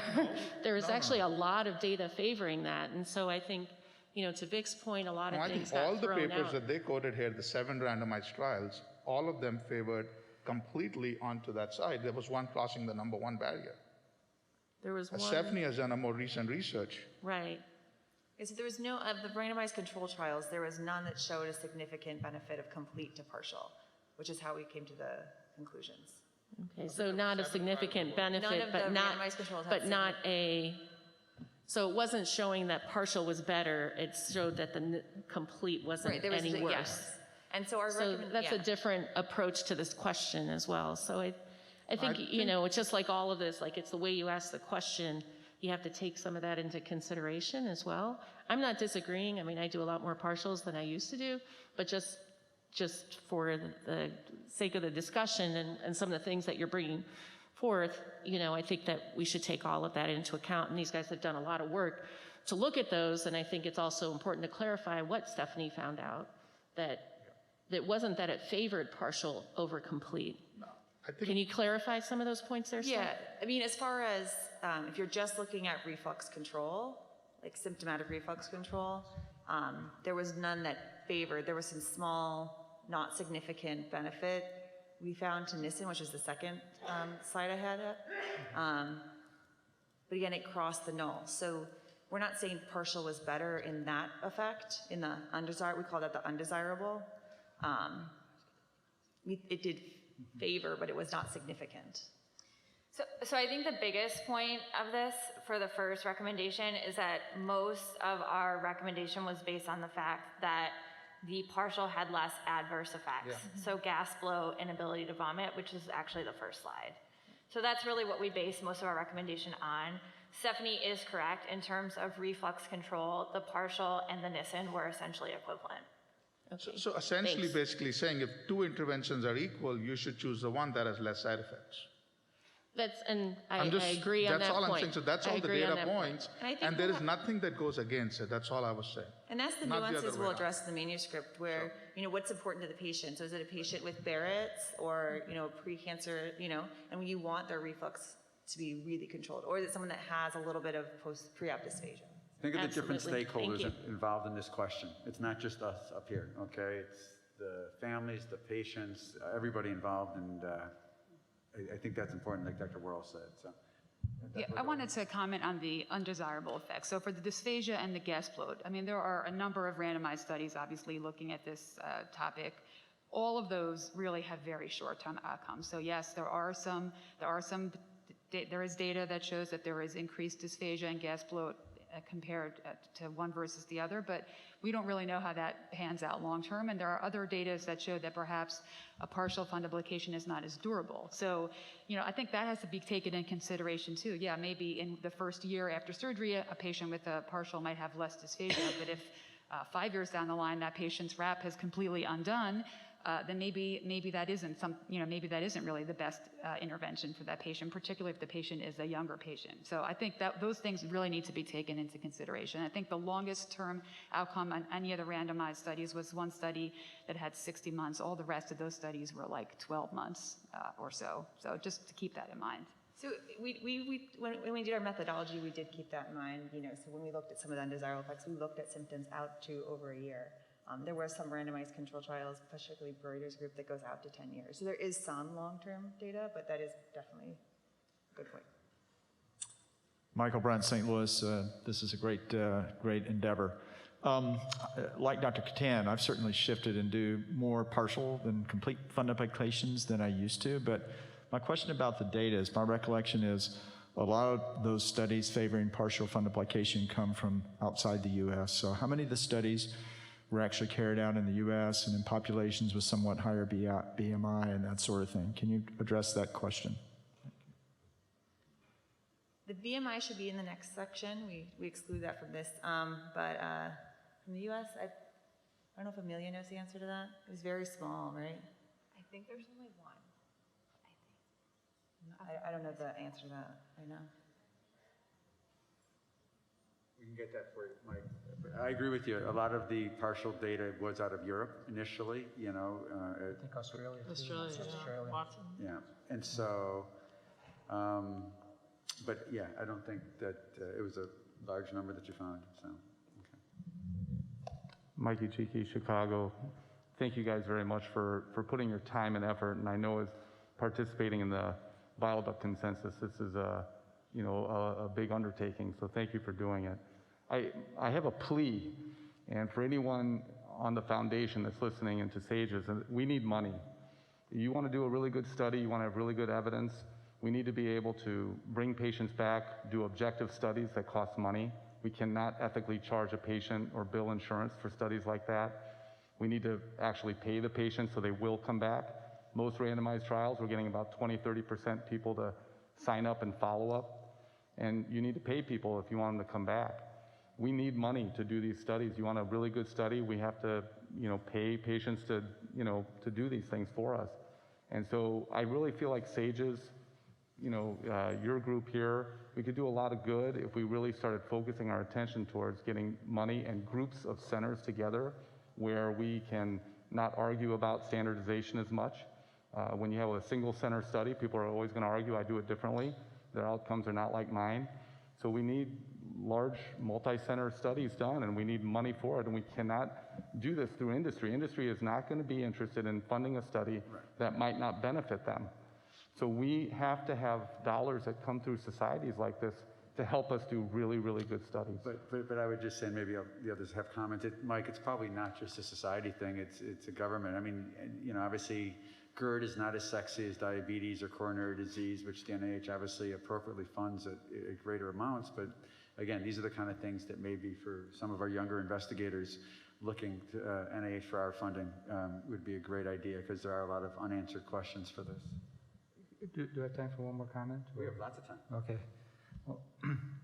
[SPEAKER 19] is actually a lot of data favoring that, and so I think, to Vic's point, a lot of things got thrown out.
[SPEAKER 13] I think all the papers that they quoted here, the 7 randomized trials, all of them favored completely onto that side. There was one crossing the number 1 barrier.
[SPEAKER 19] There was one.
[SPEAKER 13] Stephanie has done a more recent research.
[SPEAKER 19] Right.
[SPEAKER 9] So there was no, of the randomized control trials, there was none that showed a significant benefit of complete to partial, which is how we came to the conclusions.
[SPEAKER 19] Okay, so not a significant benefit,
[SPEAKER 9] None of
[SPEAKER 19] but
[SPEAKER 9] the
[SPEAKER 19] not,
[SPEAKER 9] randomized controls had
[SPEAKER 19] but not a, so it wasn't showing that partial was better, it showed that the complete wasn't
[SPEAKER 9] there was
[SPEAKER 19] any worse.
[SPEAKER 9] yes. And so our
[SPEAKER 19] So that's a different approach to this question as well. So I think, it's just like all of this, like it's the way you ask the question, you have to take some of that into consideration as well. I'm not disagreeing. I mean, I do a lot more partials than I used to do, but just for the sake of the discussion and some of the things that you're bringing forth, I think that we should take all of that into account. And these guys have done a lot of work to look at those. And I think it's also important to clarify what Stephanie found out, that it wasn't that it favored partial over complete.
[SPEAKER 13] No, I think.
[SPEAKER 19] Can you clarify some of those points there, Steph?
[SPEAKER 9] Yeah, I mean, as far as if you're just looking at reflux control, like symptomatic reflux control, there was none that favored. There was some small, not significant benefit we found to Nissen, which is the second slide I had up. But again, it crossed the null. So we're not saying partial was better in that effect, in the undesirable, we call that the undesirable. It did favor, but it was not significant.
[SPEAKER 15] So I think the biggest point of this for the first recommendation is that most of our recommendation was based on the fact that the partial had less adverse effects. Yeah. So gas, blow, inability to vomit, which is actually the first slide. So that's really what we based most of our recommendation on. Stephanie is correct in terms of reflux control. The partial and the Nissen were essentially equivalent.
[SPEAKER 13] Okay. So essentially, basically saying if 2 interventions are equal, you should choose the one that has less side effects.
[SPEAKER 19] I agree on that point.
[SPEAKER 13] That's all I'm saying. So that's all the data points, and there is
[SPEAKER 9] we'll
[SPEAKER 13] nothing that goes against it. That's all I was saying.
[SPEAKER 9] And that's the nuances we'll address in the manuscript where, what's important to the patient. So is it a patient with Barrett's or, pre-cancer, and you want their reflux to be really controlled? Or is it someone that has a little bit of pre-op dysphagia?
[SPEAKER 1] Think of the different stakeholders involved in this question. It's not just us up here, okay? It's the families, the patients, everybody involved, and I think that's important, like Dr. Worrell said. So,
[SPEAKER 5] Yeah, I wanted to comment on the undesirable effects. So for the dysphagia and the gas bloat, I mean, there are a number of randomized studies, obviously, looking at this topic. All of those really have very short-term outcomes. So yes, there is data that shows that there is increased dysphagia and gas bloat compared to one versus the other, but we don't really know how that pans out long-term, and there are other data that show that perhaps a partial fundoplication is not as durable. So, I think that has to be taken in consideration too. Yeah, maybe in the first year after surgery, a patient with a partial might have less dysphagia, but if 5 years down the line that patient's RAP has completely undone, then maybe that isn't really the best intervention for that patient, particularly if the patient is a younger patient. So I think that those things really need to be taken into consideration. I think the longest term outcome on any of the randomized studies was one study that had 60 months. All the rest of those studies were like 12 months or so. So just to keep that in mind.
[SPEAKER 9] So when we did our methodology, we did keep that in mind. So when we looked at some of the undesirable effects, we looked at symptoms out to over a year. There were some randomized control trials, particularly Broider's group, that goes out to 10 years. So there is some long-term data, but that is definitely a good point.
[SPEAKER 11] Michael Brent, St. Louis. This is a great endeavor. Like Dr. Catan, I've certainly shifted and do more partial than complete fundoplications than I used to, but my question about the data is, my recollection is a lot of those studies favoring partial fundoplication come from outside the U.S. So how many of the studies were actually carried out in the U.S. and in populations with somewhat higher BMI and that sort of thing? Can you address that question?
[SPEAKER 9] The BMI should be in the next section. We exclude that from this. But from the U.S., I don't know if Amelia knows the answer to that. It was very small, right?
[SPEAKER 10] I think there's only one.
[SPEAKER 9] I don't know the answer to that right now.
[SPEAKER 1] We can get that for you, Mike. I agree with you. A lot of the partial data was out of Europe initially,
[SPEAKER 22] I think Australia.
[SPEAKER 17] Australia. Watson.
[SPEAKER 1] Yeah, and so, but yeah, I don't think that it was a large number that you found, so, okay.
[SPEAKER 23] Mikey Cheeky, Chicago. Thank you guys very much for putting your time and effort, and I know as participating in the bile duct consensus, this is a big undertaking, so thank you for doing it. I have a plea, and for anyone on the foundation that's listening into SAGES, we need money. You want to do a really good study, you want to have really good evidence, we need to be able to bring patients back, do objective studies that cost money. We cannot ethically charge a patient or bill insurance for studies like that. We need to actually pay the patient so they will come back. Most randomized trials, we're getting about 20-30% people to sign up and follow up. And you need to pay people if you want them to come back. We need money to do these studies. You want a really good study, we have to, pay patients to do these things for us. And so I really feel like SAGES, your group here, we could do a lot of good if we really started focusing our attention towards getting money and groups of centers together where we can not argue about standardization as much. When you have a single center study, people are always going to argue, I do it differently. Their outcomes are not like mine. So we need large multi-center studies done, and we need money for it, and we cannot do this through industry. Industry is not going to be interested in funding a study that might not benefit them. So we have to have dollars that come through societies like this to help us do really, really good studies.
[SPEAKER 1] But I would just say, maybe the others have commented, Mike, it's probably not just a society thing, it's a government. I mean, obviously, GERD is not as sexy as diabetes or coronary disease, which the NIH obviously appropriately funds at greater amounts. But again, these are the kind of things that maybe for some of our younger investigators looking to NIH for our funding would be a great idea, because there are a lot of unanswered questions for this.
[SPEAKER 22] Do I have time for one more comment?
[SPEAKER 1] We have lots of time.
[SPEAKER 22] Okay.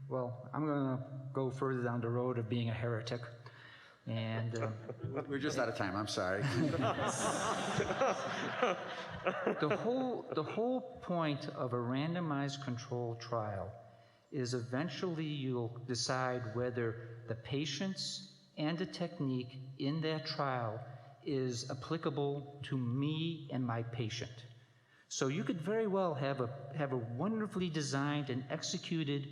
[SPEAKER 22] Well, I'm going to go further down the road of being a heretic. And
[SPEAKER 1] we're just out of time. I'm sorry.
[SPEAKER 22] The whole point of a randomized controlled trial is eventually you'll decide whether the patients and the technique in that trial is applicable to me and my patient. So you could very well have a wonderfully designed and executed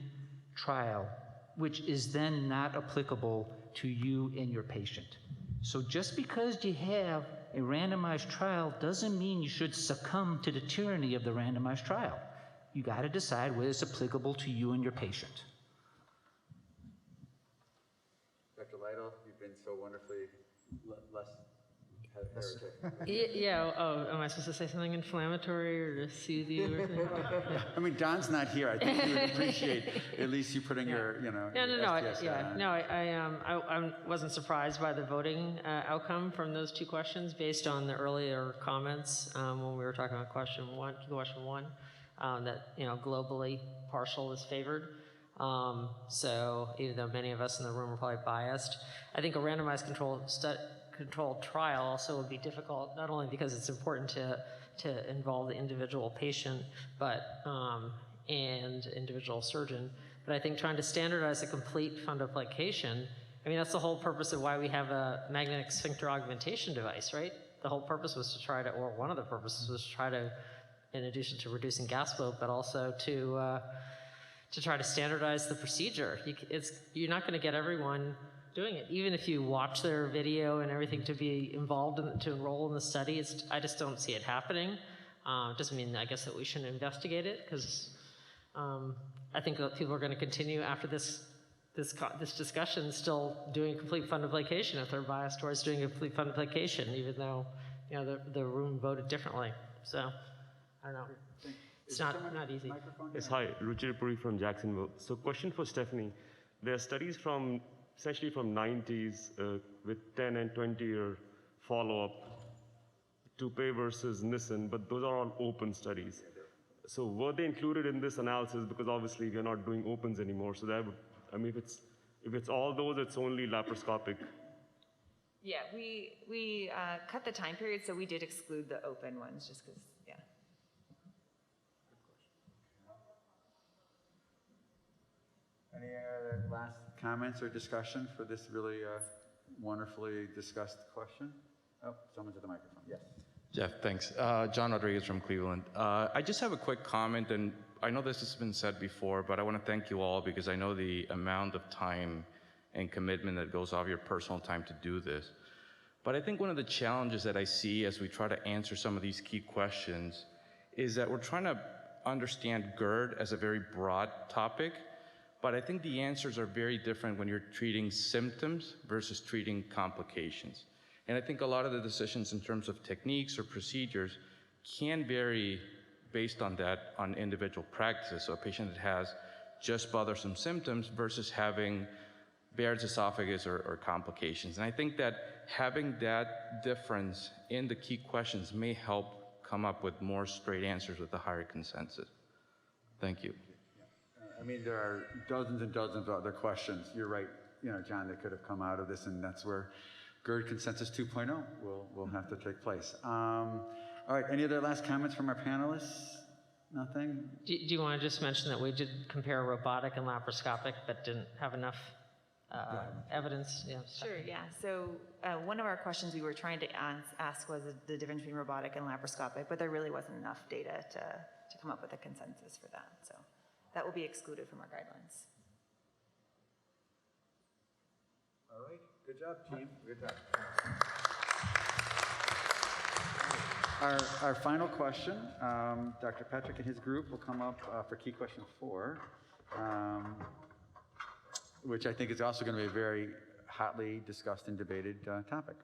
[SPEAKER 22] trial, which is then not applicable to you and your patient. So just because you have a randomized trial doesn't mean you should succumb to the tyranny of the randomized trial. you got to decide whether it's applicable to you and your patient.
[SPEAKER 1] Dr. Lytle, you've been so wonderfully less heretic.
[SPEAKER 7] Yeah, oh, am I supposed to say something inflammatory or to soothe you or something?
[SPEAKER 1] I mean, Don's not here. I think he would appreciate at least you putting your, you know, your STS hat on.
[SPEAKER 7] I wasn't surprised by the voting outcome from those two questions based on the earlier comments when we were talking about question one, that, you know, globally partial is favored. So even though many of us in the room are probably biased, I think a randomized controlled trial also would be difficult, not only because it's important to involve the individual patient, but and individual surgeon, but I think trying to standardize a complete fundoplication, I mean, that's the whole purpose of why we have a magnetic sphincter augmentation device, right? The whole purpose was to try to, or one of the purposes was to try to, in addition to reducing gas flow, but also to try to standardize the procedure. You're not going to get everyone doing it, even if you watch their video and everything to be involved to enroll in the study. I just don't see it happening. Doesn't mean, I guess, that we shouldn't investigate it, because I think that people are going to continue after this discussion still doing a complete fundoplication if they're biased towards doing a complete fundoplication, even though, you know, the room voted differently. So I don't know. It's not easy.
[SPEAKER 16] Yes, hi, Ruchir Puri from Jacksonville. So question for Stephanie. There are studies from, essentially from 90s with 10 and 20-year follow-up, Toupé versus Nissen, but those are all open studies. So were they included in this analysis? Because obviously we're not doing opens anymore. So that would, I mean, if it's all those, it's only laparoscopic.
[SPEAKER 20] Yeah, we cut the time period, so we did exclude the open ones just because, yeah.
[SPEAKER 1] Any other last comments or discussion for this really wonderfully discussed question? Oh, someone's at the microphone. Yes.
[SPEAKER 24] Jeff, thanks. John Rodriguez from Cleveland. I just have a quick comment, and I know this has been said before, but I want to thank you all because I know the amount of time and commitment that goes off your personal time to do this. But I think one of the challenges that I see as we try to answer some of these key questions is that we're trying to understand GERD as a very broad topic, but I think the answers are very different when you're treating symptoms versus treating complications. And I think a lot of the decisions in terms of techniques or procedures can vary based on that, on individual practices. So a patient that has just bothersome symptoms versus having Barrett's esophagus or complications. And I think that having that difference in the key questions may help come up with more straight answers with a higher consensus. Thank you.
[SPEAKER 1] I mean, there are dozens and dozens of other questions. You're right, you know, John, that could have come out of this, and that's where GERD Consensus 2.0 will have to take place. All right, any other last comments from our panelists? Nothing?
[SPEAKER 7] Do you want to just mention that we did compare robotic and laparoscopic, but didn't have enough evidence? Yeah.
[SPEAKER 20] Sure, yeah. So one of our questions we were trying to ask was the difference between robotic and laparoscopic, but there really wasn't enough data to come up with a consensus for that. So that will be excluded from our guidelines.
[SPEAKER 1] All right, good job, team. Good job. Our final question, Dr. Patrick and his group will come up for key question 4, which I think is also going to be a very hotly discussed and debated topic.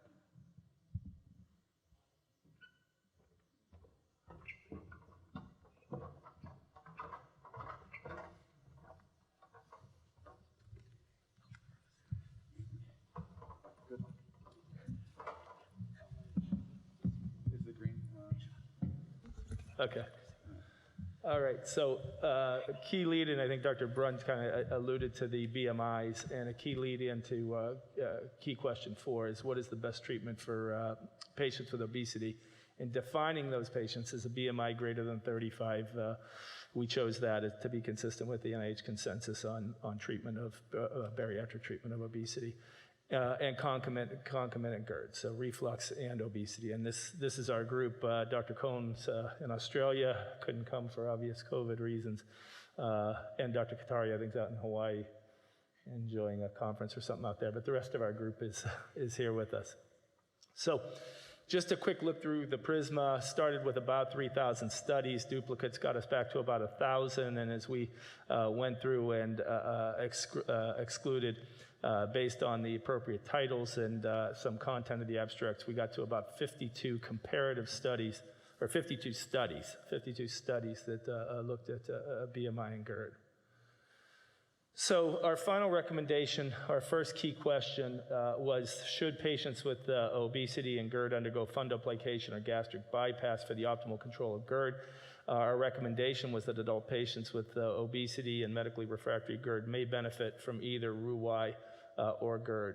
[SPEAKER 14] Okay. All right, so a key lead, and I think Dr. Bruns kind of alluded to the BMIs, and a key lead into key question 4 is what is the best treatment for patients with obesity? In defining those patients as a BMI greater than 35, we chose that to be consistent with the NIH consensus on treatment of bariatric treatment of obesity. And concomitant GERD, so reflux and obesity. And this is our group. Dr. Cohn's in Australia, couldn't come for obvious COVID reasons. And Dr. Katari, I think, is out in Hawaii enjoying a conference or something out there. But the rest of our group is here with us. So just a quick look through the PRISMA, started with about 3,000 studies. Duplicates got us back to about 1,000, and as we went through and excluded based on the appropriate titles and some content of the abstracts, we got to about 52 comparative studies, or 52 studies that looked at BMI and GERD. So our final recommendation, our first key question was, should patients with obesity and GERD undergo fundoplication or gastric bypass for the optimal control of GERD? Our recommendation was that adult patients with obesity and medically refractory GERD may benefit from either Roux-Y or GERD.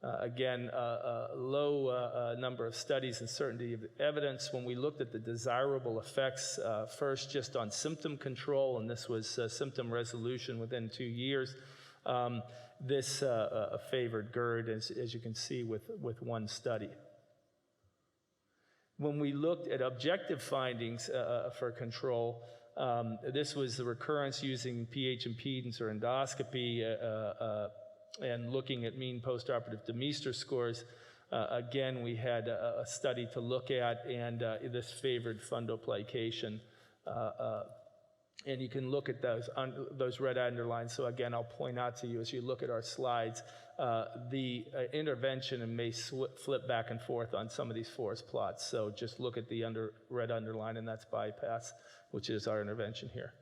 [SPEAKER 14] Again, low number of studies and certainty of evidence. When we looked at the desirable effects, first just on symptom control, and this was symptom resolution within 2 years, this favored GERD, as you can see with one study. When we looked at objective findings for control, this was the recurrence using pH impedance or endoscopy, and looking at mean postoperative Demeester scores. Again, we had a study to look at, and this favored fundoplication. And you can look at those red underlines. So again, I'll point out to you as you look at our slides, the intervention may flip back and forth on some of these forest plots. So just look at the red underline, and that's bypass, which is our intervention here.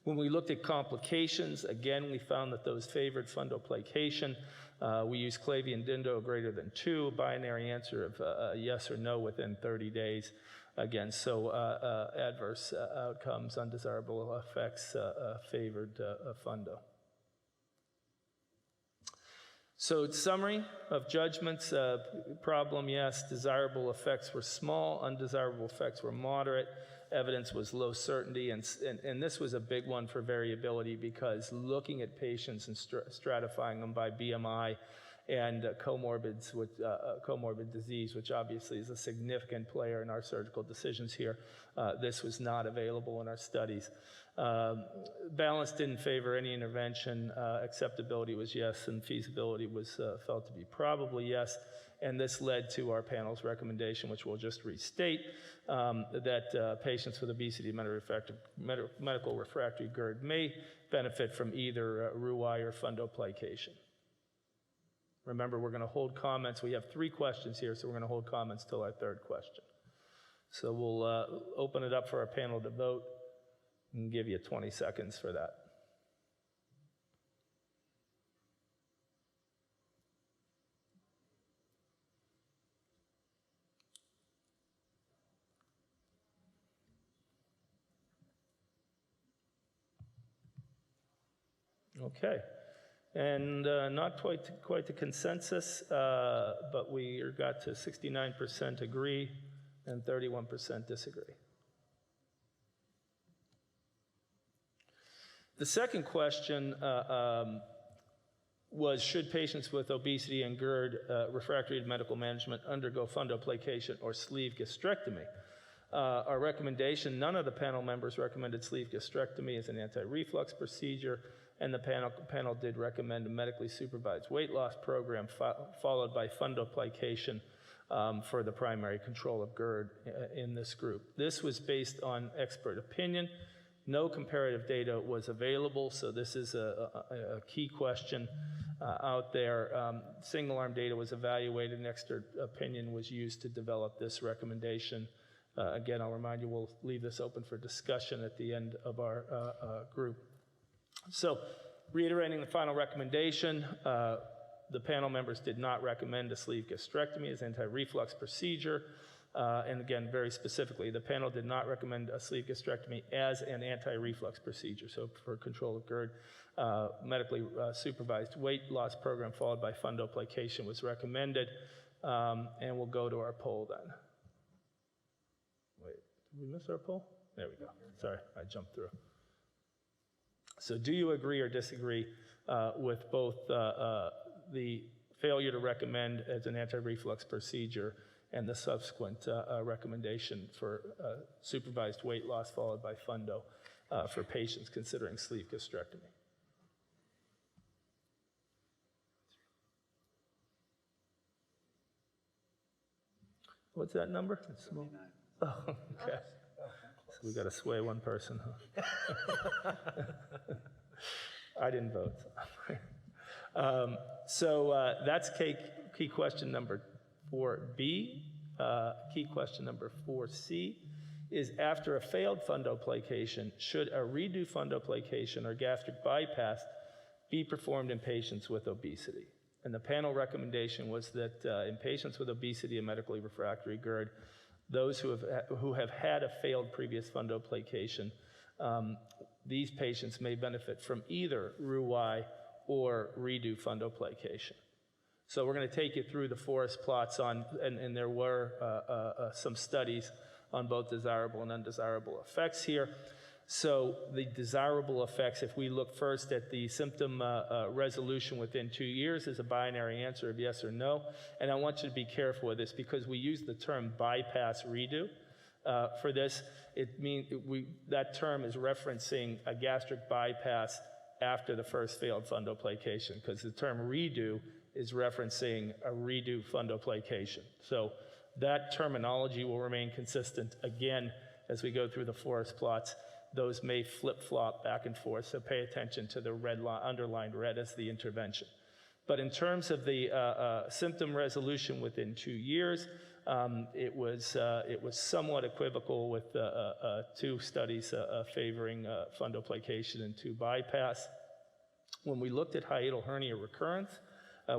[SPEAKER 14] When we looked at complications, again, we found that those favored fundoplication. We used Clavey and Dindo greater than 2, binary answer of yes or no within 30 days. Again, so adverse outcomes, undesirable effects favored fundo. So summary of judgments, problem, yes, desirable effects were small, undesirable effects were moderate. Evidence was low certainty, and this was a big one for variability, because looking at patients and stratifying them by BMI and comorbid disease, which obviously is a significant player in our surgical decisions here, this was not available in our studies. Balance didn't favor any intervention. Acceptability was yes, and feasibility was felt to be probably yes. And this led to our panel's recommendation, which we'll just restate, that patients with obesity and medical refractory GERD may benefit from either Roux-Y or fundoplication. Remember, we're going to hold comments. We have 3 questions here, so we're going to hold comments till our 3rd question. So we'll open it up for our panel to vote and give you 20 seconds for that. Okay, and not quite the consensus, but we got to 69% agree and 31% disagree. The second question was, should patients with obesity and GERD refractory to medical management undergo fundoplication or sleeve gastrectomy? Our recommendation, none of the panel members recommended sleeve gastrectomy as an anti-reflux procedure, and the panel did recommend a medically supervised weight loss program followed by fundoplication for the primary control of GERD in this group. This was based on expert opinion. No comparative data was available, so this is a key question out there. Single-arm data was evaluated, and expert opinion was used to develop this recommendation. Again, I'll remind you, we'll leave this open for discussion at the end of our group. So, reiterating the final recommendation, the panel members did not recommend a sleeve gastrectomy as an anti-reflux procedure. And again, very specifically, the panel did not recommend a sleeve gastrectomy as an anti-reflux procedure. So for control of GERD, medically supervised weight loss program followed by fundoplication was recommended. And we'll go to our poll then. Wait, did we miss our poll? There we go. Sorry, I jumped through. So do you agree or disagree with both the failure to recommend as an anti-reflux procedure and the subsequent recommendation for supervised weight loss followed by fundo for patients considering sleeve gastrectomy? What's that number? It's small. Oh, okay. So we got to sway one person, huh? I didn't vote. So that's key question number 4B. Key question number 4C is, after a failed fundoplication, should a redo fundoplication or gastric bypass be performed in patients with obesity? And the panel recommendation was that in patients with obesity and medically refractory GERD, those who have had a failed previous fundoplication, these patients may benefit from either Roux-Y or redo fundoplication. So we're going to take you through the forest plots on, and there were some studies on both desirable and undesirable effects here. So the desirable effects, if we look first at the symptom resolution within 2 years, is a binary answer of yes or no. And I want you to be careful with this because we use the term bypass redo for this. It means that term is referencing a gastric bypass after the first failed fundoplication, because the term redo is referencing a redo fundoplication. So that terminology will remain consistent again as we go through the forest plots. Those may flip-flop back and forth, so pay attention to the red line, underlined red as the intervention. But in terms of the symptom resolution within 2 years, it was somewhat equivocal with 2 studies favoring fundoplication and 2 bypass. When we looked at hiatal hernia recurrence,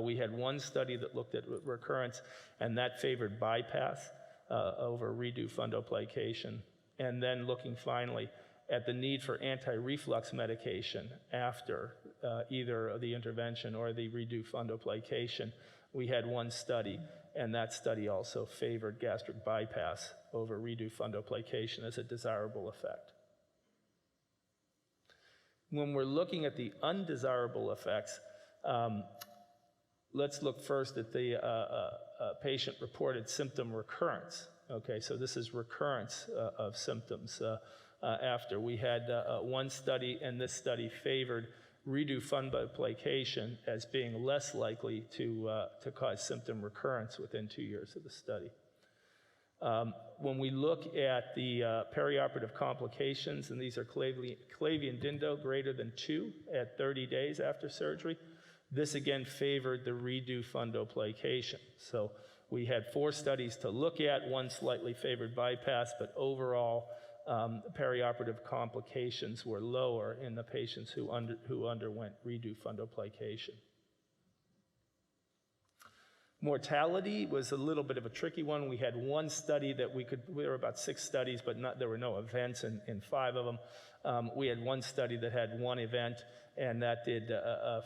[SPEAKER 14] we had 1 study that looked at recurrence, and that favored bypass over redo fundoplication. And then looking finally at the need for anti-reflux medication after either the intervention or the redo fundoplication, we had 1 study, and that study also favored gastric bypass over redo fundoplication as a desirable effect. When we're looking at the undesirable effects, let's look first at the patient-reported symptom recurrence. Okay, so this is recurrence of symptoms after. We had 1 study, and this study favored redo fundoplication as being less likely to cause symptom recurrence within 2 years of the study. When we look at the perioperative complications, and these are clavien dindo greater than 2 at 30 days after surgery, this again favored the redo fundoplication. So we had 4 studies to look at, 1 slightly favored bypass, but overall perioperative complications were lower in the patients who underwent redo fundoplication. Mortality was a little bit of a tricky one. We had 1 study that there were about 6 studies, but there were no events in 5 of them. We had 1 study that had 1 event, and that did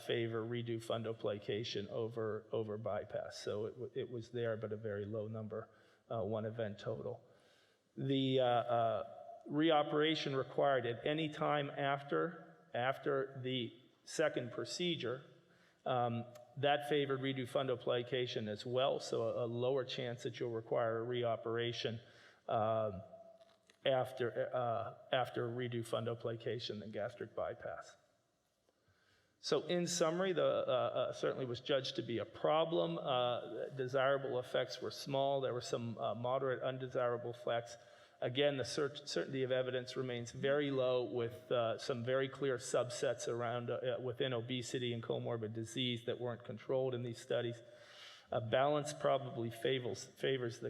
[SPEAKER 14] favor redo fundoplication over bypass. So it was there, but a very low number, 1 event total. The reoperation required at any time after the second procedure, that favored redo fundoplication as well, so a lower chance that you'll require a reoperation after redo fundoplication than gastric bypass. So in summary, certainly was judged to be a problem. Desirable effects were small. There were some moderate undesirable effects. Again, the certainty of evidence remains very low, with some very clear subsets around within obesity and comorbid disease that weren't controlled in these studies. A balance probably favors the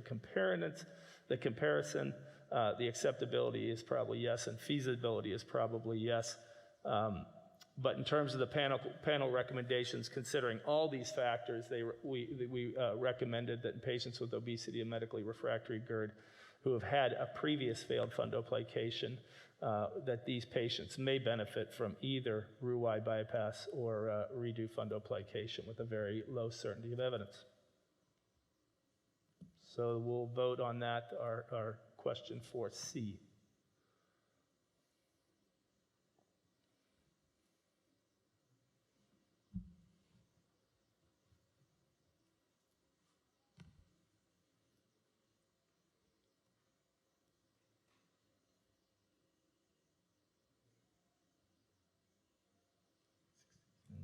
[SPEAKER 14] comparison. The acceptability is probably yes, and feasibility is probably yes. But in terms of the panel recommendations, considering all these factors, we recommended that in patients with obesity and medically refractory GERD who have had a previous failed fundoplication, that these patients may benefit from either Roux-Y bypass or redo fundoplication with a very low certainty of evidence. So we'll vote on that, our question 4C.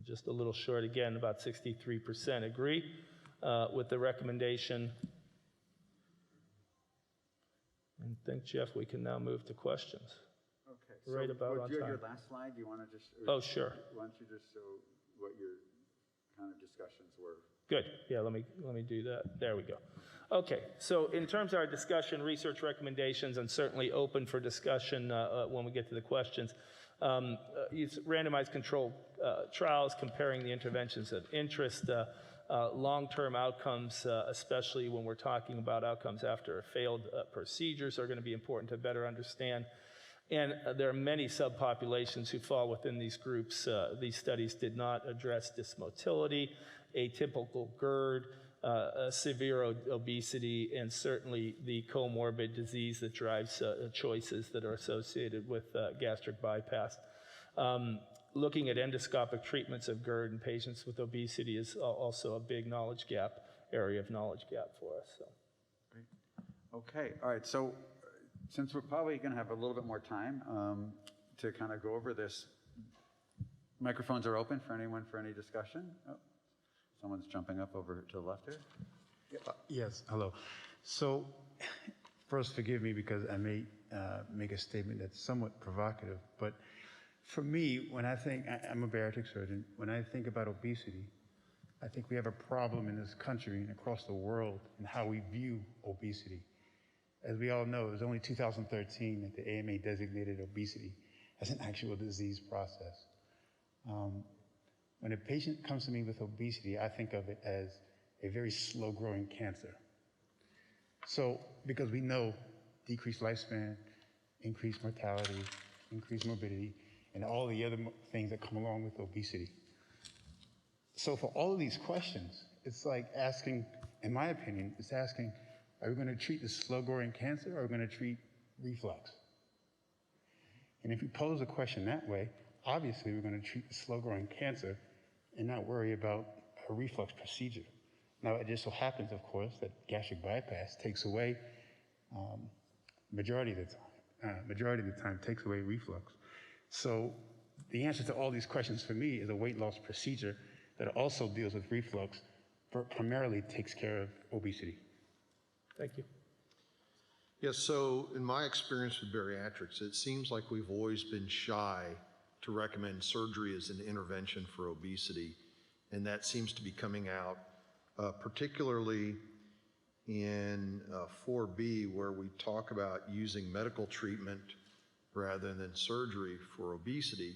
[SPEAKER 14] Just a little short again, about 63% agree with the recommendation. I think, Jeff, we can now move to questions.
[SPEAKER 1] Okay.
[SPEAKER 14] Right about on
[SPEAKER 1] do you have
[SPEAKER 14] time.
[SPEAKER 1] your last slide? Do you want to just?
[SPEAKER 14] Oh, sure.
[SPEAKER 1] Why don't you just show what your kind of discussions were?
[SPEAKER 14] Good. Yeah, let me do that. There we go. Okay, so in terms of our discussion, research recommendations, and certainly open for discussion when we get to the questions, use randomized controlled trials comparing the interventions of interest, long-term outcomes, especially when we're talking about outcomes after failed procedures, are going to be important to better understand. And there are many subpopulations who fall within these groups. These studies did not address dysmotility, atypical GERD, severe obesity, and certainly the comorbid disease that drives choices that are associated with gastric bypass. Looking at endoscopic treatments of GERD in patients with obesity is also a big area of knowledge gap for us. So.
[SPEAKER 1] Great. Okay, all right, so since we're probably going to have a little bit more time to kind of go over this, microphones are open for anyone for any discussion. Oh, someone's jumping up over to the left here.
[SPEAKER 4] Yes, hello. So first, forgive me because I may make a statement that's somewhat provocative, but for me, when I think, I'm a bariatric surgeon, when I think about obesity, I think we have a problem in this country and across the world in how we view obesity. As we all know, it was only 2013 that the AMA designated obesity as an actual disease process. When a patient comes to me with obesity, I think of it as a very slow-growing cancer. So, because we know decreased lifespan, increased mortality, increased morbidity, and all the other things that come along with obesity. So for all of these questions, it's like asking, in my opinion, it's asking, are we going to treat the slow-growing cancer or are we going to treat reflux? And if you pose a question that way, obviously we're going to treat the slow-growing cancer and not worry about a reflux procedure. Now, it just so happens, of course, that gastric bypass takes away, majority of the time takes away reflux. So the answer to all these questions for me is a weight loss procedure that also deals with reflux, but primarily takes care of obesity.
[SPEAKER 14] Thank you.
[SPEAKER 6] Yes, so in my experience with bariatrics, it seems like we've always been shy to recommend surgery as an intervention for obesity, and that seems to be coming out, particularly in 4B, where we talk about using medical treatment rather than surgery for obesity,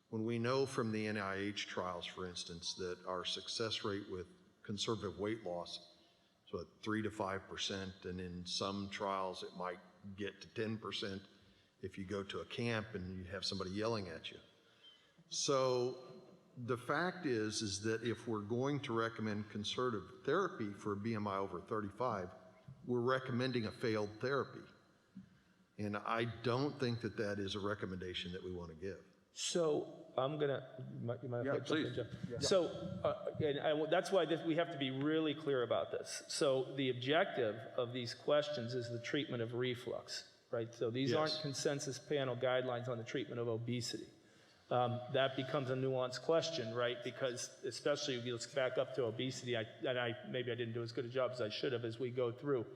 [SPEAKER 6] when we know from the NIH trials, for instance, that our success rate with conservative weight loss is 3 to 5%, and in some trials it might get to 10% if you go to a camp and you have somebody yelling at you. So the fact is that if we're going to recommend conservative therapy for a BMI over 35, we're recommending a failed therapy. And I don't think that that is a recommendation that we want to give.
[SPEAKER 14] So I'm going to, you mind if I jump in, Jeff?
[SPEAKER 6] Yeah.
[SPEAKER 14] So that's why we have to be really clear about this. So the objective of these questions is the treatment of reflux, right? So these aren't consensus panel guidelines on the treatment of obesity. That becomes a nuanced question, right? Because especially if you look back up to obesity, maybe I didn't do as good a job as I should have as we go through.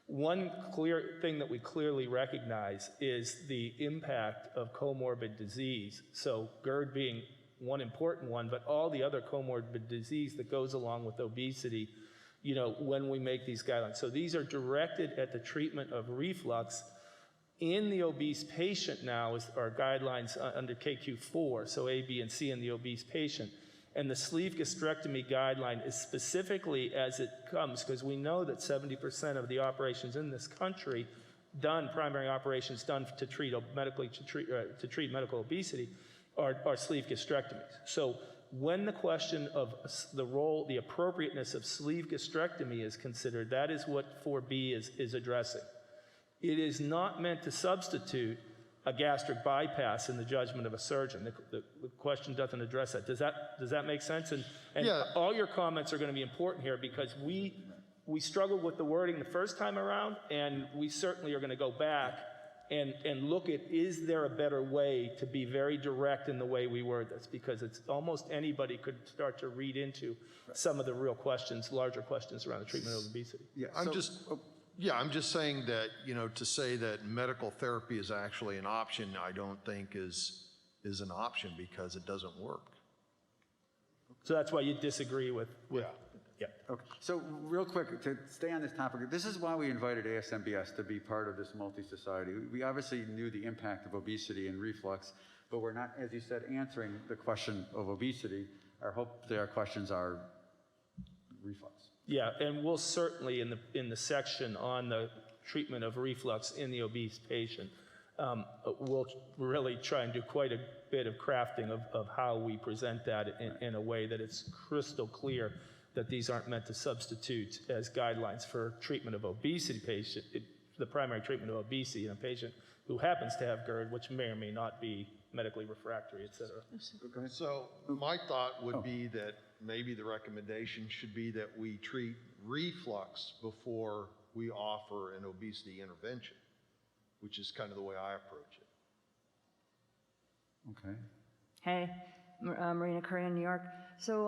[SPEAKER 14] One clear thing that we clearly recognize is the impact of comorbid disease. So GERD being one important one, but all the other comorbid disease that goes along with obesity, when we make these guidelines. So these are directed at the treatment of reflux in the obese patient now are guidelines under KQ4, so A, B, and C in the obese patient. And the sleeve gastrectomy guideline is specifically as it comes, because we know that 70% of the operations in this country primary operations done to treat medical obesity are sleeve gastrectomies. So when the question of the appropriateness of sleeve gastrectomy is considered, that is what 4B is addressing. It is not meant to substitute a gastric bypass in the judgment of a surgeon. The question doesn't address that. Does that make sense? And
[SPEAKER 6] yeah.
[SPEAKER 14] All your comments are going to be important here because we struggled with the wording the first time around, and we certainly are going to go back and look at, is there a better way to be very direct in the way we word this? Because it's almost anybody could start to read into some of the real questions, larger questions around the treatment of obesity.
[SPEAKER 6] Yeah, Yeah, I'm just saying that, to say that medical therapy is actually an option, I don't think is an option because it doesn't work.
[SPEAKER 14] So that's why you disagree with yeah.
[SPEAKER 1] Okay. So real quick, to stay on this topic, this is why we invited ASMBS to be part of this multi-society. We obviously knew the impact of obesity and reflux, but we're not, as you said, answering the question of obesity. Our hope that our questions are reflux.
[SPEAKER 14] Yeah, and we'll certainly, in the section on the treatment of reflux in the obese patient, we'll really try and do quite a bit of crafting of how we present that in a way that it's crystal clear that these aren't meant to substitute as guidelines for treatment of obesity patient, the primary treatment of obesity in a patient who happens to have GERD, which may or may not be medically refractory, et cetera.
[SPEAKER 6] So my thought would be that maybe the recommendation should be that we treat reflux before we offer an obesity intervention, which is kind of the way I approach it.
[SPEAKER 1] Okay.
[SPEAKER 3] Hey, Marina Curry in New York. So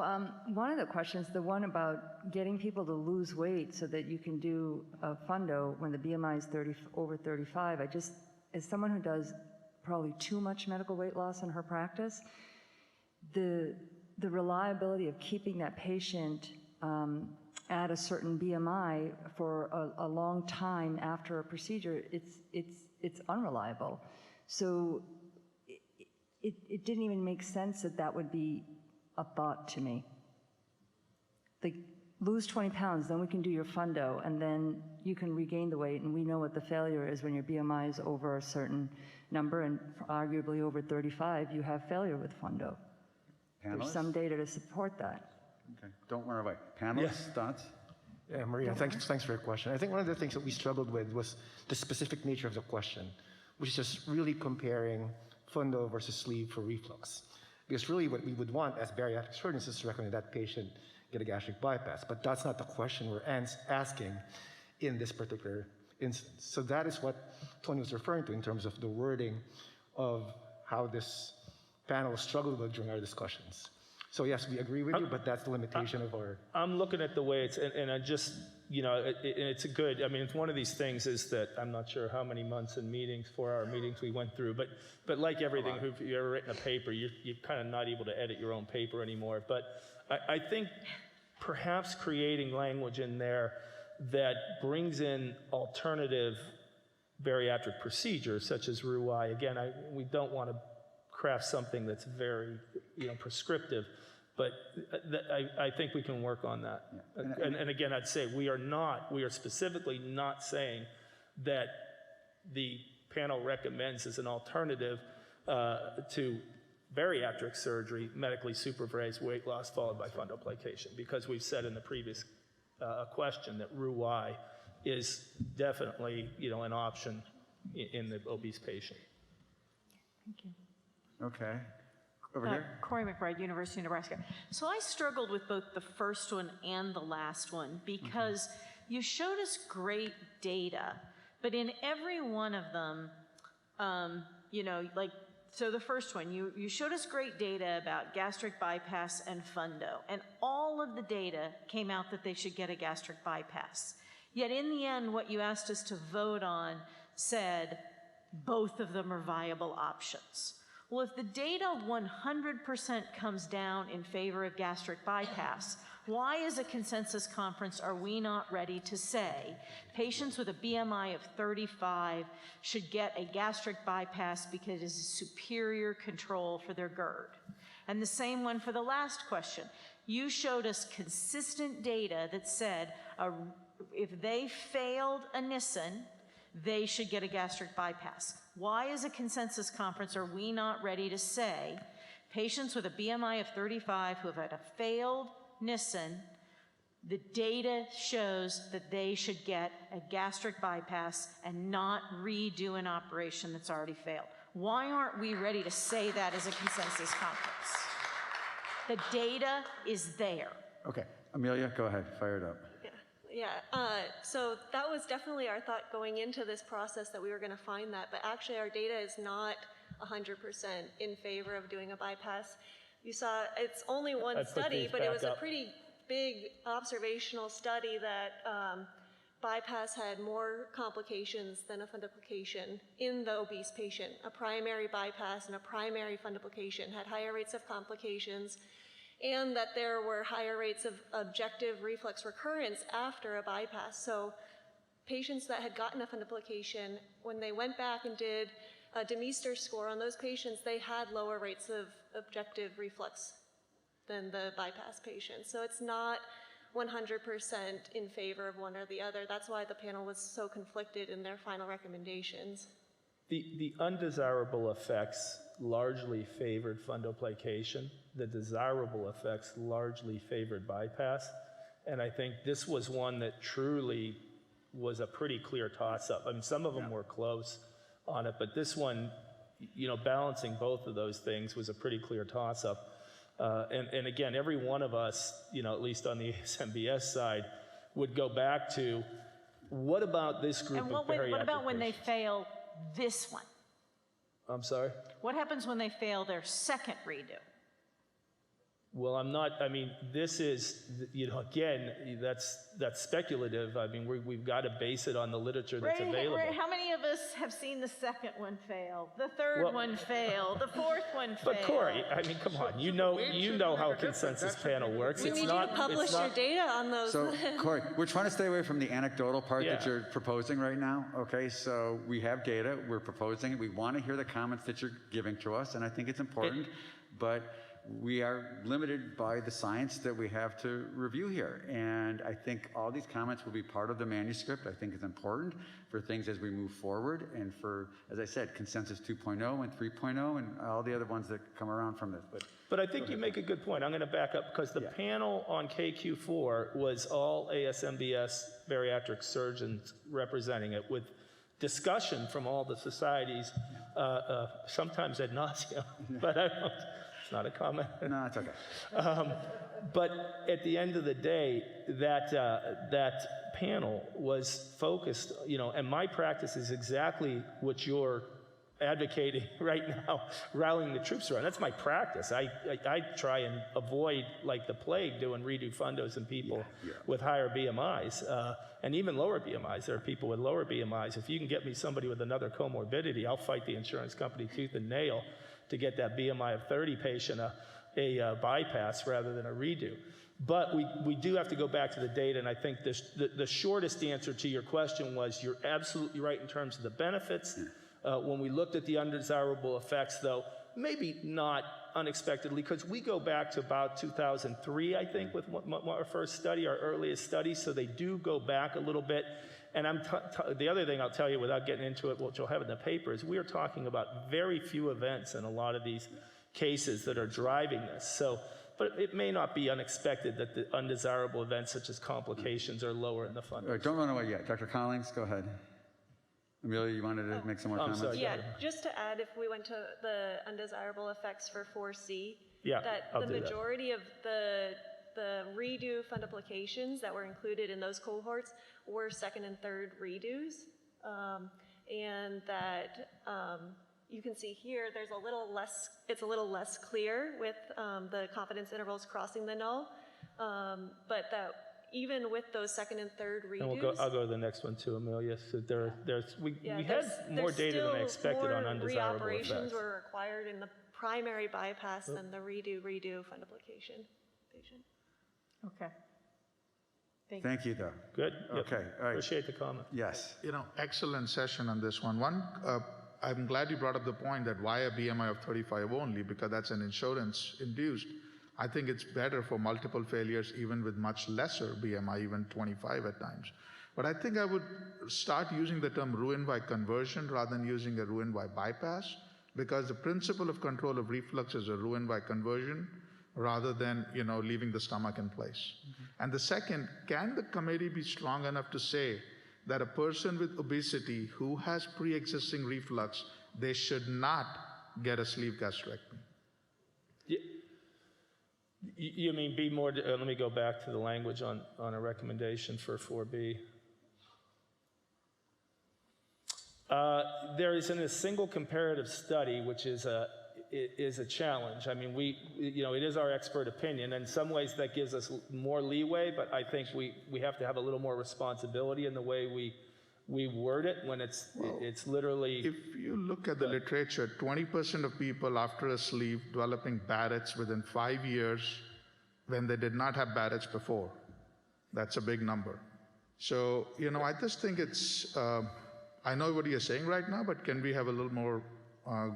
[SPEAKER 3] one of the questions, the one about getting people to lose weight so that you can do a fundo when the BMI is over 35, as someone who does probably too much medical weight loss in her practice, the reliability of keeping that patient at a certain BMI for a long time after a procedure, it's unreliable. So it didn't even make sense that would be a thought to me. Like, lose 20 pounds, then we can do your fundo, and then you can regain the weight, and we know what the failure is when your BMI is over a certain number, and arguably over 35, you have failure with fundo.
[SPEAKER 1] Panelists?
[SPEAKER 3] There's some data to support that.
[SPEAKER 1] Okay, don't run away. Panelists, thoughts?
[SPEAKER 12] Yeah, Maria, thanks for your question. I think one of the things that we struggled with was the specific nature of the question, which is just really comparing fundo versus sleeve for reflux. Because really what we would want as bariatric surgeons is to recommend that patient get a gastric bypass, but that's not the question we're asking in this particular instance. So that is what Tony was referring to in terms of the wording of how this panel struggled with during our discussions. So yes, we agree with you, but that's the limitation of our...
[SPEAKER 14] I'm looking at the way it's, and I just, it's a good, it's one of these things is that I'm not sure how many months and meetings, 4-hour meetings we went through, but like everything, if you've ever written a paper, you're kind of not able to edit your own paper anymore. But I think perhaps creating language in there that brings in alternative bariatric procedures, such as Roux-Y. Again, we don't want to craft something that's very, prescriptive, but I think we can work on that. Yeah. And again, I'd say we are specifically not saying that the panel recommends as an alternative to bariatric surgery, medically supervised weight loss followed by fundoplication, because we've said in the previous question that Roux-Y is definitely, an option in the obese patient.
[SPEAKER 17] Thank you.
[SPEAKER 1] Okay. Over here.
[SPEAKER 18] Corey McBride, University of Nebraska. So I struggled with both the first one and the last one because you showed us great data, but in every one of them, so the first one, you showed us great data about gastric bypass and fundo, and all of the data came out that they should get a gastric bypass. Yet in the end, what you asked us to vote on said both of them are viable options. Well, if the data 100% comes down in favor of gastric bypass, why as a consensus conference are we not ready to say patients with a BMI of 35 should get a gastric bypass because it is superior control for their GERD? And the same one for the last question. You showed us consistent data that said if they failed a Nissen, they should get a gastric bypass. Why as a consensus conference are we not ready to say patients with a BMI of 35 who have had a failed Nissen, the data shows that they should get a gastric bypass and not redo an operation that's already failed? Why aren't we ready to say that as a consensus conference? The data is there.
[SPEAKER 1] Okay, Amelia, go ahead, fire it up.
[SPEAKER 21] So that was definitely our thought going into this process, that we were going to find that, but actually our data is not 100% in favor of doing a bypass. You saw it's only one study, but it was a pretty big observational study that bypass had more complications than a fundoplication in the obese patient. A primary bypass and a primary fundoplication had higher rates of complications, and that there were higher rates of objective reflux recurrence after a bypass. So patients that had gotten a fundoplication, when they went back and did a Demeester score on those patients, they had lower rates of objective reflux than the bypass patients. So it's not 100% in favor of one or the other. That's why the panel was so conflicted in their final recommendations.
[SPEAKER 14] The undesirable effects largely favored fundoplication. The desirable effects largely favored bypass. And I think this was one that truly was a pretty clear toss-up. I mean, some of them were close on it, but this one, you know, balancing both of those things was a pretty clear toss-up. And again, every one of us, you know, at least on the ASMBS side, would go back to, what about this group
[SPEAKER 18] And
[SPEAKER 14] of
[SPEAKER 18] what
[SPEAKER 14] bariatric
[SPEAKER 18] about when they
[SPEAKER 14] patients?
[SPEAKER 18] fail this one?
[SPEAKER 14] I'm sorry?
[SPEAKER 18] What happens when they fail their second redo?
[SPEAKER 14] Well, I'm not, I mean, this is, you know, again, that's speculative. I mean, we've got to base it on the literature that's available.
[SPEAKER 18] Ray, how many of us have seen the second one fail, the third one fail, the fourth one fail?
[SPEAKER 14] But Corey, I mean, come on, you know how a consensus panel works.
[SPEAKER 21] We need you to publish your data on those.
[SPEAKER 1] So, Corey, we're trying to stay away from the anecdotal part that you're proposing right now, okay? So we have data, we're proposing it, we want to hear the comments that you're giving to us, and I think it's important, but we are limited by the science that we have to review here. And I think all these comments will be part of the manuscript. I think it's important for things as we move forward and for, as I said, consensus 2.0 and 3.0 and all the other ones that come around from this.
[SPEAKER 14] But I think you make a good point. I'm going to back up because the panel on KQ4 was all ASMBS bariatric surgeons representing it with discussion from all the societies, sometimes ad nauseam, but I don't. It's not a comment.
[SPEAKER 1] No, it's okay.
[SPEAKER 14] But at the end of the day, that panel was focused, you know, and my practice is exactly what you're advocating right now, rallying the troops around. That's my practice. I try and avoid, like the plague, doing redo fundos in people with higher BMIs, and even lower BMIs. There are people with lower BMIs. If you can get me somebody with another comorbidity, I'll fight the insurance company tooth and nail to get that BMI of 30 patient a bypass rather than a redo. But we do have to go back to the data, and I think the shortest answer to your question was you're absolutely right in terms of the benefits. When we looked at the undesirable effects, though, maybe not unexpectedly, because we go back to about 2003, I think, with our first study, our earliest study, so they do go back a little bit. And the other thing I'll tell you without getting into it, which you'll have in the paper, is we are talking about very few events in a lot of these cases that are driving this. So, but it may not be unexpected that the undesirable events such as complications are lower in the fund.
[SPEAKER 1] All right, don't run away yet. Dr. Collins, go ahead. Amelia, you wanted to make some more comments?
[SPEAKER 14] Sorry,
[SPEAKER 21] yeah, just to add, if we went to the undesirable effects for 4C, that
[SPEAKER 14] I'll
[SPEAKER 21] the
[SPEAKER 14] do
[SPEAKER 21] majority of the redo fundoplications that were included in those cohorts were second and third redos, and that you can see here there's it's a little less clear with the confidence intervals crossing the null, but that even with those second and third redos.
[SPEAKER 14] And I'll go to the next one too, Amelia. So we had more data than I expected on undesirable effects.
[SPEAKER 21] Reoperations were required in the primary bypass than the redo fundoplication patient.
[SPEAKER 18] Okay.
[SPEAKER 1] Thank you, though.
[SPEAKER 14] Good.
[SPEAKER 1] Okay. All right.
[SPEAKER 14] Appreciate the comment.
[SPEAKER 1] Yes.
[SPEAKER 13] You know, excellent session on this one. I'm glad you brought up the point that why a BMI of 35 only, because that's an insurance induced. I think it's better for multiple failures, even with much lesser BMI, even 25 at times. But I think I would start using the term ruin by conversion rather than using a ruin by bypass, because the principle of control of reflux is a ruin by conversion rather than, you know, leaving the stomach in place. And the second, can the committee be strong enough to say that a person with obesity who has pre-existing reflux, they should not get a sleeve gastrectomy?
[SPEAKER 14] You mean be more, let me go back to the language on a recommendation for 4B. There is in a single comparative study, which is is a challenge. I mean, it is our expert opinion. In some ways that gives us more leeway, but I think we have to have a little more responsibility in the way we word it when it's literally.
[SPEAKER 13] If you look at the literature, 20% of people after a sleeve developing Barrett's within 5 years when they did not have Barrett's before. That's a big number. So, I just think it's, I know what you're saying right now, but can we have a little more, I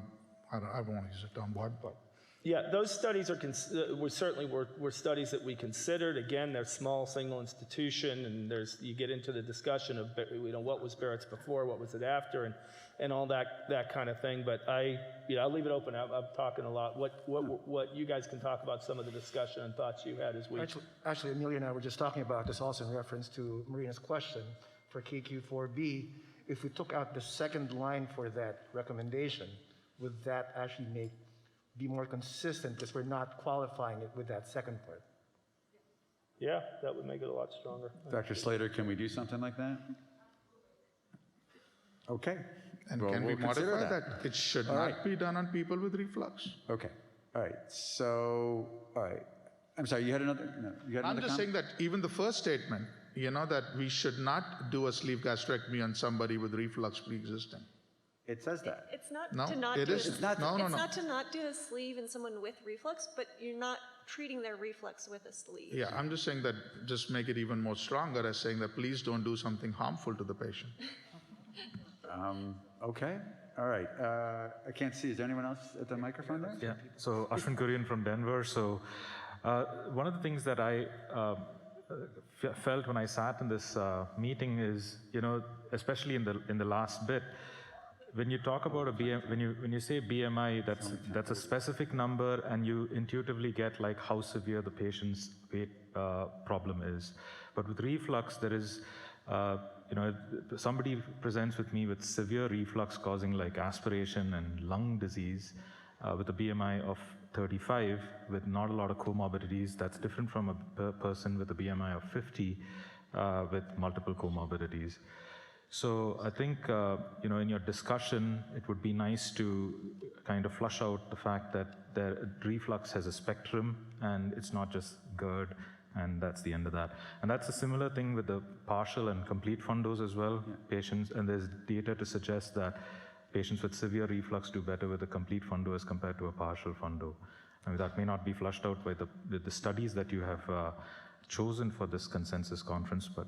[SPEAKER 13] won't use a term, but.
[SPEAKER 14] Yeah, those studies were studies that we considered. Again, they're small, single institution, and you get into the discussion of what was Barrett's before, what was it after, and all that kind of thing. But I'll leave it open. I'm talking a lot. What you guys can talk about some of the discussion and thoughts you had as we.
[SPEAKER 12] Actually, Amelia and I were just talking about this also in reference to Marina's question for KQ4B. If we took out the second line for that recommendation, would that actually be more consistent because we're not qualifying it with that second part?
[SPEAKER 14] Yeah, that would make it a lot stronger.
[SPEAKER 1] Dr. Slater, can we do something like that? Okay.
[SPEAKER 13] And can we modify that? It should not be done on people with reflux.
[SPEAKER 1] Okay. All right. So, all right. I'm sorry, you had another? No, you had
[SPEAKER 13] I'm
[SPEAKER 1] another
[SPEAKER 13] just saying that even the first statement, that we should not do a sleeve gastrectomy on somebody with reflux pre-existing.
[SPEAKER 1] It says that.
[SPEAKER 21] It's not
[SPEAKER 13] No,
[SPEAKER 21] to not
[SPEAKER 13] it
[SPEAKER 21] do
[SPEAKER 13] isn't.
[SPEAKER 21] a,
[SPEAKER 13] No, no,
[SPEAKER 21] it's
[SPEAKER 13] no.
[SPEAKER 21] not to not do a sleeve in someone with reflux, but you're not treating their reflux with a sleeve.
[SPEAKER 13] Yeah, I'm just saying that just make it even more stronger as saying that please don't do something harmful to the patient.
[SPEAKER 1] Okay. All right. I can't see. Is there anyone else at the microphone there?
[SPEAKER 2] Yeah. So Ashwin Kurian from Denver. So one of the things that I felt when I sat in this meeting is, especially in the last bit, when you talk about when you say BMI, that's a specific number, and you intuitively get like how severe the patient's weight problem is. But with reflux, there is, somebody presents with me with severe reflux causing like aspiration and lung disease with a BMI of 35 with not a lot of comorbidities. That's different from a person with a BMI of 50 with multiple comorbidities. So I think, in your discussion, it would be nice to kind of flush out the fact that the reflux has a spectrum and it's not just GERD, and that's the end of that. And that's a similar thing with the partial and complete fundos as well. Yeah. Patients, and there's data to suggest that patients with severe reflux do better with a complete fundo as compared to a partial fundo. I mean, that may not be flushed out by the studies that you have chosen for this consensus conference, but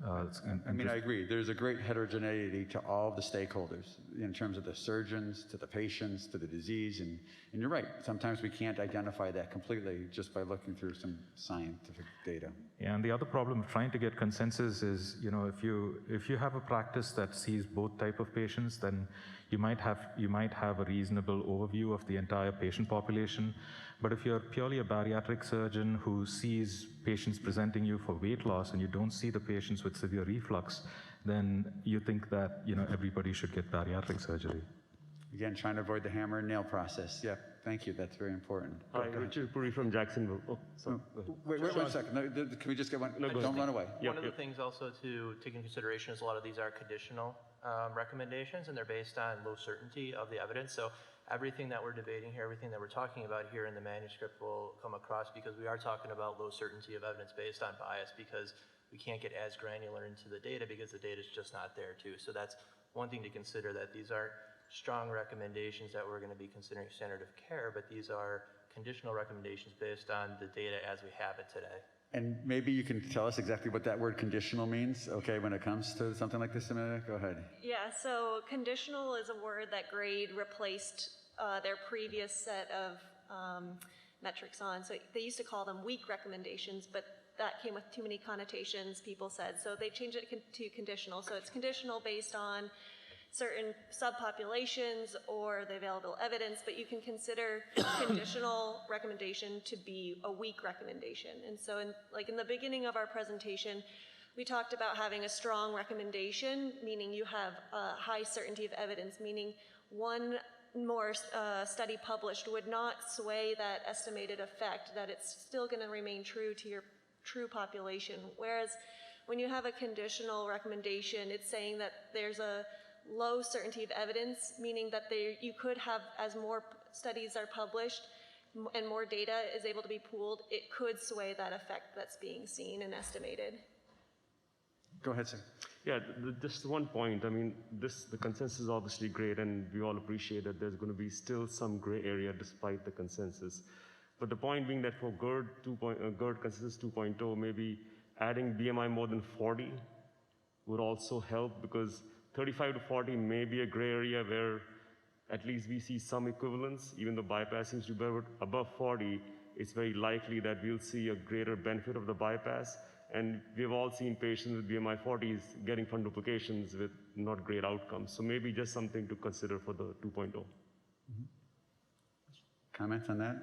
[SPEAKER 1] I agree. There's a great heterogeneity to all the stakeholders in terms of the surgeons, to the patients, to the disease, and you're right. Sometimes we can't identify that completely just by looking through some scientific data.
[SPEAKER 2] Yeah, and the other problem of trying to get consensus is, if you have a practice that sees both type of patients, then you might have a reasonable overview of the entire patient population. But if you're purely a bariatric surgeon who sees patients presenting you for weight loss and you don't see the patients with severe reflux, then you think that everybody should get bariatric surgery.
[SPEAKER 1] Again, trying to avoid the hammer and nail process. Yeah, thank you. That's very important.
[SPEAKER 16] Hi, Richard Puri from Jacksonville. Oh, sorry.
[SPEAKER 1] Wait 1 second. No, can we just get one?
[SPEAKER 16] No,
[SPEAKER 1] don't run away.
[SPEAKER 8] One of the things also to take into consideration is a lot of these are conditional recommendations, and they're based on low certainty of the evidence. So everything that we're debating here, everything that we're talking about here in the manuscript will come across because we are talking about low certainty of evidence based on bias, because we can't get as granular into the data because the data is just not there too. So that's one thing to consider, that these aren't strong recommendations that we're going to be considering standard of care, but these are conditional recommendations based on the data as we have it today.
[SPEAKER 1] And maybe you can tell us exactly what that word conditional means, okay, when it comes to something like this, Amelia? Go ahead.
[SPEAKER 21] Yeah, so conditional is a word that GRADE replaced their previous set of metrics on. So they used to call them weak recommendations, but that came with too many connotations, people said. So they changed it to conditional. So it's conditional based on certain subpopulations or the available evidence, but you can consider conditional recommendation to be a weak recommendation. And so in the beginning of our presentation, we talked about having a strong recommendation, meaning you have a high certainty of evidence, meaning one more study published would not sway that estimated effect, that it's still going to remain true to your true population. Whereas when you have a conditional recommendation, it's saying that there's a low certainty of evidence, meaning that you could have as more studies are published and more data is able to be pooled, it could sway that effect that's being seen and estimated.
[SPEAKER 1] Go ahead, sir.
[SPEAKER 16] Yeah, just one point. I mean, the consensus is obviously great, and we all appreciate that there's going to be still some gray area despite the consensus. But the point being that for GERD, GERD consensus 2.0, maybe adding BMI more than 40 would also help, because 35 to 40 may be a gray area where at least we see some equivalence, even though bypass seems to be better. Above 40, it's very likely that we'll see a greater benefit of the bypass. And we've all seen patients with BMI 40s getting fundoplications with not great outcomes. So maybe just something to consider for the 2.0.
[SPEAKER 1] Mm-hmm. Comments on that?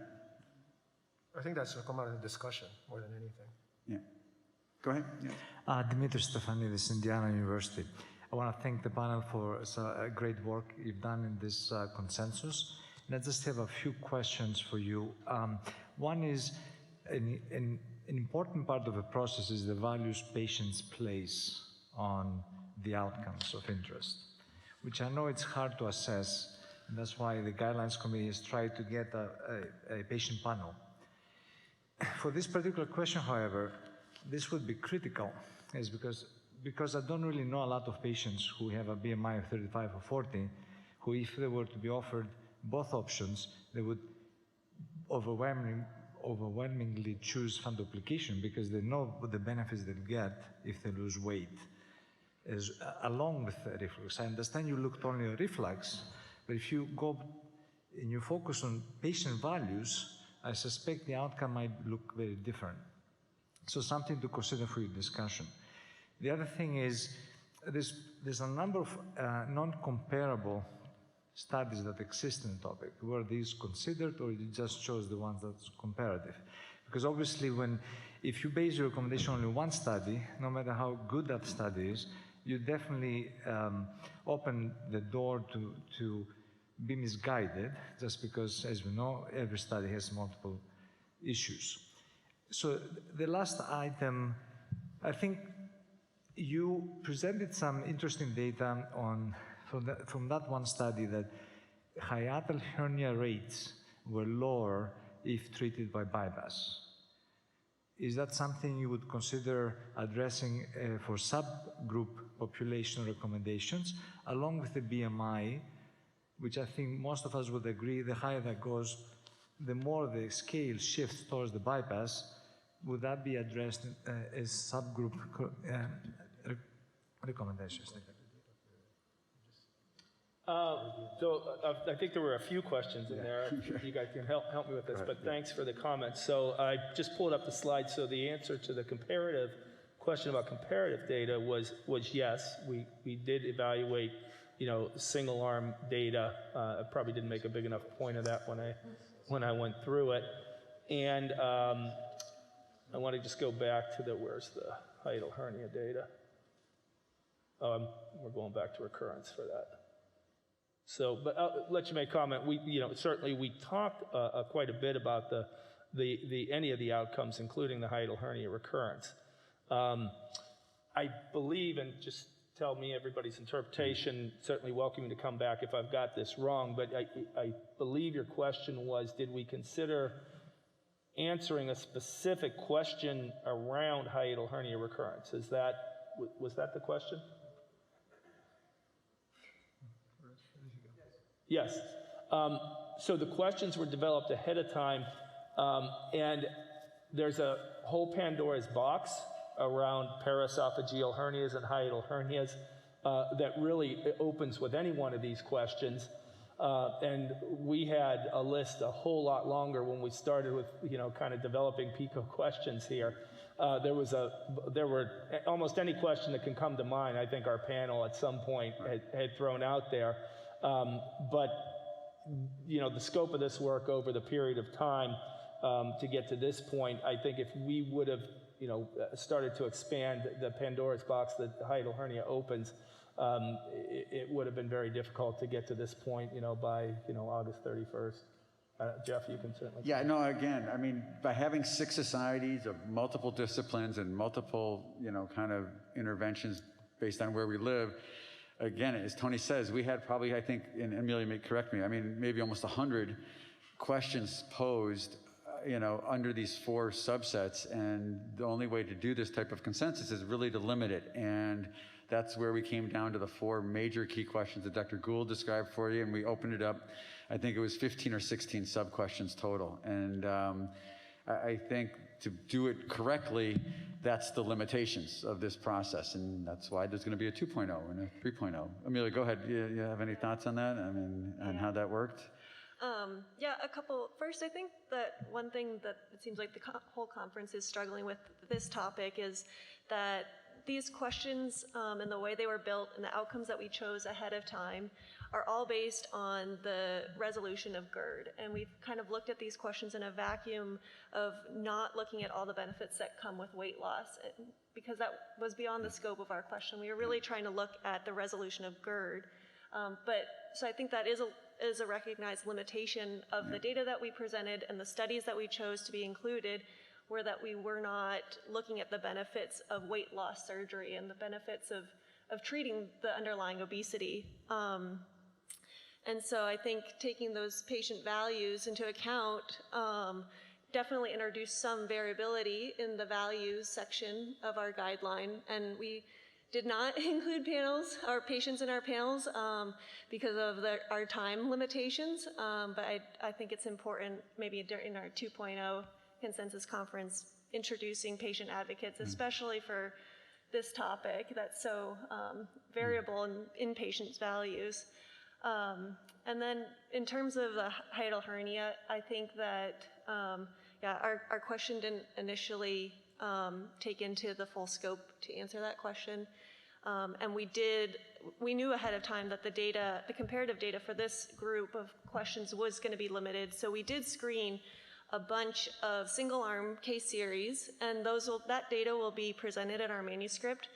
[SPEAKER 12] I think that's come out of the discussion more than anything.
[SPEAKER 1] Yeah. Go ahead. Yeah.
[SPEAKER 5] Dimitris Stefanidis, Indiana University. I want to thank the panel for great work you've done in this consensus. And I just have a few questions for you. One is, an important part of the process is the values patients place on the outcomes of interest, which I know it's hard to assess, and that's why the Guidelines Committee has tried to get a patient panel. For this particular question, however, this would be critical, is because I don't really know a lot of patients who have a BMI of 35 or 40, who, if they were to be offered both options, they would overwhelmingly choose fundoplication because they know the benefits they'll get if they lose weight, along with reflux. I understand you looked only at reflux, but if you go and you focus on patient values, I suspect the outcome might look very different. So something to consider for your discussion. The other thing is, there's a number of non-comparable studies that exist in the topic. Were these considered, or you just chose the ones that's comparative? Because obviously, if you base your recommendation on only one study, no matter how good that study is, you definitely open the door to be misguided, just because, as we know, every study has multiple issues. So the last item, I think you presented some interesting data from that one study that hiatal hernia rates were lower if treated by bypass. Is that something you would consider addressing for subgroup population recommendations, along with the BMI, which I think most of us would agree, the higher that goes, the more the scale shifts towards the bypass? Would that be addressed as subgroup recommendations?
[SPEAKER 14] I think there were a few questions in there. You guys can help me with this, but thanks for the comments. So I just pulled up the slide. So the answer to the comparative question about comparative data was yes. We did evaluate, single arm data. I probably didn't make a big enough point of that when I went through it. And I want to just go back to where's the hiatal hernia data? We're going back to recurrence for that. So, but I'll let you make a comment. Certainly we talked quite a bit about any of the outcomes, including the hiatal hernia recurrence. I believe, and just tell me everybody's interpretation, certainly welcome you to come back if I've got this wrong, but I believe your question was, did we consider answering a specific question around hiatal hernia recurrence? Was that the question? Yes. So the questions were developed ahead of time, and there's a whole Pandora's box around paraesophageal hernias and hiatal hernias that really opens with any one of these questions. And we had a list a whole lot longer when we started with, kind of developing PICO questions here. There were almost any question that can come to mind, I think our panel at some point had thrown out there. But the scope of this work over the period of time to get to this point, I think if we would have, started to expand the Pandora's box that the hiatal hernia opens, it would have been very difficult to get to this point, by, August 31st. Jeff, you can certainly.
[SPEAKER 1] Yeah, no, again, I mean, by having 6 societies of multiple disciplines and multiple, kind of interventions based on where we live, again, as Tony says, we had probably, I think, and Amelia may correct me, I mean, maybe almost 100 questions posed, under these 4 subsets, and the only way to do this type of consensus is really to limit it. And that's where we came down to the 4 major key questions that Dr. Gould described for you, and we opened it up. I think it was 15 or 16 sub-questions total. And I think to do it correctly, that's the limitations of this process, and that's why there's going to be a 2.0 and a 3.0. Amelia, go ahead. You have any thoughts on that? I mean, on how that worked?
[SPEAKER 21] Yeah, a couple. First, I think that one thing that it seems like the whole conference is struggling with this topic is that these questions and the way they were built and the outcomes that we chose ahead of time are all based on the resolution of GERD. And we've kind of looked at these questions in a vacuum of not looking at all the benefits that come with weight loss, because that was beyond the scope of our question. We were really trying to look at the resolution of GERD. So I think that is a recognized limitation of the data that we presented and the studies that we chose to be included, were that we were not looking at the benefits of weight loss surgery and the benefits of treating the underlying obesity. And so I think taking those patient values into account definitely introduced some variability in the values section of our guideline. And we did not include panels or patients in our panels because of our time limitations. But I think it's important, maybe during our 2.0 consensus conference, introducing patient advocates, especially for this topic that's so variable in patients' values. And then in terms of the hiatal hernia, I think that, our question didn't initially take into the full scope to answer that question. And we knew ahead of time that the comparative data for this group of questions was going to be limited. So we did screen a bunch of single-arm case series, and that data will be presented in our manuscript.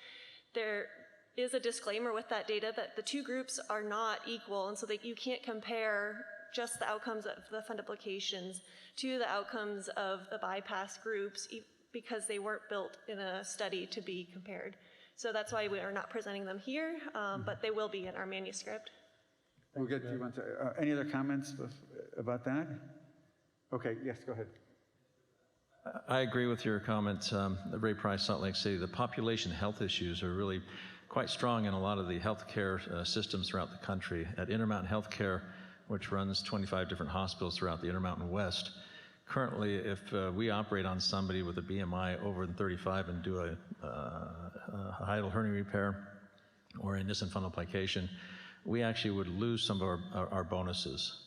[SPEAKER 21] There is a disclaimer with that data that the 2 groups are not equal, and so that you can't compare just the outcomes of the fundoplications to the outcomes of the bypass groups because they weren't built in a study to be compared. So that's why we are not presenting them here, but they will be in our manuscript.
[SPEAKER 1] We'll get, do you want to, any other comments about that? Okay, yes, go ahead.
[SPEAKER 10] I agree with your comments, Ray Price, Salt Lake City. The population health issues are really quite strong in a lot of the healthcare systems throughout the country. At Intermountain Healthcare, which runs 25 different hospitals throughout the Intermountain West, currently, if we operate on somebody with a BMI over 35 and do a hiatal hernia repair or a Nissen fundoplication, we actually would lose some of our bonuses.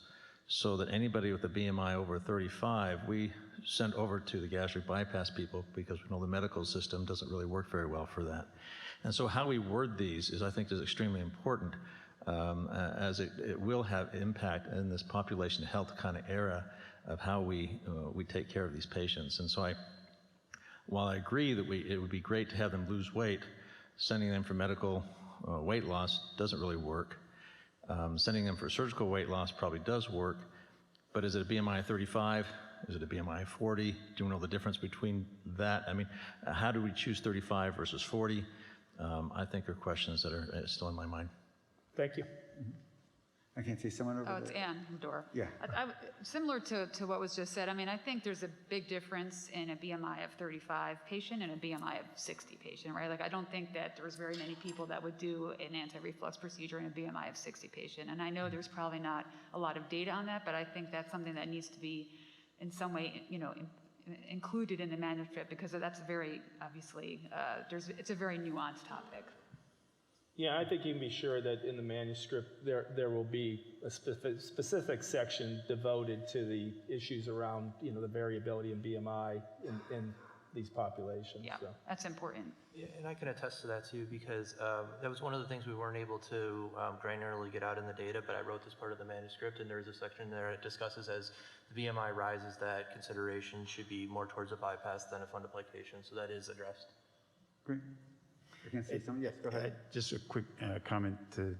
[SPEAKER 10] So that anybody with a BMI over 35, we send over to the gastric bypass people because we know the medical system doesn't really work very well for that. And so how we word these is, I think, is extremely important, as it will have impact in this population health kind of era of how we take care of these patients. And so while I agree that it would be great to have them lose weight, sending them for medical weight loss doesn't really work. Sending them for surgical weight loss probably does work, but is it a BMI of 35? Is it a BMI of 40? Do we know the difference between that? I mean, how do we choose 35 versus 40? I think are questions that are still in my mind.
[SPEAKER 14] Thank you.
[SPEAKER 1] I can't see someone over there.
[SPEAKER 11] Oh, it's Ann from Dora.
[SPEAKER 1] Yeah.
[SPEAKER 11] Similar to what was just said, I mean, I think there's a big difference in a BMI of 35 patient and a BMI of 60 patient, right? Like, I don't think that there's very many people that would do an anti-reflux procedure in a BMI of 60 patient. And I know there's probably not a lot of data on that, but I think that's something that needs to be in some way, included in the manuscript, because that's very, obviously, it's a very nuanced topic.
[SPEAKER 14] Yeah, I think you can be sure that in the manuscript there will be a specific section devoted to the issues around the variability in BMI in these populations.
[SPEAKER 11] Yeah, that's important.
[SPEAKER 8] Yeah, and I can attest to that too, because that was one of the things we weren't able to granularly get out in the data, but I wrote this part of the manuscript, and there's a section there that discusses as the BMI rises that consideration should be more towards a bypass than a fundoplication, so that is addressed.
[SPEAKER 1] Great. I can see someone. Yes, go ahead.
[SPEAKER 4] Just a quick comment to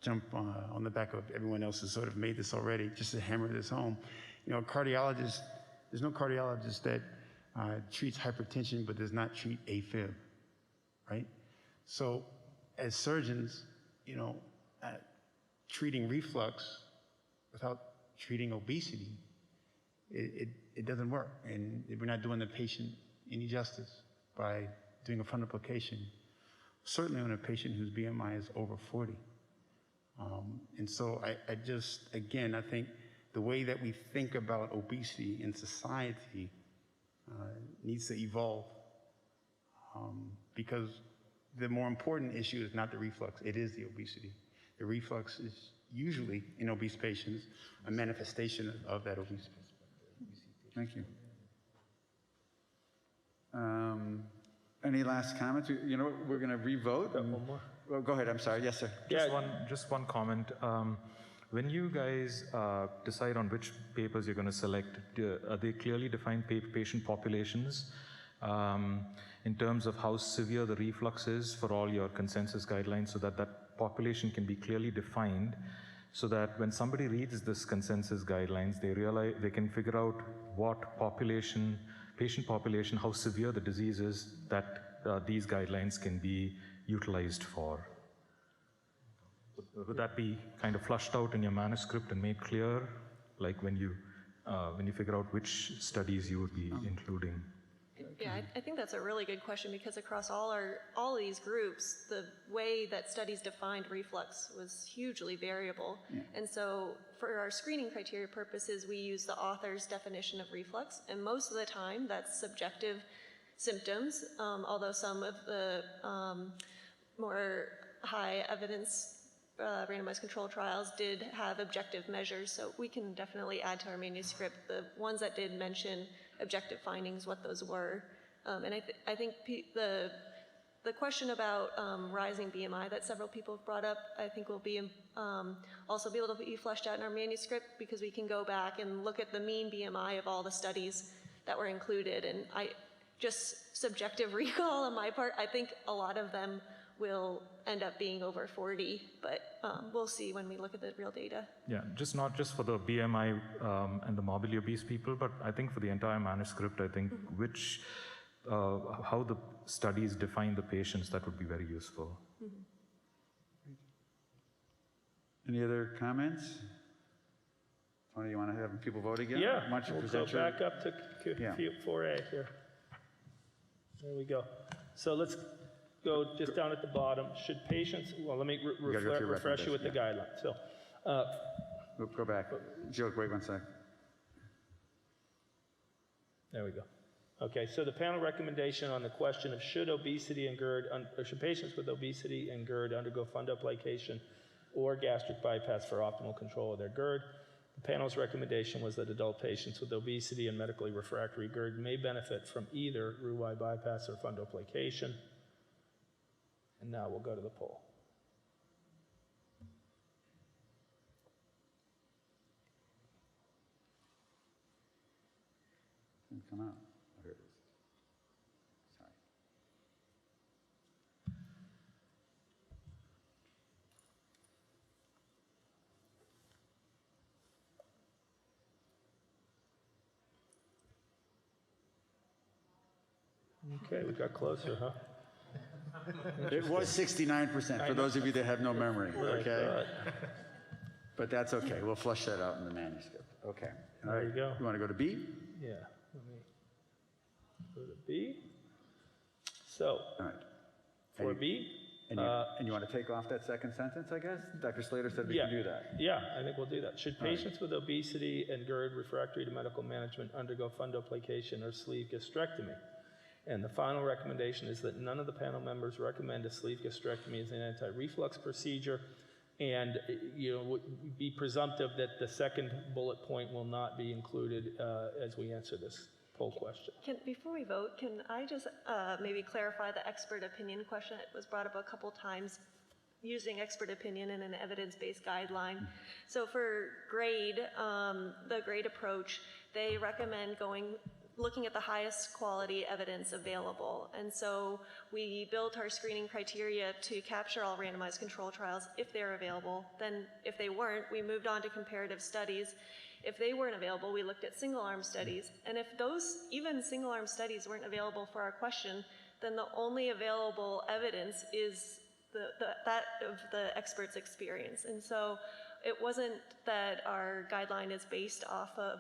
[SPEAKER 4] jump on the back of everyone else who sort of made this already, just to hammer this home. Cardiologists, there's no cardiologist that treats hypertension but does not treat AFib, right? So as surgeons, treating reflux without treating obesity, it doesn't work. And we're not doing the patient any justice by doing a fundoplication, certainly on a patient whose BMI is over 40. And so I just, again, I think the way that we think about obesity in society needs to evolve, because the more important issue is not the reflux, it is the obesity. The reflux is usually, in obese patients, a manifestation of that obesity.
[SPEAKER 1] Thank you. Any last comments? You know, we're going to re-vote.
[SPEAKER 2] One more.
[SPEAKER 1] Well, go ahead. I'm sorry. Yes, sir.
[SPEAKER 2] Just one comment. When you guys decide on which papers you're going to select, are they clearly defined patient populations in terms of how severe the reflux is for all your consensus guidelines, so that that population can be clearly defined, so that when somebody reads this consensus guidelines, they realize they can figure out what patient population, how severe the disease is that these guidelines can be utilized for? Would that be kind of flushed out in your manuscript and made clear, like when you figure out which studies you would be including?
[SPEAKER 21] Yeah, I think that's a really good question, because across all these groups, the way that studies defined reflux was hugely variable.
[SPEAKER 1] Yeah.
[SPEAKER 21] And so for our screening criteria purposes, we use the author's definition of reflux, and most of the time that's subjective symptoms, although some of the more high evidence randomized control trials did have objective measures, so we can definitely add to our manuscript the ones that did mention objective findings, what those were. And I think the question about rising BMI that several people have brought up, I think will be also be able to be fleshed out in our manuscript, because we can go back and look at the mean BMI of all the studies that were included. And just subjective recall on my part, I think a lot of them will end up being over 40, but we'll see when we look at the real data.
[SPEAKER 2] Yeah, not just for the BMI and the morbidly obese people, but I think for the entire manuscript, I think how the studies define the patients, that would be very useful.
[SPEAKER 1] Any other comments? Tony, you want to have people vote again?
[SPEAKER 14] Yeah,
[SPEAKER 1] Why don't you
[SPEAKER 14] we'll
[SPEAKER 1] present
[SPEAKER 14] go back up to 4A here. There we go. So let's go just down at the bottom. Should patients, well, let me refresh you with the guidelines. So,
[SPEAKER 1] go back. Joe, wait 1 sec.
[SPEAKER 14] There we go. Okay, so the panel recommendation on the question of should obesity and GERD, or should patients with obesity and GERD undergo fundoplication or gastric bypass for optimal control of their GERD? The panel's recommendation was that adult patients with obesity and medically refractory GERD may benefit from either Roux-en-Y bypass or fundoplication. And now we'll go to the poll.
[SPEAKER 1] Didn't come out. Oh, here it is. Sorry.
[SPEAKER 14] Okay, we got closer, huh?
[SPEAKER 1] It was 69% for those of you that have no memory, okay? But that's okay. We'll flush that out in the manuscript. Okay. All right.
[SPEAKER 14] There you go.
[SPEAKER 1] You want to go to B?
[SPEAKER 14] Yeah. Let me go to B. So,
[SPEAKER 1] all right.
[SPEAKER 14] For B.
[SPEAKER 1] And you want to take off that second sentence, I guess? Dr. Slater said we can do that.
[SPEAKER 14] Yeah, I think we'll do that. Should patients with obesity and GERD refractory to medical management undergo fundoplication or sleeve gastrectomy? And the final recommendation is that none of the panel members recommend a sleeve gastrectomy as an anti-reflux procedure, and be presumptive that the second bullet point will not be included as we answer this poll question.
[SPEAKER 21] Before we vote, can I just maybe clarify the expert opinion question? It was brought up a couple times, using expert opinion in an evidence-based guideline. So for GRADE, the GRADE approach, they recommend looking at the highest quality evidence available. And so we built our screening criteria to capture all randomized control trials if they're available. Then if they weren't, we moved on to comparative studies. If they weren't available, we looked at single-arm studies. And if those, even single-arm studies, weren't available for our question, then the only available evidence is that of the expert's experience. And so it wasn't that our guideline is based off of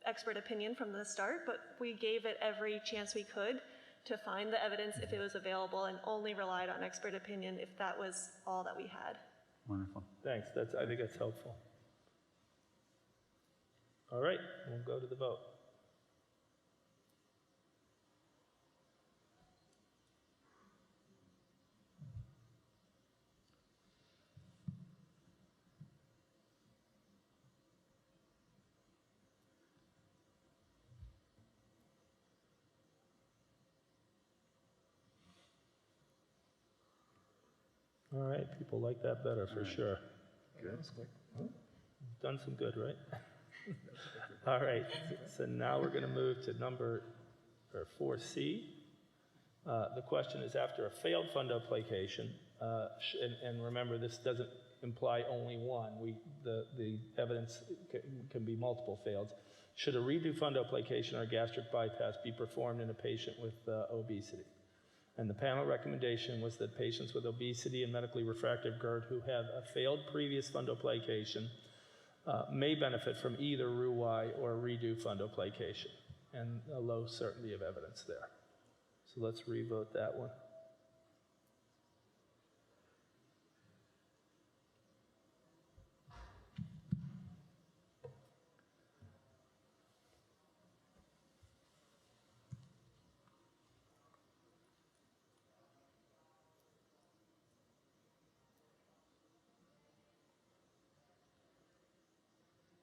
[SPEAKER 21] expert opinion from the start, but we gave it every chance we could to find the evidence if it was available and only relied on expert opinion if that was all that we had.
[SPEAKER 1] Wonderful.
[SPEAKER 14] Thanks. I think that's helpful. All right, we'll go to the vote. All right, people like that better for sure.
[SPEAKER 1] Good.
[SPEAKER 14] Done some good, right? All right, so now we're going to move to number 4C. The question is, after a failed fundoplication, and remember, this doesn't imply only one. The evidence can be multiple faileds. Should a redo fundoplication or gastric bypass be performed in a patient with obesity? And the panel recommendation was that patients with obesity and medically refractory GERD who have a failed previous fundoplication may benefit from either Roux-Y or redo fundoplication, and a low certainty of evidence there. So let's revote that one.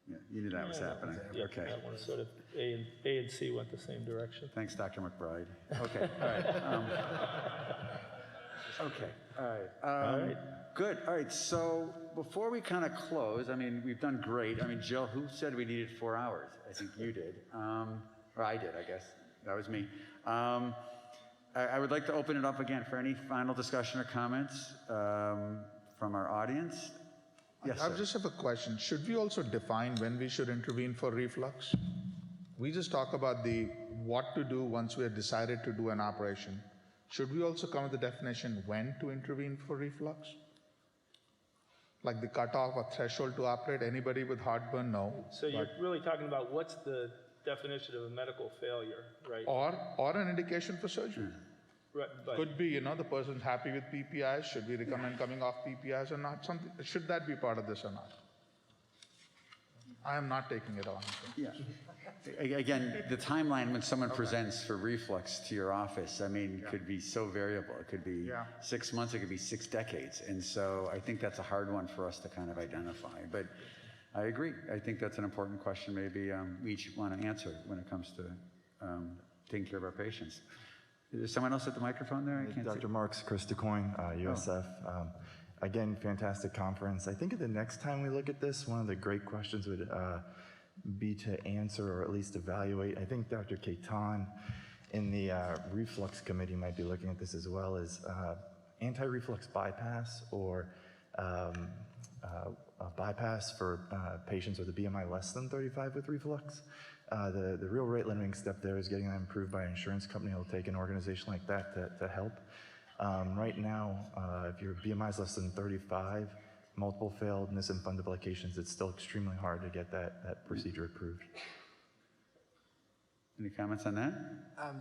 [SPEAKER 1] Yeah, you knew that was happening.
[SPEAKER 14] Yeah,
[SPEAKER 1] Okay.
[SPEAKER 14] that one sort of A and C went the same direction.
[SPEAKER 1] Thanks, Dr. McBride. Okay, all right. Okay, all right.
[SPEAKER 14] All right.
[SPEAKER 1] Good, all right, so before we kind of close, I mean, we've done great. I mean, Jill, who said we needed 4 hours? I think you did. Or I did, I guess. That was me. I would like to open it up again for any final discussion or comments from our audience. Yes,
[SPEAKER 13] I
[SPEAKER 1] sir.
[SPEAKER 13] just have a question. Should we also define when we should intervene for reflux? We just talk about the what to do once we have decided to do an operation. Should we also come with the definition when to intervene for reflux? Like the cutoff or threshold to operate? Anybody with heartburn? No.
[SPEAKER 14] So you're really talking about what's the definition of a medical failure, right?
[SPEAKER 13] Or an indication for surgery.
[SPEAKER 14] Right, but
[SPEAKER 13] Could be, the person's happy with PPIs. Should we recommend coming off PPIs or not? Should that be part of this or not? I am not taking it on.
[SPEAKER 1] Yeah. Again, the timeline when someone presents for reflux to your office, I mean, could be so variable. It could be 6 months, it could be 6 decades. And so I think that's a hard one for us to kind of identify. But I agree. I think that's an important question maybe we each want to answer when it comes to taking care of our patients. Is there someone else at the microphone there? I can't
[SPEAKER 9] Dr.
[SPEAKER 1] see.
[SPEAKER 9] Marks, Chris DeCoing, USF. Again, fantastic conference. I think at the next time we look at this, one of the great questions would be to answer or at least evaluate. I think Dr. Ketan in the reflux committee might be looking at this as well as anti-reflux bypass or a bypass for patients with a BMI less than 35 with reflux. The real rate limiting step there is getting that improved by an insurance company. It'll take an organization like that to help. Right now, if your BMI is less than 35, multiple failed Nissen fundoplications, it's still extremely hard to get that procedure approved.
[SPEAKER 1] Any comments on that?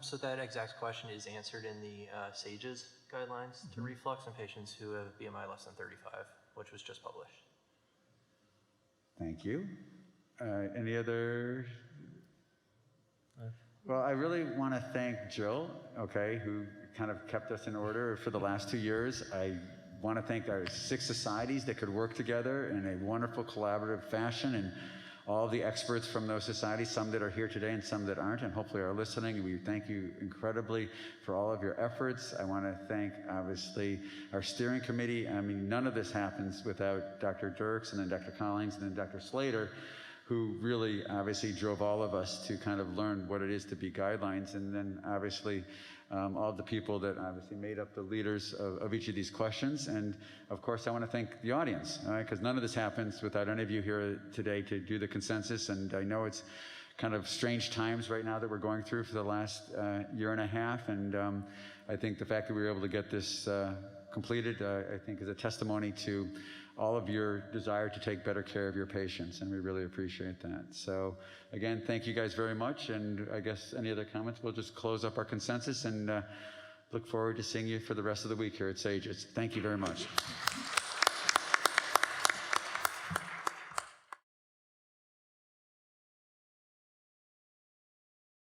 [SPEAKER 8] So that exact question is answered in the SAGES guidelines to reflux in patients who have BMI less than 35, which was just published.
[SPEAKER 1] Thank you. Any other? Well, I really want to thank Jill, who kind of kept us in order for the last 2 years. I want to thank our 6 societies that could work together in a wonderful collaborative fashion, and all the experts from those societies, some that are here today and some that aren't, and hopefully are listening. And we thank you incredibly for all of your efforts. I want to thank, obviously, our steering committee. I mean, none of this happens without Dr. Dirks and then Dr. Collins and then Dr. Slater, who really obviously drove all of us to kind of learn what it is to be guidelines. And then obviously all the people that obviously made up the leaders of each of these questions. And of course, I want to thank the audience, because none of this happens without any of you here today to do the consensus. And I know it's kind of strange times right now that we're going through for the last year and a half. And I think the fact that we were able to get this completed, I think is a testimony to all of your desire to take better care of your patients, and we really appreciate that. So again, thank you guys very much, and I guess any other comments? We'll just close up our consensus and look forward to seeing you for the rest of the week here at SAGES. Thank you very much.